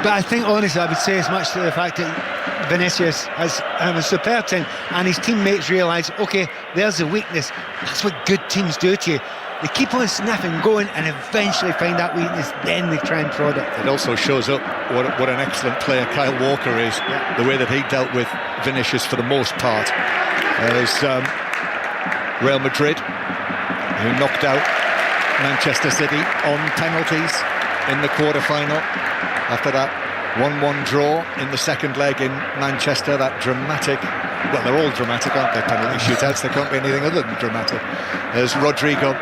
But I think, honestly, I would say as much to the fact that Vinicius has a superb time, and his teammates realise, OK, there's a weakness. That's what good teams do to you. They keep on sniffing, going, and eventually find that weakness, then they try and prod it. It also shows up what an excellent player Kyle Walker is, the way that he dealt with Vinicius for the most part. There's Real Madrid, who knocked out Manchester City on penalties in the quarter-final. After that 1-1 draw in the second leg in Manchester, that dramatic... Well, they're all dramatic, aren't they, penalty shootouts? They can't be anything other than dramatic. As Rodrigo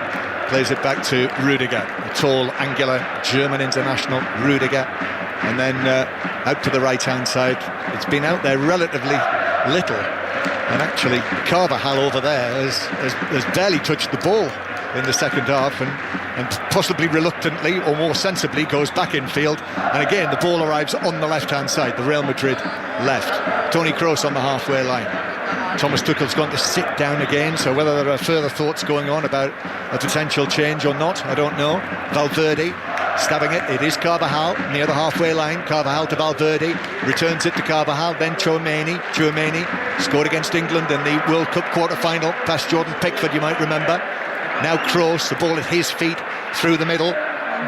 plays it back to Rudiger, a tall, angular German international, Rudiger, and then out to the right-hand side. It's been out there relatively little, and actually Carvajal over there has barely touched the ball in the second half, and possibly reluctantly or more sensibly goes back in field, and again the ball arrives on the left-hand side, the Real Madrid left. Toni Kroos on the halfway line. Thomas Tuchel's going to sit down again, so whether there are further thoughts going on about a potential change or not, I don't know. Valverde stabbing it. It is Carvajal near the halfway line. Carvajal to Valverde, returns it to Carvajal, then Tchouaméni scored against England in the World Cup quarter-final past Jordan Pickford, you might remember. Now Kroos, the ball at his feet through the middle.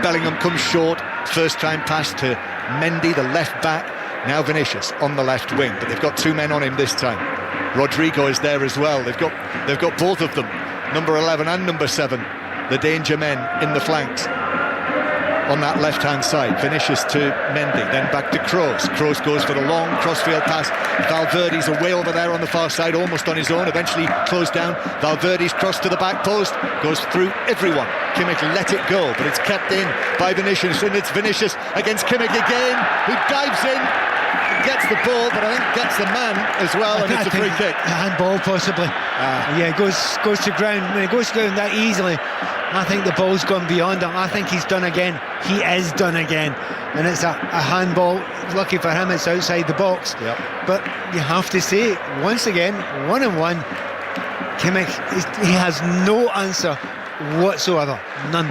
Bellingham comes short, first time pass to Mendy, the left back. Now Vinicius on the left wing, but they've got two men on him this time. Rodrigo is there as well. They've got both of them, number 11 and number 7, the danger men in the flanks. On that left-hand side, Vinicius to Mendy, then back to Kroos. Kroos goes for the long crossfield pass. Valverde's away over there on the far side, almost on his own, eventually closed down. Valverde's cross to the back post, goes through everyone. Kimmich let it go, but it's kept in by Vinicius, and it's Vinicius against Kimmich again, who dives in, gets the ball, but I think gets the man as well, and it's a free kick. A handball, possibly. Yeah, goes to ground. When it goes to ground that easily, I think the ball's gone beyond him. I think he's done again. He is done again. And it's a handball. Lucky for him, it's outside the box. Yep. But you have to say, once again, 1-1, Kimmich, he has no answer whatsoever. None.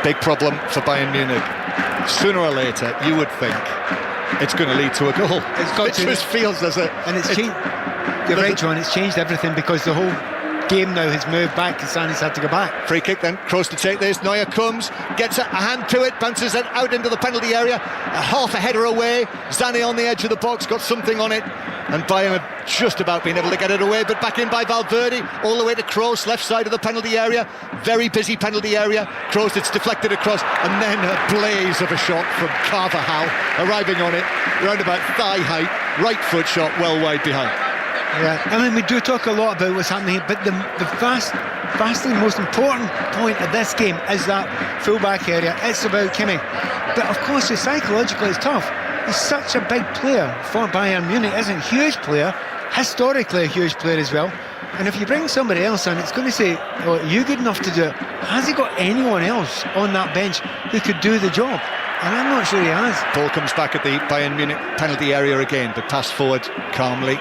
Big problem for Bayern Munich. Sooner or later, you would think it's going to lead to a goal. It just feels as a... And it's changed. You're right, John, it's changed everything because the whole game now has moved back. Sané's had to go back. Free kick then, Kroos to take this. Neuer comes, gets a hand to it, bounces it out into the penalty area, half a header away. Sané on the edge of the box, got something on it, and Bayern had just about been able to get it away, but back in by Valverde, all the way to Kroos, left side of the penalty area, very busy penalty area. Kroos, it's deflected across, and then a blaze of a shot from Carvajal, arriving on it, round about thigh height, right foot shot, well wide behind. Yeah, I mean, we do talk a lot about what's happening here, but the vastly most important point of this game is that full-back area. It's about Kimmich. But of course, psychologically it's tough. He's such a big player for Bayern Munich, isn't a huge player, historically a huge player as well. And if you bring somebody else in, it's going to say, oh, are you good enough to do it? Has he got anyone else on that bench who could do the job? And I'm not sure he has. Ball comes back at the Bayern Munich penalty area again, but passed forward calmly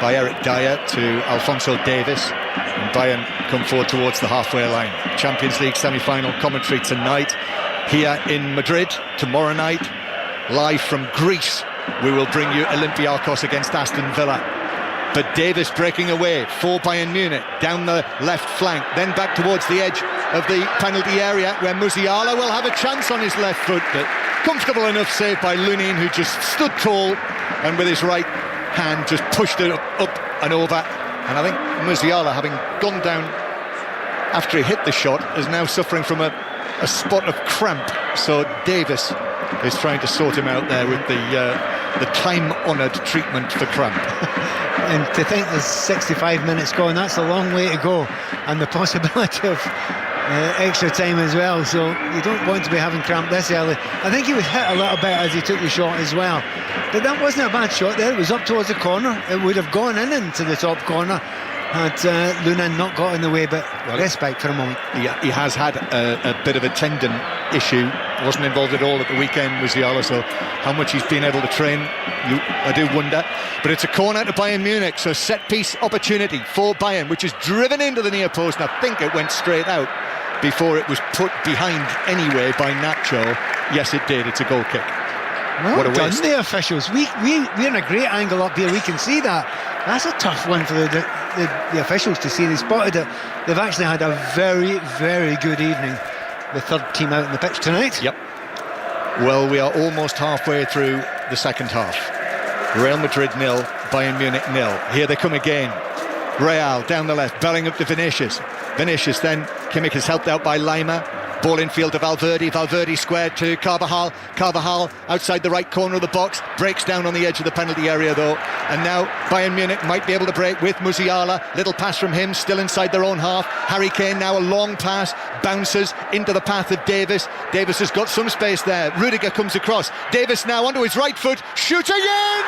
by Eric Dyer to Alphonso Davies, and Bayern come forward towards the halfway line. Champions League semi-final commentary tonight here in Madrid. Tomorrow night, live from Greece, we will bring you Olympiacos against Aston Villa. But Davies breaking away for Bayern Munich down the left flank, then back towards the edge of the penalty area where Musiala will have a chance on his left foot, but comfortable enough save by Lunin, who just stood tall and with his right hand just pushed it up and over. And I think Musiala, having gone down after he hit the shot, is now suffering from a spot of cramp, so Davies is trying to sort him out there with the time-honoured treatment for cramp. And to think there's 65 minutes gone, that's a long way to go, and the possibility of extra time as well, so you don't want to be having cramp this early. I think he was hit a little bit as he took the shot as well, but that wasn't a bad shot there. It was up towards the corner. It would have gone into the top corner had Lunin not got in the way, but respect for a moment. He has had a bit of a tendon issue. Wasn't involved at all at the weekend, Musiala, so how much he's been able to train, I do wonder. But it's a corner to Bayern Munich, so set-piece opportunity for Bayern, which is driven into the near post, and I think it went straight out before it was put behind anyway by Nacho. Yes, it did. It's a goal kick. Well what a done, waste. the officials. We're in a great angle up here. We can see that. That's a tough one for the officials to see. They spotted it. They've actually had a very, very good evening, the third team out on the pitch tonight. Yep. Well, we are almost halfway through the second half. Real Madrid 0, Bayern Munich 0. Here they come again. Real down the left, Bellingham to Vinicius. Vinicius then, Kimmich is helped out by Lima. Ball in field to Valverde. Valverde squared to Carvajal. Carvajal outside the right corner of the box. Breaks down on the edge of the penalty area though. And now Bayern Munich might be able to break with Musiala. Little pass from him, still inside their own half. Harry Kane now a long pass. Bounces into the path of Davies. Davies has got some space there. Rudiger comes across. Davies now onto his right foot. Shooting in!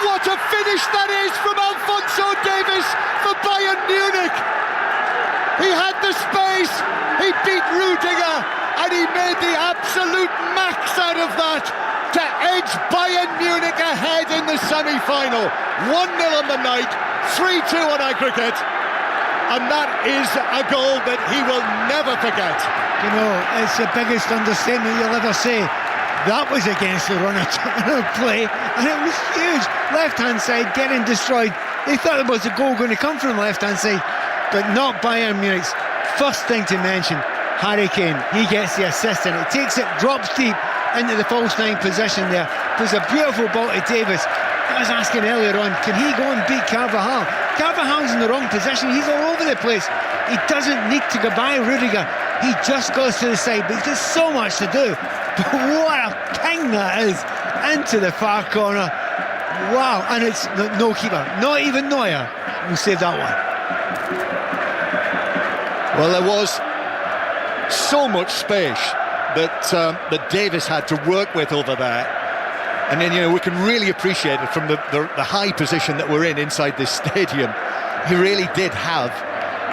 What a finish that is from Alphonso Davies for Bayern Munich! He had the space, he beat Rudiger, and he made the absolute max out of that to edge Bayern Munich ahead in the semi-final. 1-0 on the night, 3-2 on aggregate, and that is a goal that he will never forget. You know, it's the biggest understatement you'll ever say. That was against the run of play, and it was huge. Left-hand side getting destroyed. They thought there was a goal going to come from the left-hand side, but not Bayern Munich's. First thing to mention, Harry Kane. He gets the assist, and it takes it, drops deep into the false nine position there. There's a beautiful ball to Davis. I was asking earlier on, can he go and beat Carvajal? Carvajal's in the wrong position. He's all over the place. He doesn't need to go by Rudiger. He just goes to the side, but there's so much to do. But what a ping that is into the far corner. Wow, and it's no keeper, not even Neuer who saved that one. Well, there was so much space that Davis had to work with over there, and then, you know, we can really appreciate it from the high position that we're in inside this stadium. He really did have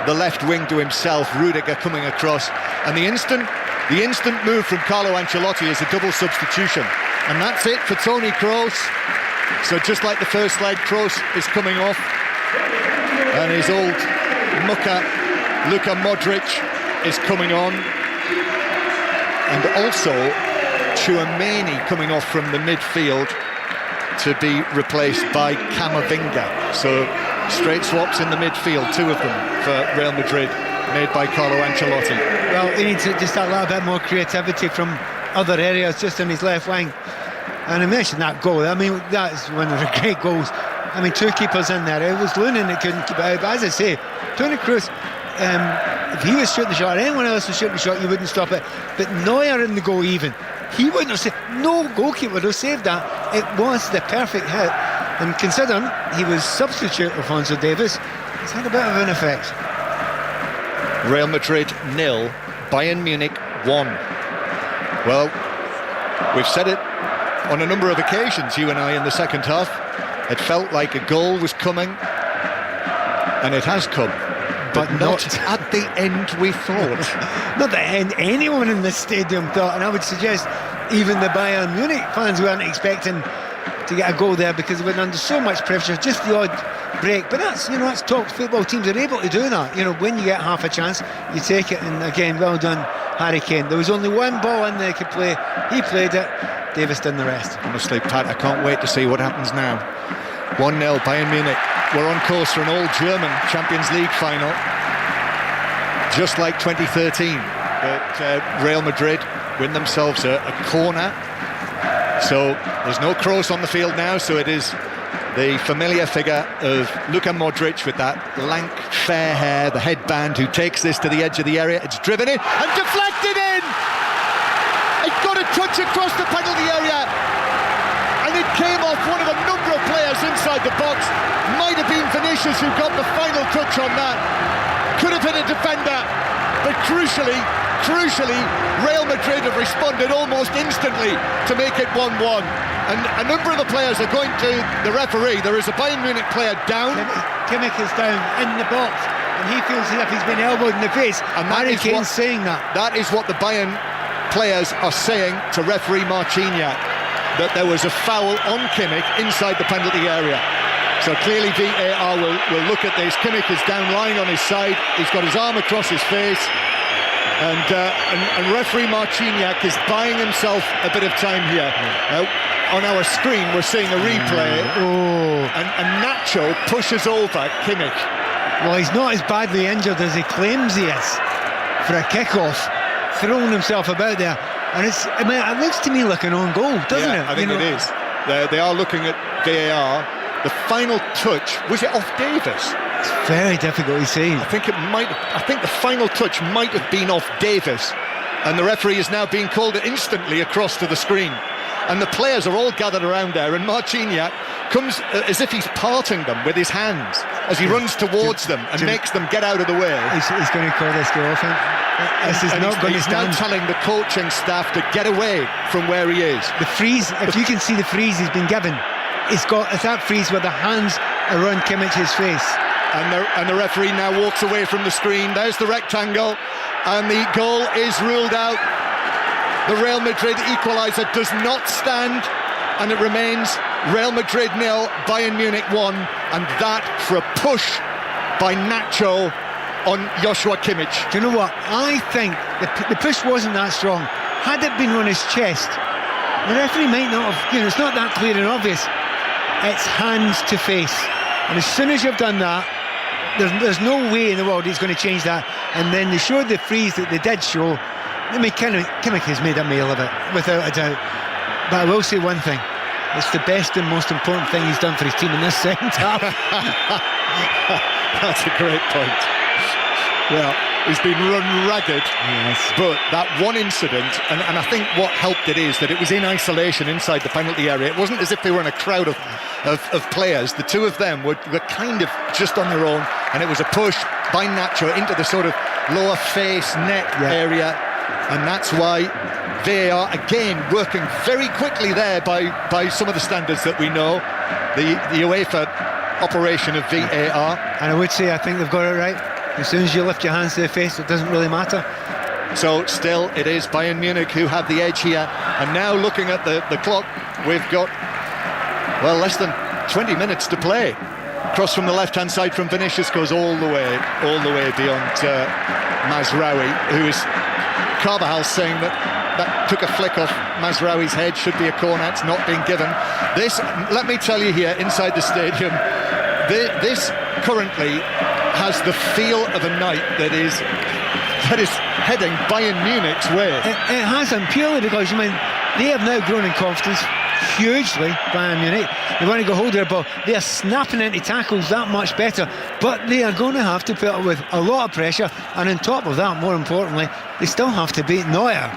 the left wing to himself, Rudiger coming across, and the instant move from Carlo Ancelotti is a double substitution, and that's it for Toni Kroos. So just like the first leg, Kroos is coming off, and his old mucker Luka Modric is coming on, and also Tchouaméni coming off from the midfield to be replaced by Camavinga. So straight swaps in the midfield, two of them for Real Madrid, made by Carlo Ancelotti. Well, he needs just a little bit more creativity from other areas, just in his left wing. And I mentioned that goal. I mean, that's one of the great goals. I mean, two keepers in there. It was Lunin that couldn't keep it out. But as I say, Toni Kroos, if he was shooting the shot, or anyone else was shooting the shot, you wouldn't stop it. But Neuer in the goal even, he wouldn't have saved. No goalkeeper would have saved that. It was the perfect hit. And considering he was substitute Alphonso Davies, it's had a bit of an effect. Real Madrid 0, Bayern Munich 1. Well, we've said it on a number of occasions, you and I, in the second half. It felt like a goal was coming, and it has come, but not at the end we thought. Not the end anyone in this stadium thought, and I would suggest even the Bayern Munich fans weren't expecting to get a goal there, because they were under so much pressure, just the odd break. But that's, you know, that's top football teams are able to do that. You know, when you get half a chance, you take it, and again, well done, Harry Kane. There was only one ball in there he could play. He played it. Davis done the rest. Honestly, Pat, I can't wait to see what happens now. 1-0 Bayern Munich. We're on course for an all-German Champions League final, just like 2013. But Real Madrid win themselves a corner. So there's no Kroos on the field now, so it is the familiar figure of Luka Modric with that lank, fair hair, the headband, who takes this to the edge of the area. It's driven in and deflected in! It got a touch across the penalty area, and it came off one of a number of players inside the box. Might have been Vinicius who got the final touch on that. Could have hit a defender, but crucially, Real Madrid have responded almost instantly to make it 1-1. And a number of the players are going to the referee. There is a Bayern Munich player down. Kimmich is down in the box, and he feels as if he's been elbowed in the face. And Harry Kane's saying that. That is what the Bayern players are saying to referee Marciniak, that there was a foul on Kimmich inside the penalty area. So clearly VAR will look at this. Kimmich is down lying on his side. He's got his arm across his face. And referee Marciniak is buying himself a bit of time here. On our screen we're seeing a replay. And Nacho pushes over Kimmich. Well, he's not as badly injured as he claims he is for a kick-off, throwing himself about there. And it looks to me like an own goal, doesn't it? I think it is. They are looking at VAR. The final touch, was it off Davis? It's very difficult to see. I think the final touch might have been off Davis, and the referee is now being called instantly across to the screen. And the players are all gathered around there, and Marciniak comes as if he's parting them with his hands as he runs towards them and makes them get out of the way. He's going to call this goal off him. This is not going to stand. He's now telling the coaching staff to get away from where he is. The freeze, if you can see the freeze he's been given, it's that freeze where the hands are around Kimmich's face. And the referee now walks away from the screen. There's the rectangle, and the goal is ruled out. The Real Madrid equaliser does not stand. and it remains Real Madrid 0, Bayern Munich 1, and that for a push by Nacho on Joshua Kimmich. Do you know what? I think the push wasn't that strong. Had it been on his chest, the referee might not have, it's not that clear and obvious. It's hands to face, and as soon as you've done that, there's no way in the world he's going to change that. And then they showed the freeze that they did show. I mean, Kimmich has made a meal of it, without a doubt. But I will say one thing: it's the best and most important thing he's done for his team in this second half. That's a great point. Well, he's been run ragged, yes. But that one incident, and I think what helped it is that it was in isolation inside the penalty area. It wasn't as if they were in a crowd of players. The two of them were kind of just on their own, and it was a push by Nacho into the sort of lower face neck area, and that's why VAR again working very quickly there by some of the standards that we know, the UEFA operation of VAR. And I would say I think they've got it right. As soon as you lift your hands to the face, it doesn't really matter. So still it is Bayern Munich who have the edge here. And now looking at the clock, we've got, well, less than 20 minutes to play. Cross from the left-hand side from Vinicius goes all the way beyond Mazraoui, who is Carvajal saying that took a flick off Mazraoui's head, should be a corner, it's not being given. This, let me tell you here, inside the stadium, this currently has the feel of a night that is heading Bayern Munich's way. It hasn't, purely because, they have now grown in confidence hugely, Bayern Munich. They want to go hold of their ball. They are snapping into tackles that much better, but they are going to have to put up with a lot of pressure, and on top of that, more importantly, they still have to beat Neuer.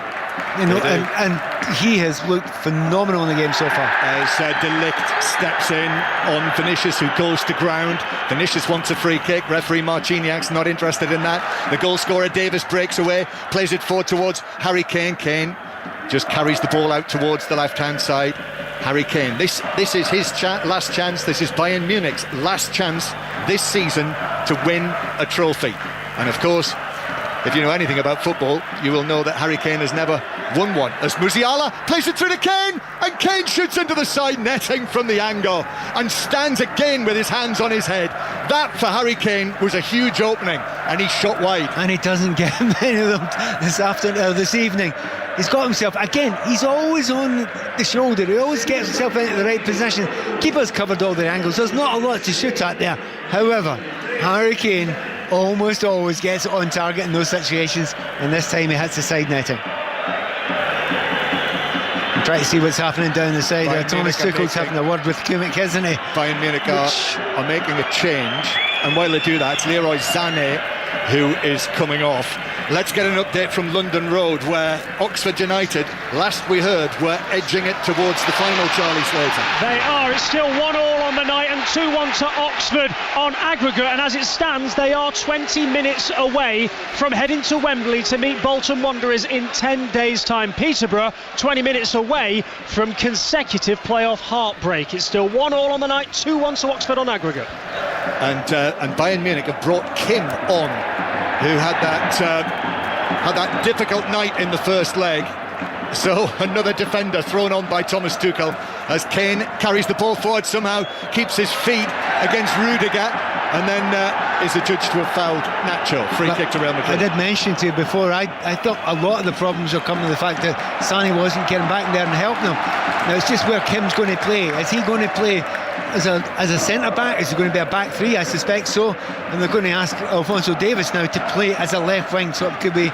And he has looked phenomenal in the game so far. As De Ligt steps in on Vinicius, who goes to ground. Vinicius wants a free kick. Referee Marciniak's not interested in that. The goal scorer Davis breaks away, plays it forward towards Harry Kane. Kane just carries the ball out towards the left-hand side. Harry Kane. This is his last chance. This is Bayern Munich's last chance this season to win a trophy. And of course, if you know anything about football, you will know that Harry Kane has never won one. As Musiala plays it through to Kane, and Kane shoots into the side netting from the angle and stands again with his hands on his head. That for Harry Kane was a huge opening, and he shot wide. And he doesn't get many of them this evening. He's got himself, again, he's always on the shoulder, he always gets himself into the right position. Keeper's covered all the angles, there's not a lot to shoot at there. However, Harry Kane almost always gets it on target in those situations, and this time he hits the side netting. I'm trying to see what's happening down the side there. Thomas Tuchel's having a word with Kimmich, isn't he? Bayern Munich are making a change, and while they do that, it's Leroy Sané who is coming off. Let's get an update from London Road, where Oxford United, last we heard, were edging it towards the final, Charlie Slater. They are. It's still 1-1 on the night and 2-1 to Oxford on aggregate, and as it stands, they are 20 minutes away from heading to Wembley to meet Bolton Wanderers in 10 days' time. Peterborough, 20 minutes away from consecutive playoff heartbreak. It's still 1-1 on the night, 2-1 to Oxford on aggregate. And Bayern Munich have brought Kim on, who had that difficult night in the first leg. So another defender thrown on by Thomas Tuchel as Kane carries the ball forward, somehow keeps his feet against Rudiger, and then is adjudged to have fouled Nacho. Free kick to Real Madrid. I did mention to you before, I thought a lot of the problems are coming to the fact that Sané wasn't getting back there and helping them. Now it's just where Kim's going to play. Is he going to play as a centre-back? Is he going to be a back three? I suspect so. And they're going to ask Alphonso Davies now to play as a left wing, so it could be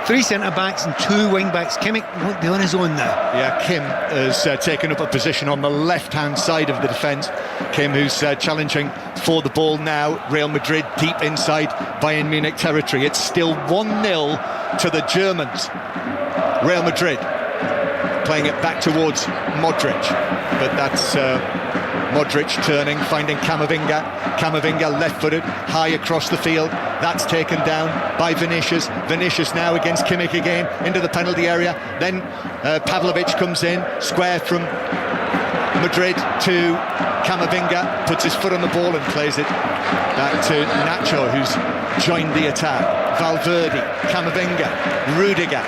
3 centre-backs and 2 wing-backs. Kimmich won't be on his own now. Yeah, Kim has taken up a position on the left-hand side of the defence. Kim, who's challenging for the ball now. Real Madrid deep inside Bayern Munich territory. It's still 1-0 to the Germans. Real Madrid playing it back towards Modric, but that's Modric turning, finding Camavinga. Camavinga left-footed, high across the field. That's taken down by Vinicius. Vinicius now against Kimmich again, into the penalty area. Then Pavlovic comes in, square from Madrid to Camavinga, puts his foot on the ball and plays it back to Nacho, who's joined the attack. Valverde, Camavinga, Rudiger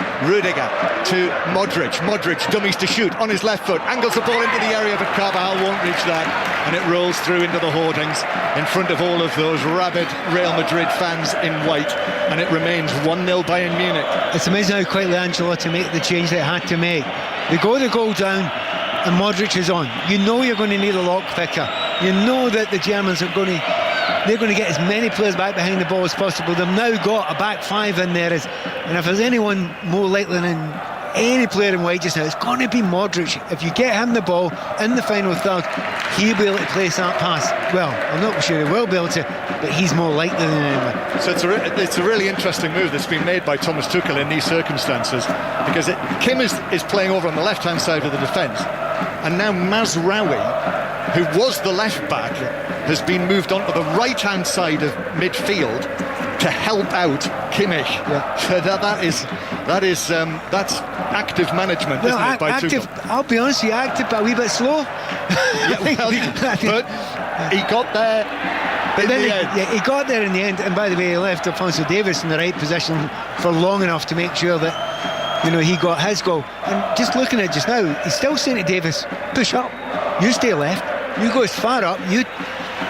to Modric dummies to shoot on his left foot, angles the ball into the area, but Carvajal won't reach that, and it rolls through into the hoardings in front of all of those rabid Real Madrid fans in white, and it remains 1-0 Bayern Munich. It's amazing how quickly Ancelotti made the change that he had to make. They go the goal down and Modric is on. You know you're going to need a lock picker. You know that the Germans are going to get as many players back behind the ball as possible. They've now got a back five in there, and if there's anyone more likely than any player in white just now, it's going to be Modric. If you get him the ball in the final third, he'll be able to place that pass. Well, I'm not sure he will be able to, but he's more likely than anyone. So it's a really interesting move that's been made by Thomas Tuchel in these circumstances, because Kim is playing over on the left-hand side of the defence, and now Mazraoui, who was the left back, has been moved onto the right-hand side of midfield to help out Kimmich. Yeah. So that's active management, isn't it, by active, Tuchel? I'll be honest, he acted but a wee bit slow. Yeah, well, but he got there. But then he got there in the end, and by the way, he left Alphonso Davies in the right position for long enough to make sure that he got his goal. And just looking at it just now, he's still saying to Davies, push up, you stay left, you go as far up, you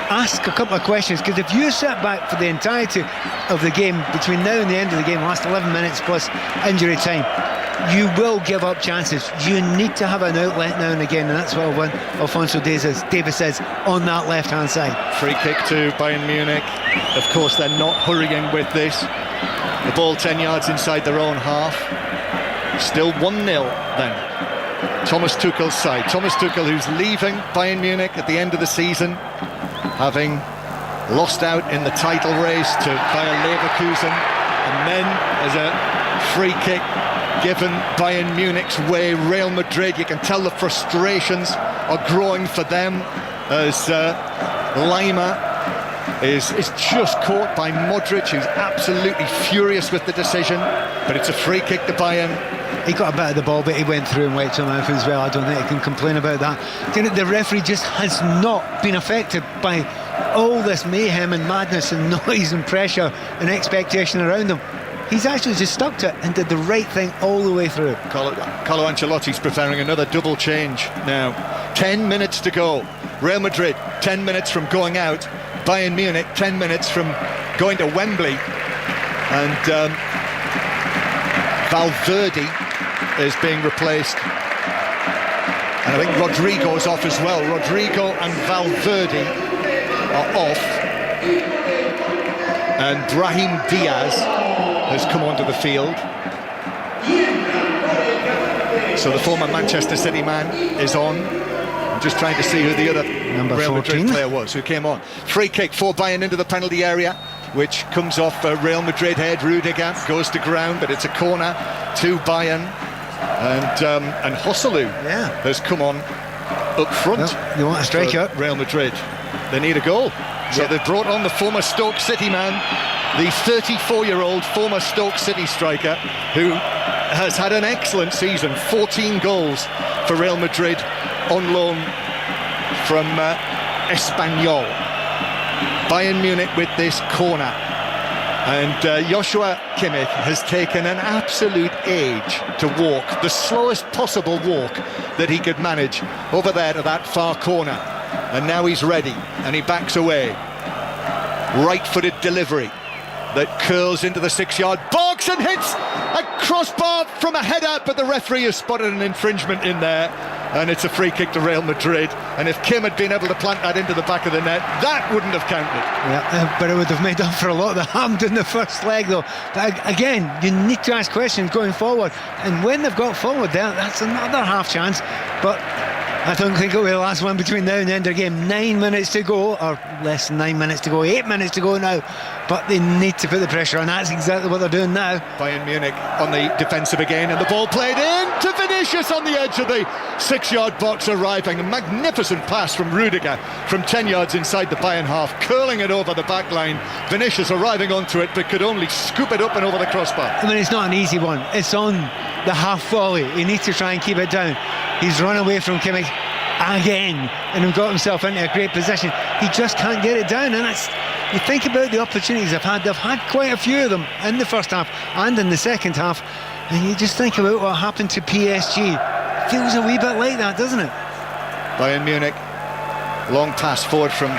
ask a couple of questions, because if you sit back for the entirety of the game between now and the end of the game, last 11 minutes plus injury time, you will give up chances. You need to have an outlet now and again, and that's what Alphonso Davies is on that left hand side. Free kick to Bayern Munich. Of course, they're not hurrying with this. The ball 10 yards inside their own half. Still 1-0 then. Thomas Tuchel's side. Thomas Tuchel, who's leaving Bayern Munich at the end of the season, having lost out in the title race to Bayer Leverkusen, and then as a free kick given Bayern Munich's way, Real Madrid, you can tell the frustrations are growing for them as Lima is just caught by Modric, who's absolutely furious with the decision, but it's a free kick to Bayern. He got a bit of the ball, but he went through and wiped him out as well. I don't think he can complain about that. The referee just has not been affected by all this mayhem and madness and noise and pressure and expectation around him. He's actually just stuck to it and did the right thing all the way through. Carlo Ancelotti's preparing another double change now. 10 minutes to go. Real Madrid 10 minutes from going out. Bayern Munich 10 minutes from going to Wembley. And Valverde is being replaced, and I think Rodrigo's off as well. Rodrigo and Valverde are off, and Brahim Diaz has come onto the field. So the former Manchester City man is on. I'm just trying to see who the other number Real 14 Madrid player was who came on. Free kick for Bayern into the penalty area, which comes off Real Madrid head. Rudiger goes to ground, but it's a corner to Bayern, and Joselu has come on up front. Well, they want a striker. Real Madrid, they need a goal, so they've brought on the former Stoke City man, the 34-year-old former Stoke City striker, who has had an excellent season. 14 goals for Real Madrid on loan from Espanyol. Bayern Munich with this corner, and Joshua Kimmich has taken an absolute age to walk, the slowest possible walk that he could manage over there to that far corner, and now he's ready and he backs away. Right-footed delivery that curls into the 6-yard box and hits a crossbar from a header, but the referee has spotted an infringement in there, and it's a free kick to Real Madrid. And if Kim had been able to plant that into the back of the net, that wouldn't have counted. Yeah, but it would have made up for a lot of the harm in the first leg, though. But again, you need to ask questions going forward, and when they've got forward there, that's another half chance. But I don't think it'll be the last one between now and the end of the game. 9 minutes to go, or less than 9 minutes to go, 8 minutes to go now. But they need to put the pressure on. That's exactly what they're doing now. Bayern Munich on the defensive again, and the ball played in to Vinicius on the edge of the 6-yard box, arriving. A magnificent pass from Rudiger from 10 yards inside the Bayern half, curling it over the back line. Vinicius arriving onto it, but could only scoop it up and over the crossbar. I mean, it's not an easy one. It's on the half volley. He needs to try and keep it down. He's run away from Kimmich again and got himself into a great position. He just can't get it down, and you think about the opportunities they've had quite a few of them in the first half and in the second half, and you just think about what happened to PSG. Feels a wee bit like that, doesn't it? Bayern Munich, long pass forward from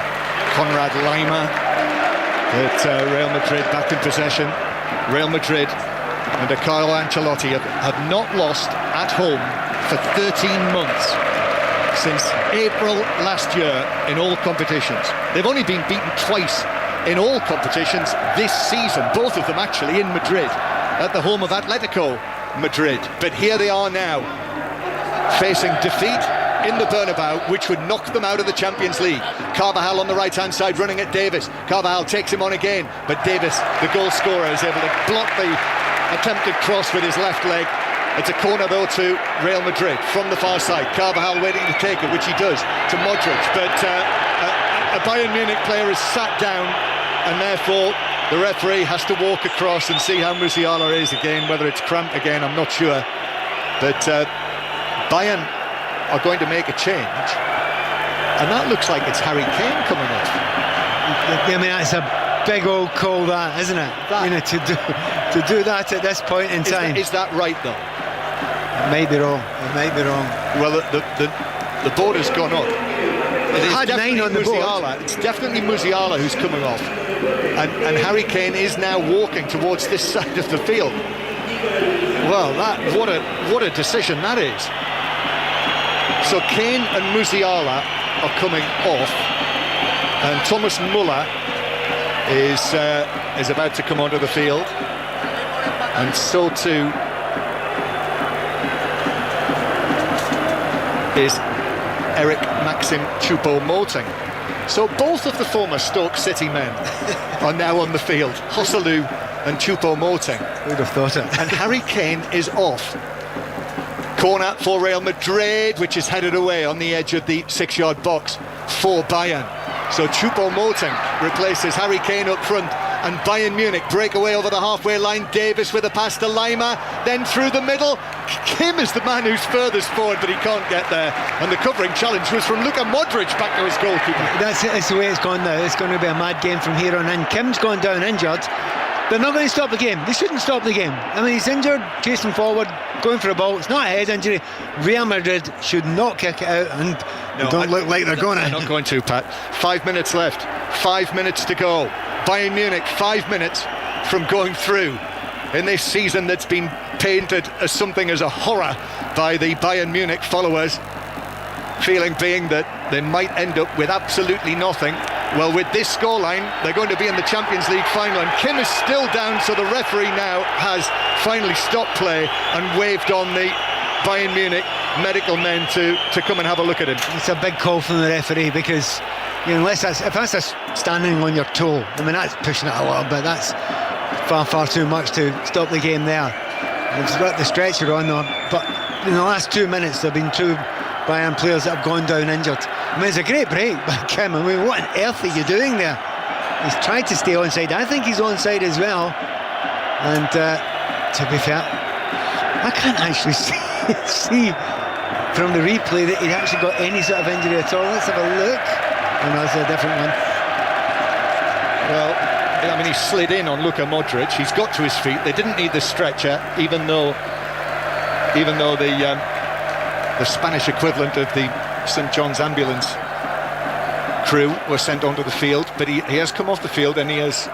Konrad Laimer, but Real Madrid back in possession. Real Madrid under Carlo Ancelotti have not lost at home for 13 months since April last year in all competitions. They've only been beaten twice in all competitions this season, both of them actually in Madrid, at the home of Atletico Madrid. But here they are now, facing defeat in the Bernabeu, which would knock them out of the Champions League. Carvajal on the right-hand side running at Davis. Carvajal takes him on again, but Davis, the goal scorer, is able to block the attempted cross with his left leg. It's a corner though to Real Madrid from the far side. Carvajal waiting to take it, which he does, to Modric, but a Bayern Munich player is sat down, and therefore the referee has to walk across and see how Musiala is again. Whether it's cramped again, I'm not sure, but Bayern are going to make a change, and that looks like it's Harry Kane coming off. I mean, that's a big old call, that, isn't it? To do that at this point in time. Is that right though? It might be wrong. Well, the board has gone up. It had 9 on the board. It's definitely Musiala who's coming off, and Harry Kane is now walking towards this side of the field. Well, what a decision that is. So Kane and Musiala are coming off, and Thomas Müller is about to come onto the field, and so too is Eric Maxim Choupo-Moting. So both of the former Stoke City men are now on the field, Joselu and Choupo-Moting. Who'd have thought it? And Harry Kane is off. Corner for Real Madrid, which is headed away on the edge of the 6-yard box for Bayern. So Choupo-Moting replaces Harry Kane up front, and Bayern Munich break away over the halfway line. Davis with a pass to Laimer, then through the middle. Kim is the man who's furthest forward, but he can't get there. And the covering challenge was from Luka Modric back to his goalkeeper. That's the way it's gone now. It's going to be a mad game from here on in. Kim's gone down injured. They're not going to stop the game. They shouldn't stop the game. I mean, he's injured, chasing forward, going for a ball. It's not a head injury. Real Madrid should not kick it out, and they don't look like they're going to. They're not going to, Pat. 5 minutes left. 5 minutes to go. Bayern Munich 5 minutes from going through in this season that's been painted as something as a horror by the Bayern Munich followers. Feeling being that they might end up with absolutely nothing. Well, with this scoreline, they're going to be in the Champions League final, and Kim is still down, so the referee now has finally stopped play and waved on the Bayern Munich medical men to come and have a look at him. It's a big call from the referee, because if that's a standing on your toe, I mean, that's pushing it a little bit. That's far too much to stop the game there. It's got the stretcher on though, but in the last 2 minutes there have been 2 Bayern players that have gone down injured. I mean, it's a great break by Kim. I mean, what on earth are you doing there? He's tried to stay onside. I think he's onside as well. And to be fair, I can't actually see from the replay that he actually got any sort of injury at all. Let's have a look. And that's a different one. Well, I mean, he slid in on Luka Modric. He's got to his feet. They didn't need the stretcher, even though the Spanish equivalent of the St John's ambulance crew were sent onto the field. But he has come off the field, and he has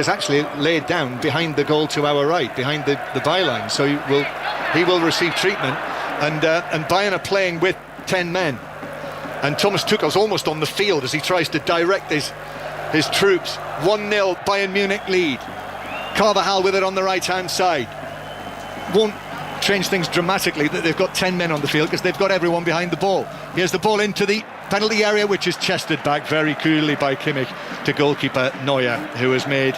actually laid down behind the goal to our right, behind the byline. So he will receive treatment. And Bayern are playing with 10 men. And Thomas Tuchel's almost on the field as he tries to direct his troops. 1-0 Bayern Munich lead. Carvajal with it on the right-hand side. Won't change things dramatically that they've got 10 men on the field, because they've got everyone behind the ball. Here's the ball into the penalty area, which is chested back very coolly by Kimmich to goalkeeper Neuer, who has made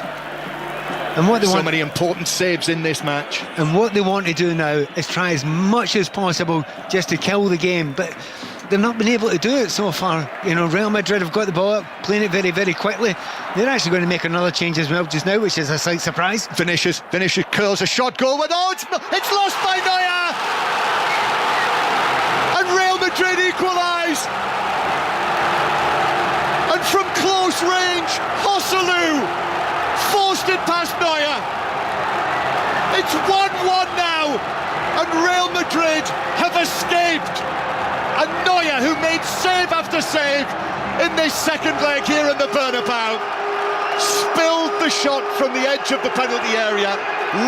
many important saves in this match. And what they want to do now is try as much as possible just to kill the game, but they've not been able to do it so far. Real Madrid have got the ball up, playing it very, very quickly. They're actually going to make another change as well just now, which is a slight surprise. Vinicius curls a shot goal, but it's lost by Neuer, and Real Madrid equalise. And from close close range, Joselu forced it past Neuer. It's 1-1 now, and Real Madrid have escaped. And Neuer, who made save after save in this second leg here in the Bernabeu, spilled the shot from the edge of the penalty area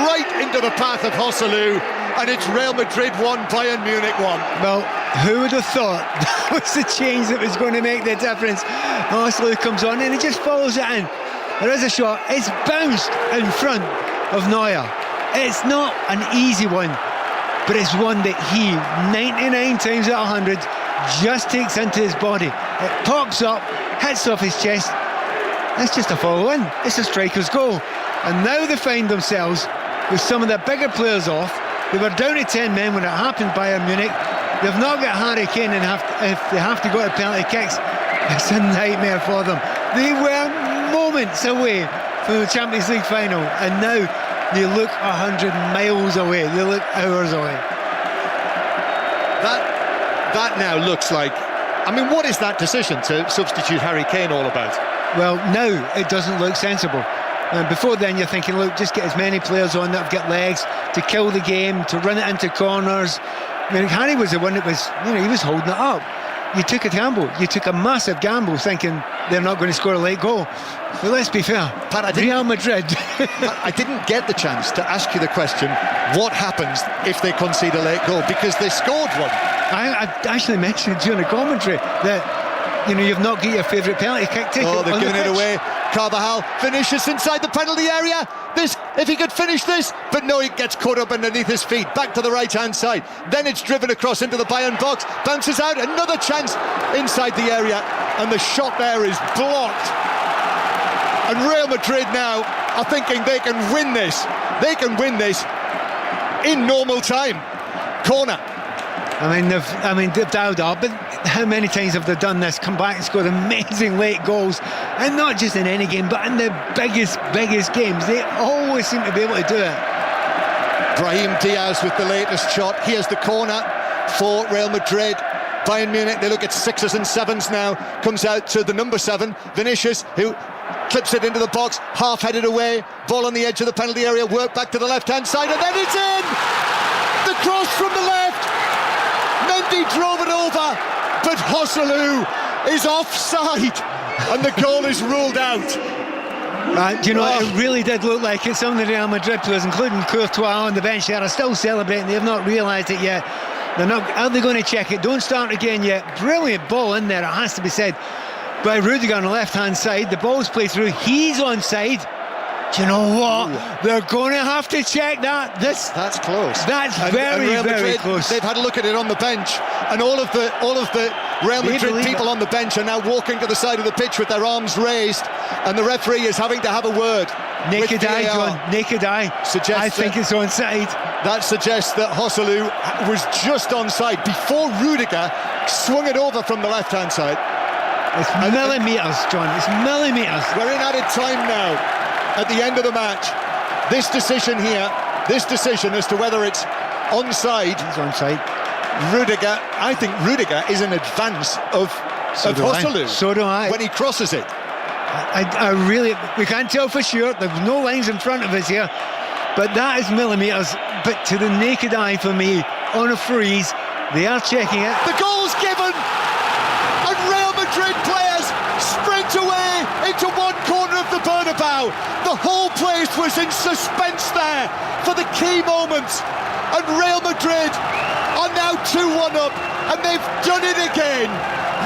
right into the path of Joselu, and it's Real Madrid 1, Bayern Munich 1. Well, who would have thought that was the change that was going to make the difference? Joselu comes on and he just follows it in. There is a shot, it's bounced in front of Neuer. It's not an easy one, but it's one that he, 99 times out of 100, just takes into his body. It pops up, hits off his chest. It's just a follow-in. It's a striker's goal. And now they find themselves with some of the bigger players off. They were down to 10 men when it happened, Bayern Munich. They've now got Harry Kane, and if they have to go to penalty kicks, it's a nightmare for them. They were moments away from the Champions League final, and now they look 100 miles away. They look hours away. That now looks like... I mean, what is that decision to substitute Harry Kane all about? Well, now it doesn't look sensible. Before then you're thinking, look, just get as many players on that have got legs to kill the game, to run it into corners. I mean, Harry was the one that was, he was holding it up. You took a gamble. You took a massive gamble thinking they're not going to score a late goal. But let's be fair, Pat, Real Madrid. I didn't get the chance to ask you the question, what happens if they concede a late goal? Because they scored one. I actually mentioned during the commentary that, you've not got your favourite penalty kick ticket. Oh, they're giving it away. Carvajal, Vinicius inside the penalty area. If he could finish this, but no, he gets caught up underneath his feet. Back to the right-hand side. Then it's driven across into the Bayern box. Bounces out. Another chance inside the area. And the shot there is blocked. And Real Madrid now are thinking they can win this. They can win this in normal time. Corner. They've dialed up, but how many times have they done this? Come back and scored amazing late goals, and not just in any game, but in the biggest games. They always seem to be able to do it. Brahim Diaz with the latest shot. Here's the corner for Real Madrid. Bayern Munich, they look at 6s and 7s now. Comes out to the number 7, Vinicius, who clips it into the box, half-headed away. Ball on the edge of the penalty area, work back to the left-hand side, and then it's in! The cross from the left! Mendy drove it over, but Joselu is offside, and the goal is ruled out. It really did look like it. Some of the Real Madrid players, including Courtois on the bench there, are still celebrating. They have not realised it yet. Are they going to check it? Don't start again yet. Brilliant ball in there, it has to be said, by Rudiger on the left-hand side. The ball's played through. He's onside. Do you know what? Ooh. They're going to have to check that. That's close. That's very close. They've had a look at it on the bench, and all of the Real Madrid people on the bench are now walking to the side of the pitch with their arms raised, and the referee is having to have a word. Naked eye, John. Naked eye. I think it's onside. That suggests that Joselu was just onside before Rudiger swung it over from the left-hand side. It's millimetres, John. It's millimetres. We're in added time now. At the end of the match, this decision as to whether it's onside. He's onside. Rudiger, I think Rudiger is in advance of Joselu. So do I. When he crosses it. I really, we can't tell for sure. There's no lines in front of us here, but that is millimetres. But to the naked eye, for me, on a freeze, they are checking it. The goal's given, and Real Madrid players sprint away into one corner of the Bernabeu. The whole place was in suspense there for the key moments, and Real Madrid are now 2-1 up, and they've done it again.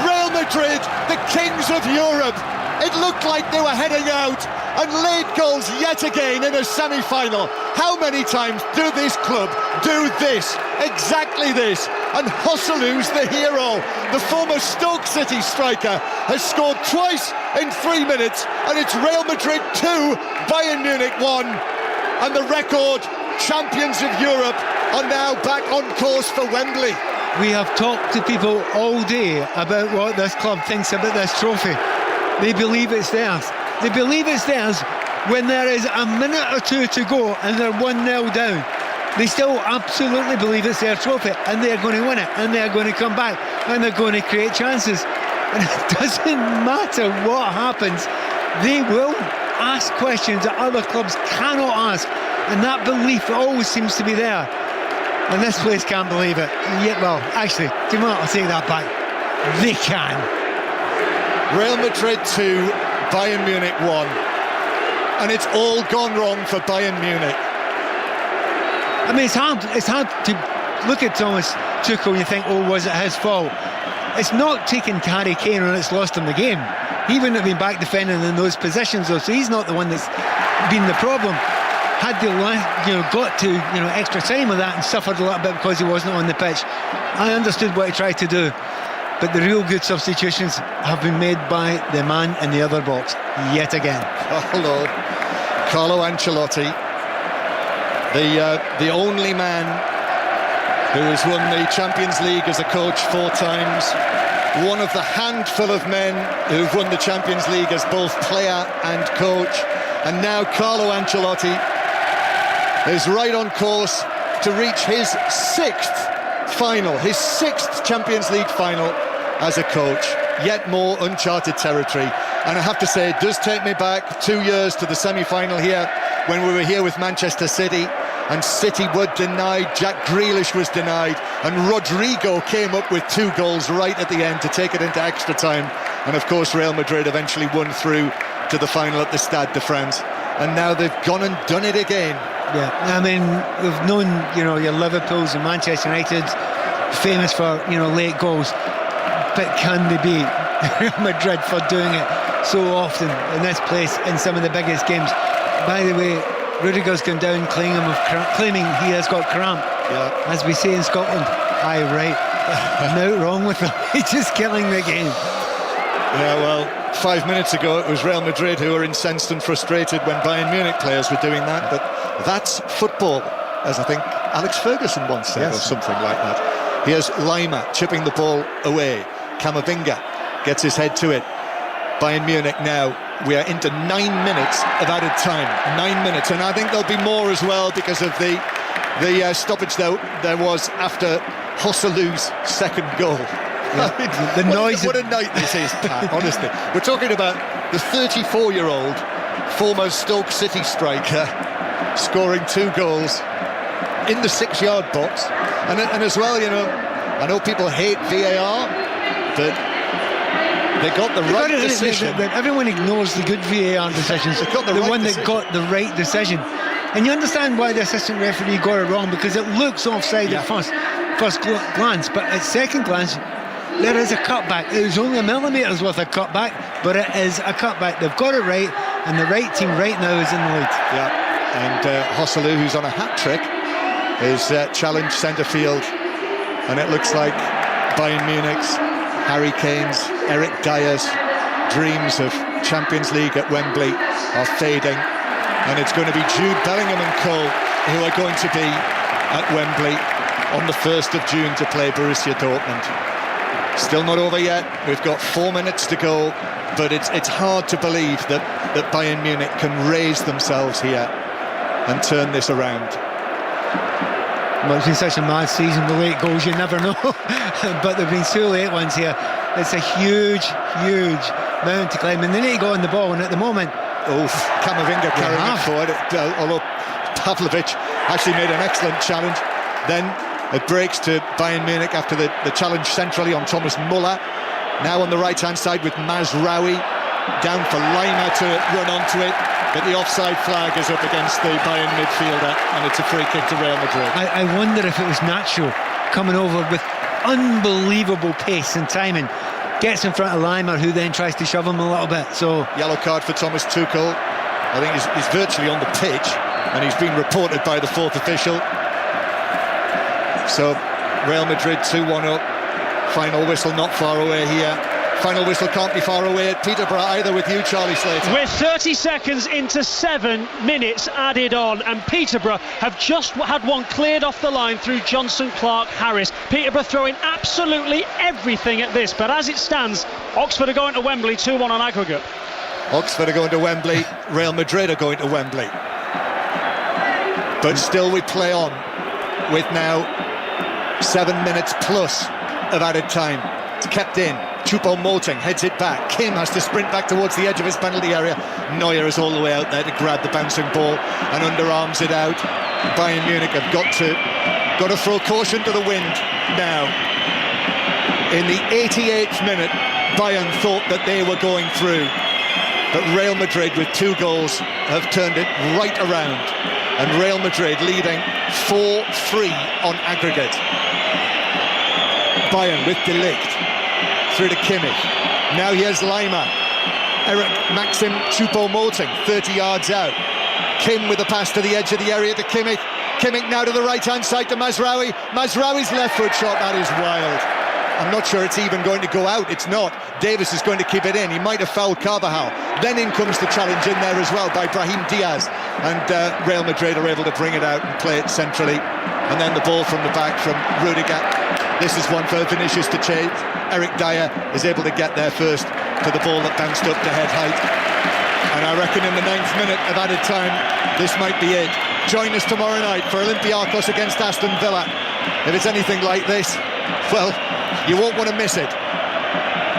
Real Madrid, the kings of Europe. It looked like they were heading out, and late goals yet again in a semi-final. How many times do this club do this, exactly this? And Joselu's the hero. The former Stoke City striker has scored twice in 3 minutes, and it's Real Madrid 2, Bayern Munich 1, and the record champions of Europe are now back on course for Wembley. We have talked to people all day about what this club thinks about this trophy. They believe it's theirs. They believe it's theirs when there is a minute or two to go and they're 1-0 down. They still absolutely believe it's their trophy, and they're going to win it, and they're going to come back, and they're going to create chances. And it doesn't matter what happens, they will ask questions that other clubs cannot ask, and that belief always seems to be there. And this place can't believe it. Yeah, well, actually, do you know what? I'll take that back. They can. Real Madrid 2, Bayern Munich 1. And it's all gone wrong for Bayern Munich. I mean, it's hard to look at Thomas Tuchel and you think, oh, was it his fault? It's not taken Harry Kane and it's lost him the game. He wouldn't have been back defending in those positions, though, so he's not the one that's been the problem. Had they got to extra time with that and suffered a little bit because he wasn't on the pitch, I understood what he tried to do. But the real good substitutions have been made by the man in the other box yet again. Oh, hello, Carlo Ancelotti, the only man who has won the Champions League as a coach 4 times, one of the handful of men who've won the Champions League as both player and coach, and now Carlo Ancelotti is right on course to reach his 6th final, his 6th Champions League final as a coach. Yet more uncharted territory. And I have to say, it does take me back 2 years to the semi-final here, when we were here with Manchester City, and City were denied, Jack Grealish was denied, and Rodrigo came up with 2 goals right at the end to take it into extra time. And of course Real Madrid eventually won through to the final at the Stade de France. And now they've gone and done it again. Yeah, I mean, we've known, your Liverpools and Manchester United famous for, late goals, but can they beat Real Madrid for doing it so often in this place in some of the biggest games? By the way, Rudiger's gone down claiming he has got cramp. Yeah. As we say in Scotland, aye, right. No wrong with him. He's just killing the game. Yeah, well, 5 minutes ago it was Real Madrid who were incensed and frustrated when Bayern Munich players were doing that, but that's football, as I think Alex Ferguson once said, or something like that. Here's Lima chipping the ball away. Camavinga gets his head to it. Bayern Munich now, we are into 9 minutes of added time. 9 minutes, and I think there'll be more as well because of the stoppage there was after Josselu's second goal. Yeah. The noise. What a night this is, Pat, honestly. We're talking about the 34-year-old former Stoke City striker scoring 2 goals in the 6-yard box. And as well, I know people hate VAR, but they got the right decision. Everyone ignores the good VAR decisions. They got the right one decision. that got the right decision. And you understand why the assistant referee got it wrong, because it looks offside at first glance, but at second glance, there is a cutback. It was only a millimetres worth of cutback, but it is a cutback. They've got it right, and the right team right now is in the lead. Yeah, and Joselu, who's on a hat-trick, is challenged centre field, and it looks like Bayern Munich's, Harry Kane's, Eric Dyer's dreams of Champions League at Wembley are fading, and it's going to be Jude Bellingham and co who are going to be at Wembley on the 1st of June to play Borussia Dortmund. Still not over yet. We've got 4 minutes to go, but it's hard to believe that Bayern Munich can raise themselves here and turn this around. Well, it's been such a mad season with late goals, you never know. But there have been 2 late ones here. It's a huge mountain to climb, and they need to go on the ball, and at the moment... Camavinga carrying it forward, although Pavlovic actually made an excellent challenge. Then it breaks to Bayern Munich after the challenge centrally on Thomas Muller. Now on the right-hand side with Mazraoui, down for Lima to run onto it, but the offside flag is up against the Bayern midfielder, and it's a free kick to Real Madrid. I wonder if it was Nacho coming over with unbelievable pace and timing, gets in front of Lima, who then tries to shove him a little bit. So yellow card for Thomas Tuchel. I think he's virtually on the pitch, and he's been reported by the 4th official. So Real Madrid 2-1 up. Final whistle not far away here. Final whistle can't be far away at Peterborough either with you, Charlie Slater. We're 30 seconds into 7 minutes added on, and Peterborough have just had one cleared off the line through Johnson Clark Harris. Peterborough throwing absolutely everything at this, but as it stands, Oxford are going to Wembley 2-1 on aggregate. Oxford are going to Wembley, Real Madrid are going to Wembley. But still we play on with now 7 minutes plus of added time. It's kept in. Choupo-Moting heads it back. Kim has to sprint back towards the edge of his penalty area. Neuer is all the way out there to grab the bouncing ball and underarms it out. Bayern Munich have got to throw caution to the wind now. In the 88th minute, Bayern thought that they were going through, but Real Madrid with 2 goals have turned it right around, and Real Madrid leading 4-3 on aggregate. Bayern with De Ligt through to Kimmich. Now here's Lima. Eric Maxim Choupo-Moting 30 yards out. Kim with a pass to the edge of the area to Kimmich. Kimmich now to the right hand side to Mazraoui. Mazraoui's left foot shot, that is wild. I'm not sure it's even going to go out. It's not. Davis is going to keep it in. He might have fouled Carvajal. Then in comes the challenge in there as well by Brahim Diaz. And Real Madrid are able to bring it out and play it centrally. And then the ball from the back from Rudiger. This is one for Vinicius to chase. Eric Dyer is able to get there first to the ball that bounced up to head height. And I reckon in the 9th minute of added time, this might be it. Join us tomorrow night for Olympiacos against Aston Villa. If it's anything like this, well, you won't want to miss it.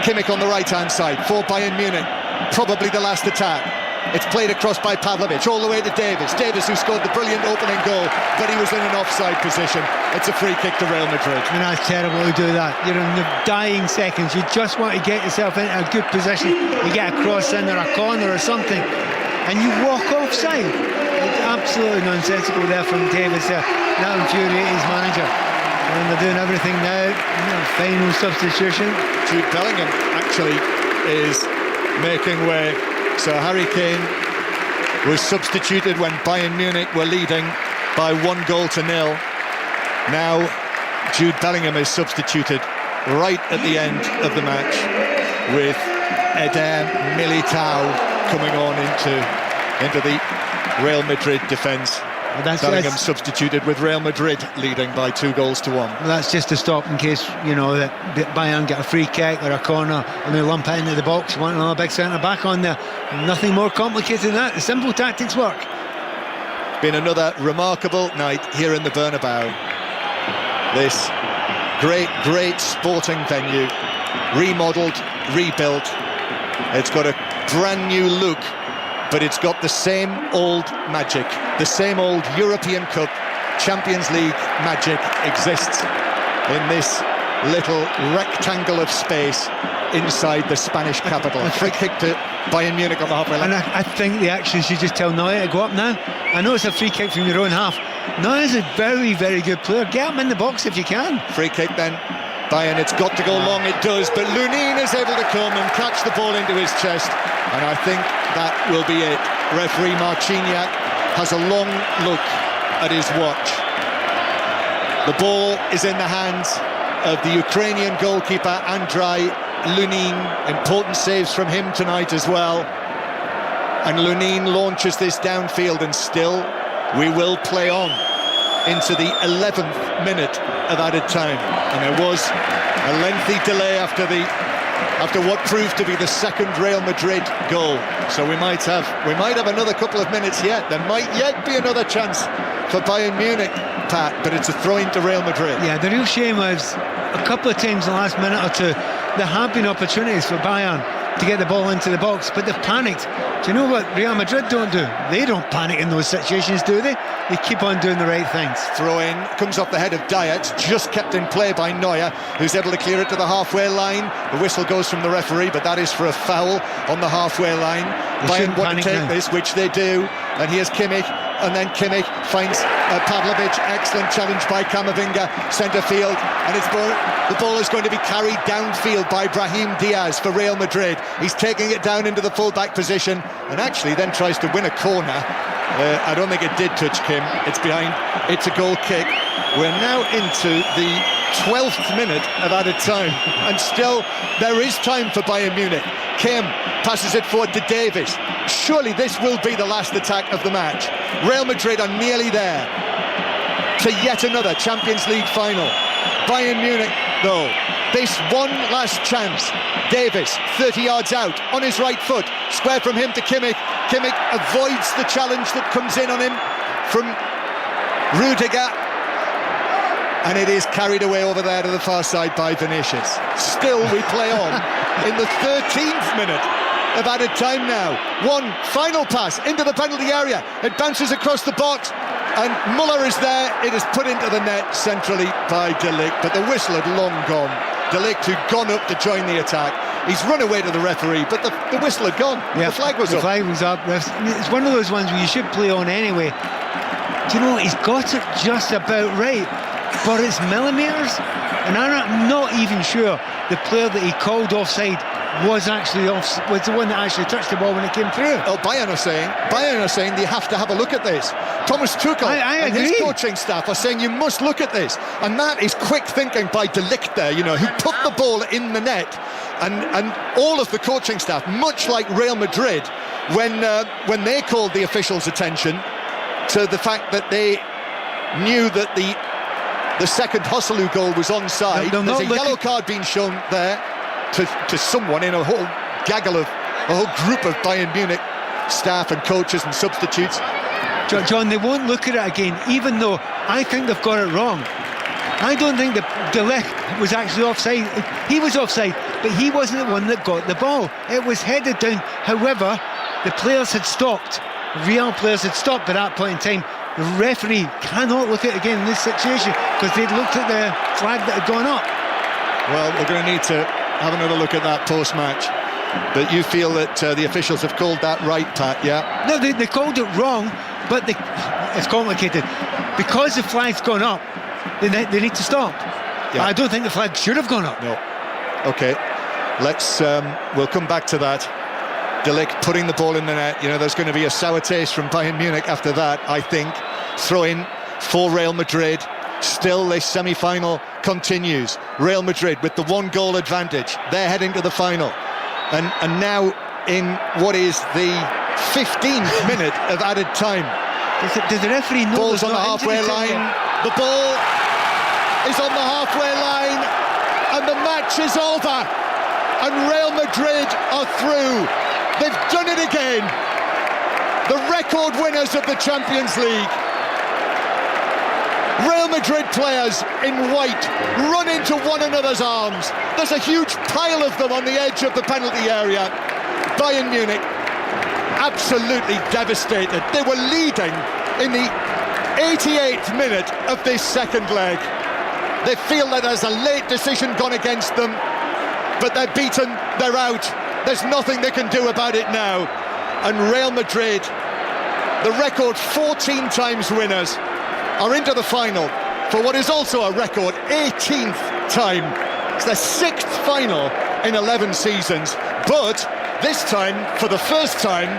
Kimmich on the right-hand side for Bayern Munich. Probably the last attack. It's played across by Pavlovic all the way to Davis. Davis who scored the brilliant opening goal, but he was in an offside position. It's a free kick to Real Madrid. And that's terrible to do that. You're in the dying seconds. You just want to get yourself into a good position. You get a cross in or a corner or something, and you walk offside. It's absolutely nonsensical there from Davis there. That infuriates his manager. And they're doing everything now. Final substitution. Jude Bellingham actually is making way. So Harry Kane was substituted when Bayern Munich were leading by 1-0. Now Jude Bellingham is substituted right at the end of the match, with Eder Militao coming on into the Real Madrid defence. Bellingham substituted with Real Madrid leading by 2-1. Well, that's just to stop in case, that Bayern get a free kick or a corner and they lump it into the box. Want another big centre-back on there. Nothing more complicated than that. The simple tactics work. Been another remarkable night here in the Bernabeu. This great sporting venue, remodelled, rebuilt. It's got a brand new look, but it's got the same old magic. The same old European Cup, Champions League magic exists in this little rectangle of space inside the Spanish capital. A free kick to Bayern Munich on the halfway line. And I think they actually should just tell Neuer to go up now. I know it's a free kick from your own half. Neuer's a very, very good player. Get him in the box if you can. Free kick then. Bayern, it's got to go long, it does, but Lunin is able to come and catch the ball into his chest, and I think that will be it. Referee Marciniak has a long look at his watch. The ball is in the hands of the Ukrainian goalkeeper Andrei Lunin. Important saves from him tonight as well, and Lunin launches this downfield, and still we will play on into the 11th minute of added time, and there was a lengthy delay after what proved to be the second Real Madrid goal. So we might have another couple of minutes yet. There might yet be another chance for Bayern Munich, Pat, but it's a throw-in to Real Madrid. Yeah, the real shame was a couple of times in the last minute or two there have been opportunities for Bayern to get the ball into the box, but they've panicked. Do you know what Real Madrid don't do? They don't panic in those situations, do they? They keep on doing the right things. Throw in, comes off the head of Dyer. It's just kept in play by Neuer, who's able to clear it to the halfway line. The whistle goes from the referee, but that is for a foul on the halfway line. Bayern want to take this, which they do. And here's Kimmich, and then Kimmich finds Pavlovic. Excellent challenge by Camavinga, centre field, and the ball is going to be carried downfield by Brahim Diaz for Real Madrid. He's taking it down into the full-back position, and actually then tries to win a corner. I don't think it did touch Kim. It's behind. It's a goal kick. We're now into the 12th minute of added time, and still there is time for Bayern Munich. Kim passes it forward to Davis. Surely this will be the last attack of the match. Real Madrid are nearly there to yet another Champions League final. Bayern Munich, though, this one last chance. Davis, 30 yards out, on his right foot, square from him to Kimmich. Kimmich avoids the challenge that comes in on him from Rudiger, and it is carried away over there to the far side by Vinicius. Still we play on in the 13th minute of added time now. One final pass into the penalty area. It bounces across the box, and Muller is there. It is put into the net centrally by De Ligt, but the whistle had long gone. De Ligt, who'd gone up to join the attack, he's run away to the referee, but the whistle had gone. Yeah, the flag was up. The flag was up. It's one of those ones where you should play on anyway. Do you know, he's got it just about right, but it's millimetres, and I'm not even sure the player that he called offside was the one that actually touched the ball when it came through. Oh, Bayern are saying they have to have a look at this. Thomas Tuchel and his coaching staff are saying you must look at this, and that is quick thinking by De Ligt there, who put the ball in the net, and all of the coaching staff, much like Real Madrid, when they called the officials' attention to the fact that they knew that the second Joselu goal was onside. There's a yellow card being shown there to someone in a whole group of Bayern Munich staff and coaches and substitutes. John, they won't look at it again, even though I think they've got it wrong. I don't think that De Ligt was actually offside. He was offside, but he wasn't the one that got the ball. It was headed down. However, the players had stopped. Real players had stopped at that point in time. The referee cannot look at it again in this situation because they'd looked at the flag that had gone up. Well, we're going to need to have another look at that post-match. But you feel that the officials have called that right, Pat, yeah? No, they called it wrong, but it's complicated. Because the flag's gone up, they need to stop. Yeah. I don't think the flag should have gone up. No. OK. We'll come back to that. De Ligt putting the ball in the net. There's going to be a sour taste from Bayern Munich after that, I think. Throw-in for Real Madrid. Still, this semi-final continues. Real Madrid with the 1-goal advantage. They're heading to the final. And now in what is the 15th minute of added time. Does the referee know? Ball's on the halfway line. The ball is on the halfway line, and the match is over. And Real Madrid are through. They've done it again. The record winners of the Champions League. Real Madrid players in white run into one another's arms. There's a huge pile of them on the edge of the penalty area. Bayern Munich absolutely devastated. They were leading in the 88th minute of this second leg. They feel that there's a late decision gone against them, but they're beaten, they're out. There's nothing they can do about it now. And Real Madrid, the record 14 times winners, are into the final for what is also a record 18th time. It's their 6th final in 11 seasons, but this time, for the first time,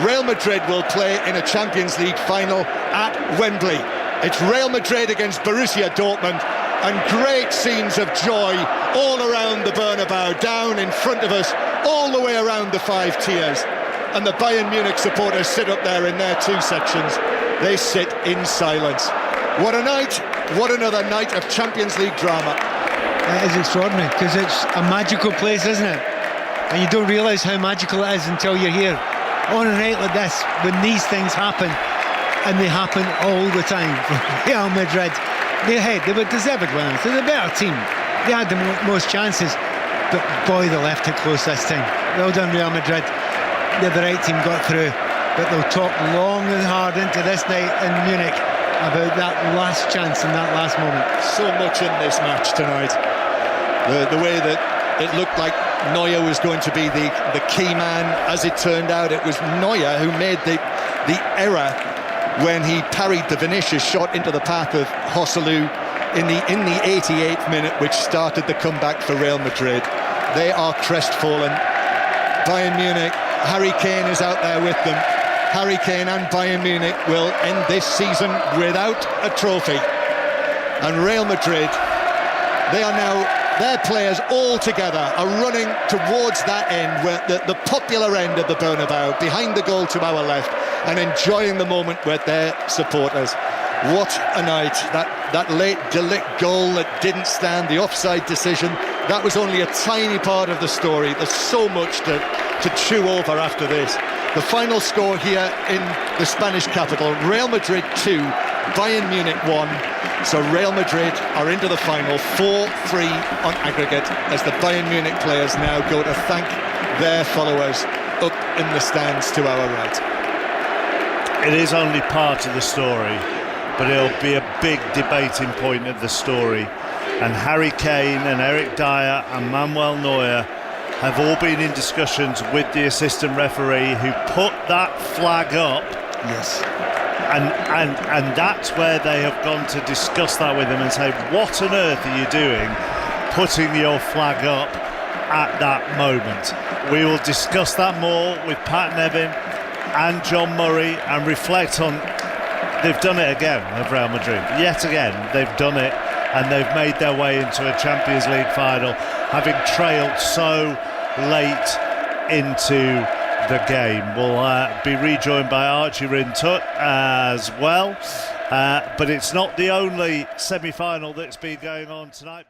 Real Madrid will play in a Champions League final at Wembley. It's Real Madrid against Borussia Dortmund, and great scenes of joy all around the Bernabeu, down in front of us, all the way around the 5 tiers. And the Bayern Munich supporters sit up there in their 2 sections. They sit in silence. What a night, what another night of Champions League drama. It is extraordinary, because it's a magical place, isn't it? And you don't realise how magical it is until you're here on a night like this, when these things happen, and they happen all the time. Real Madrid, they were deserved winners. They're the better team. They had the most chances, but boy, they left it close this time. Well done, Real Madrid. They're the right team, got through, but they'll talk long and hard into this night in Munich about that last chance and that last moment. So much in this match tonight. The way that it looked like Neuer was going to be the key man. As it turned out, it was Neuer who made the error when he parried the Vinicius shot into the path of Joselu in the 88th minute, which started the comeback for Real Madrid. They are crestfallen. Bayern Munich, Harry Kane is out there with them. Harry Kane and Bayern Munich will end this season without a trophy. And Real Madrid, their players all together are running towards that end, where the popular end of the Bernabeu, behind the goal to our left, and enjoying the moment with their supporters. What a night. That late De Ligt goal that didn't stand, the offside decision, that was only a tiny part of the story. There's so much to chew over after this. The final score here in the Spanish capital, Real Madrid 2, Bayern Munich 1. So Real Madrid are into the final, 4-3 on aggregate, as the Bayern Munich players now go to thank their followers up in the stands to our right. It is only part of the story, but it'll be a big debating point of the story. And Harry Kane and Eric Dyer and Manuel Neuer have all been in discussions with the assistant referee who put that flag up. Yes. And that's where they have gone to discuss that with him and say, what on earth are you doing putting your flag up at that moment? We will discuss that more with Pat Nevin and John Murray and reflect on, they've done it again of Real Madrid. Yet again, they've done it, and they've made their way into a Champions League final, having trailed so late into the game. We'll be rejoined by Archie Rintut as well, but it's not the only semi-final that's been going on tonight.